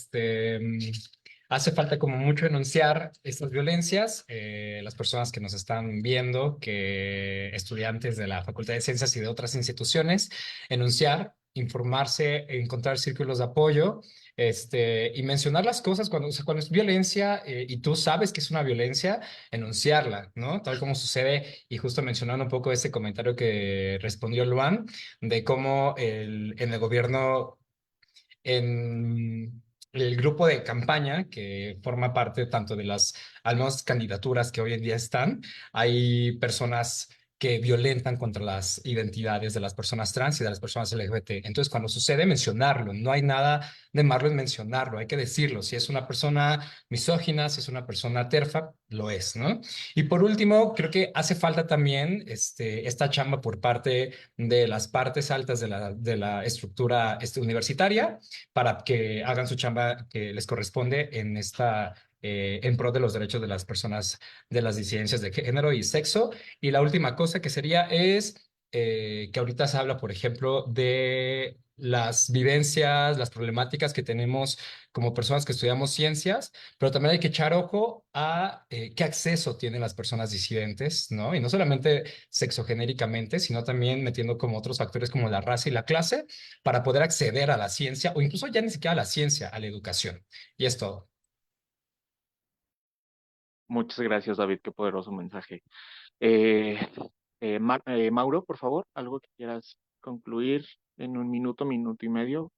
hace falta como mucho enunciar estas violencias. Las personas que nos están viendo, que estudiantes de la Facultad de Ciencias y de otras instituciones, enunciar, informarse, encontrar círculos de apoyo, y mencionar las cosas cuando, o sea, cuando es violencia y tú sabes que es una violencia, enunciarla, ¿no? Tal como sucede, y justo mencionando un poco ese comentario que respondió Luan de cómo en el gobierno, en el grupo de campaña que forma parte tanto de las, al menos, candidaturas que hoy en día están, hay personas que violentan contra las identidades de las personas trans y de las personas LGBT. Entonces, cuando sucede, mencionarlo. No hay nada de malo en mencionarlo, hay que decirlo. Si es una persona misógina, si es una persona terfa, lo es, ¿no? Y por último, creo que hace falta también esta chamba por parte de las partes altas de la estructura universitaria para que hagan su chamba que les corresponde en en pro de los derechos de las personas de las disidencias de género y sexo. Y la última cosa que sería es que ahorita se habla, por ejemplo, de las vivencias, las problemáticas que tenemos como personas que estudiamos ciencias, pero también hay que echar ojo a qué acceso tienen las personas disidentes, ¿no? Y no solamente sexogenéricamente, sino también metiendo como otros factores como la raza y la clase para poder acceder a la ciencia o incluso ya ni siquiera a la ciencia, a la educación. Y es todo. Muchas gracias, David, qué poderoso mensaje. Eh, Mauro, por favor, algo que quieras concluir en un minuto, minuto y medio.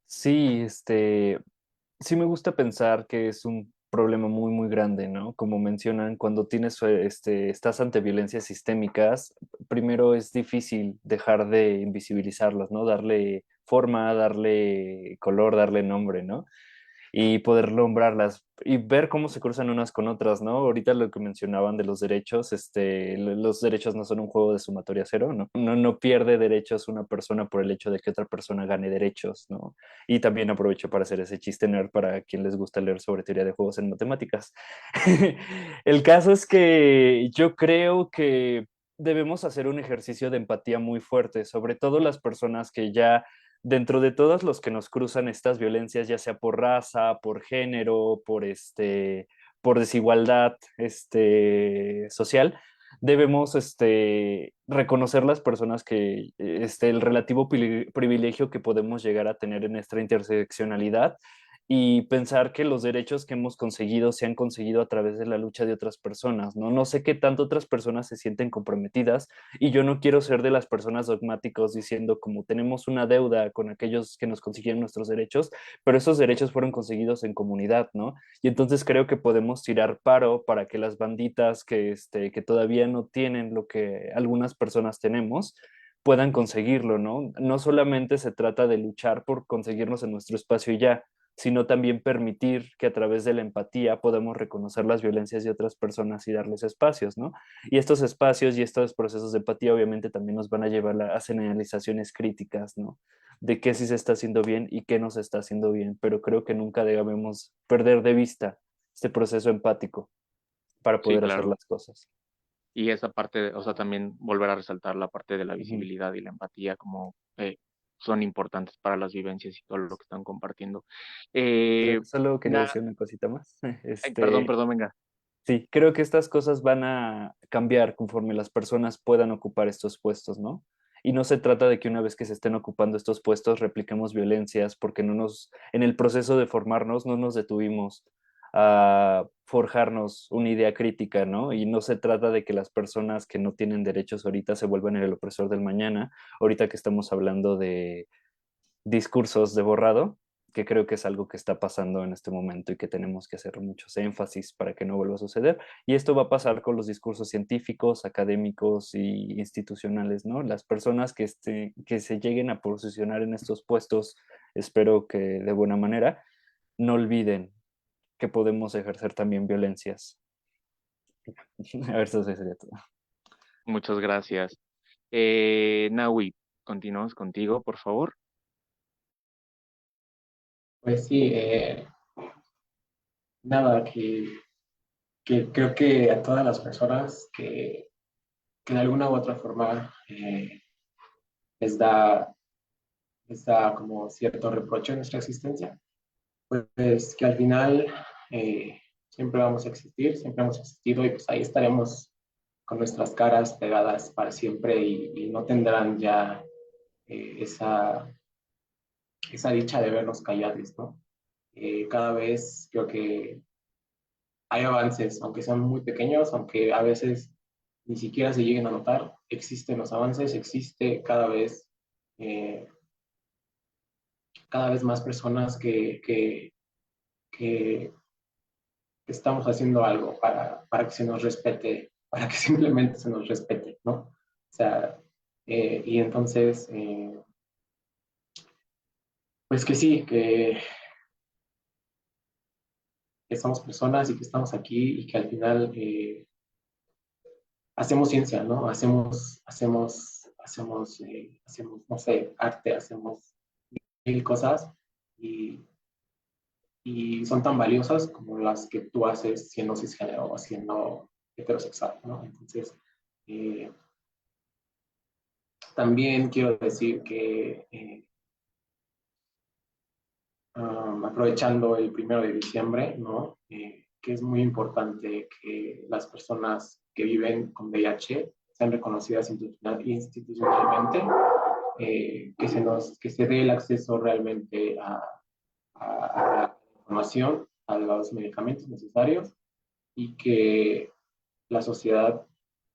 Sí, sí me gusta pensar que es un problema muy, muy grande, ¿no? Como mencionan, cuando estás ante violencias sistémicas, primero es difícil dejar de invisibilizarlas, ¿no? Darle forma, darle color, darle nombre, ¿no? Y poder nombrarlas y ver cómo se cruzan unas con otras, ¿no? Ahorita lo que mencionaban de los derechos, los derechos no son un juego de sumatoria cero, ¿no? No pierde derechos una persona por el hecho de que otra persona gane derechos, ¿no? Y también aprovecho para hacer ese chiste nerd para quien les gusta leer sobre teoría de juegos en matemáticas. El caso es que yo creo que debemos hacer un ejercicio de empatía muy fuerte, sobre todo las personas que ya dentro de todos los que nos cruzan estas violencias, ya sea por raza, por género, por desigualdad social, debemos reconocer las personas que el relativo privilegio que podemos llegar a tener en nuestra interseccionalidad y pensar que los derechos que hemos conseguido se han conseguido a través de la lucha de otras personas, ¿no? No sé qué tanto otras personas se sienten comprometidas y yo no quiero ser de las personas dogmáticos diciendo como tenemos una deuda con aquellos que nos consiguieron nuestros derechos, pero esos derechos fueron conseguidos en comunidad, ¿no? Y entonces creo que podemos tirar paro para que las banditas que todavía no tienen lo que algunas personas tenemos, puedan conseguirlo, ¿no? No solamente se trata de luchar por conseguirnos en nuestro espacio y ya, sino también permitir que a través de la empatía podamos reconocer las violencias de otras personas y darles espacios, ¿no? Y estos espacios y estos procesos de empatía obviamente también nos van a llevar a señalizaciones críticas, ¿no? De qué sí se está haciendo bien y qué no se está haciendo bien, pero creo que nunca debemos perder de vista este proceso empático para Sí, poder hacer claro. las cosas. Y esa parte, o sea, también volver a resaltar la parte de la Ujú. visibilidad y la empatía como son importantes para las vivencias y todo lo que están compartiendo. Eh, Solo quería na- decir una cosita más. Perdón, perdón, venga. Sí, creo que estas cosas van a cambiar conforme las personas puedan ocupar estos puestos, ¿no? Y no se trata de que una vez que se estén ocupando estos puestos repliquemos violencias, porque en el proceso de formarnos no nos detuvimos a forjarnos una idea crítica, ¿no? Y no se trata de que las personas que no tienen derechos ahorita se vuelvan el opresor del mañana, ahorita que estamos hablando de discursos de borrado, que creo que es algo que está pasando en este momento y que tenemos que hacer muchos énfasis para que no vuelva a suceder. Y esto va a pasar con los discursos científicos, académicos y institucionales, ¿no? Las personas que se lleguen a posicionar en estos puestos, espero que de buena manera, no olviden que podemos ejercer también violencias. A ver, eso sería todo. Muchas gracias. Naui, continuamos contigo, por favor. Pues sí, nada, que creo que a todas las personas que de alguna u otra forma les da, les da como cierto reproche a nuestra existencia, pues que al final siempre vamos a existir, siempre hemos existido y pues ahí estaremos con nuestras caras pegadas para siempre y no tendrán ya esa, esa dicha de vernos callados, ¿no? Cada vez creo que hay avances, aunque sean muy pequeños, aunque a veces ni siquiera se lleguen a notar, existen los avances, existe eh, cada vez más personas que estamos haciendo algo para que se nos respete para que simplemente se nos respete, ¿no? O sea, y entonces, pues que sí, que somos personas y que estamos aquí y que al final hacemos ciencia, ¿no? Hacemos, no sé, arte, hacemos mil cosas y, y son tan valiosas como las que tú haces siendo cisgénero o siendo heterosexual, ¿no? Entonces, eh, también quiero decir que aprovechando el 1 de diciembre, ¿no? Que es muy importante que las personas que viven con VIH sean reconocidas institucionalmente, que se dé el acceso realmente a la información, a los medicamentos necesarios y que la sociedad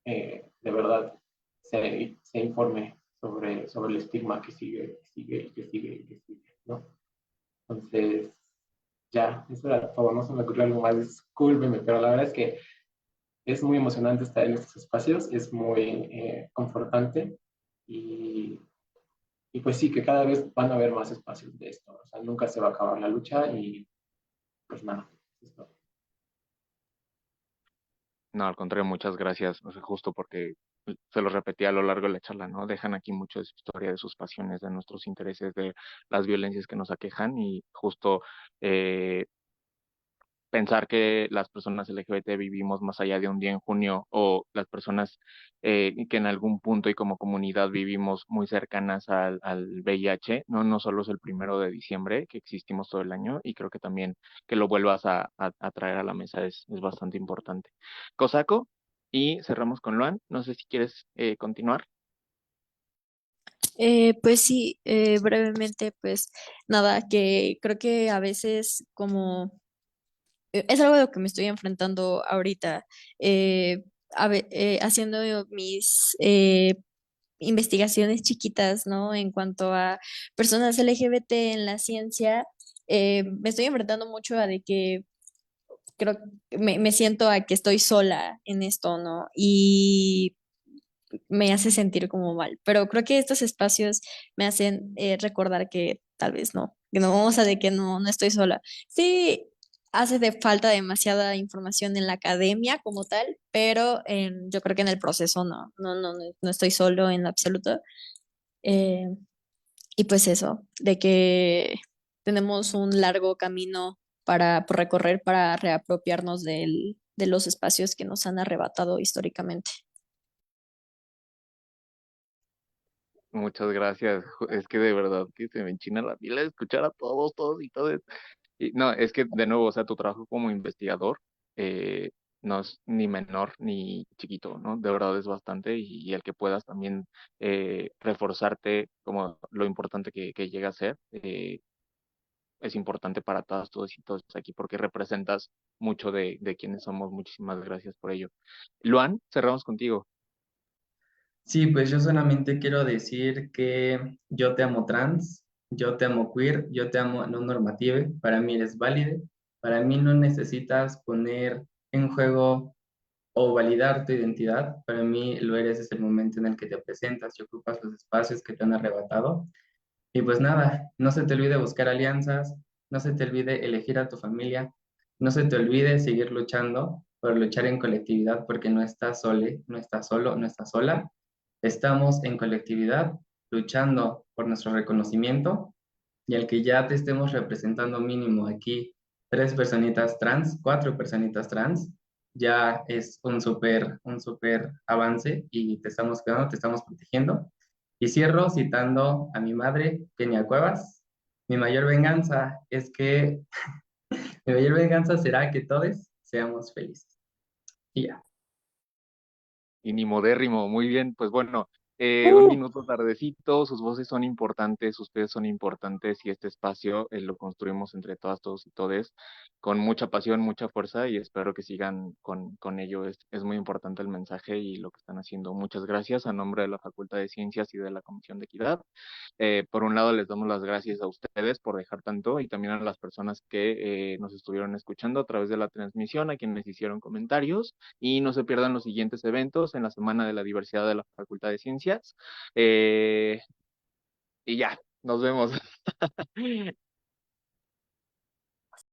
de verdad se informe sobre el estigma que sigue, que sigue, que sigue, que sigue, ¿no? Entonces, ya, eso era todo, no se me ocurrió algo más, discúlpeme, pero la verdad es que es muy emocionante estar en estos espacios, es muy confortante y, y pues sí, que cada vez van a haber más espacios de esto, o sea, nunca se va a acabar la lucha y pues nada, eso es todo. No, al contrario, muchas gracias. O sea, justo porque se lo repetí a lo largo de la charla, ¿no? Dejan aquí mucho de su historia, de sus pasiones, de nuestros intereses, de las violencias que nos aquejan y justo eh, pensar que las personas LGBT vivimos más allá de un día en junio o las personas que en algún punto y como comunidad vivimos muy cercanas al VIH, ¿no? No solo es el 1 de diciembre, que existimos todo el año y creo que también que lo vuelvas a traer a la mesa es bastante importante. Cosaco, y cerramos con Luan. No sé si quieres continuar. Pues sí, brevemente, pues nada, que creo que a veces como es algo de lo que me estoy enfrentando ahorita, eh, haciendo mis investigaciones chiquitas, ¿no? En cuanto a personas LGBT en la ciencia, me estoy enfrentando mucho a de que creo que me siento a que estoy sola en esto, ¿no? Y me hace sentir como mal, pero creo que estos espacios me hacen recordar que tal vez no, que no, o sea, de que no, no estoy sola. Sí, hace de falta demasiada información en la academia como tal, pero yo creo que en el proceso no estoy solo en lo absoluto. Eh, y pues eso, de que tenemos un largo camino para por recorrer para reapropiarnos de los espacios que nos han arrebatado históricamente. Muchas gracias. Es que de verdad que se me enchina la piel de escuchar a todos y todas. Y no, es que de nuevo, o sea, tu trabajo como investigador eh, no es ni menor ni chiquito, ¿no? De verdad es bastante y el que puedas también reforzarte como lo importante que llega a ser, es importante para todos y todos aquí porque representas mucho de quienes somos. Muchísimas gracias por ello. Luan, cerramos contigo. Sí, pues yo solamente quiero decir que yo te amo trans, yo te amo queer, yo te amo no normative, para mí eres válide, para mí no necesitas poner en juego o validar tu identidad, para mí lo eres desde el momento en el que te presentas y ocupas los espacios que te han arrebatado. Y pues nada, no se te olvide buscar alianzas, no se te olvide elegir a tu familia, no se te olvide seguir luchando por luchar en colectividad porque no estás sole, no estás solo, no estás sola. Estamos en colectividad luchando por nuestro reconocimiento y al que ya te estemos representando mínimo aquí 3 personitas trans, 4 personitas trans, ya es un súper avance y te estamos cuidando, te estamos protegiendo. Y cierro citando a mi madre, Kenia Cuevas. Mi mayor venganza es que, mi mayor venganza será que todos seamos felices. Y ya. Y ni modérrimo, muy bien, pues bueno, Un minuto tardecito, sus voces son importantes, ustedes son importantes y este espacio lo construimos entre todas, todos y todes con mucha pasión, mucha fuerza y espero que sigan con ello. Es muy importante el mensaje y lo que están haciendo. Muchas gracias a nombre de la Facultad de Ciencias y de la Comisión de Equidad. Por un lado, les damos las gracias a ustedes por dejar tanto y también a las personas que nos estuvieron escuchando a través de la transmisión, a quienes hicieron comentarios y no se pierdan los siguientes eventos en la Semana de la Diversidad de la Facultad de Ciencias. Y ya, nos vemos.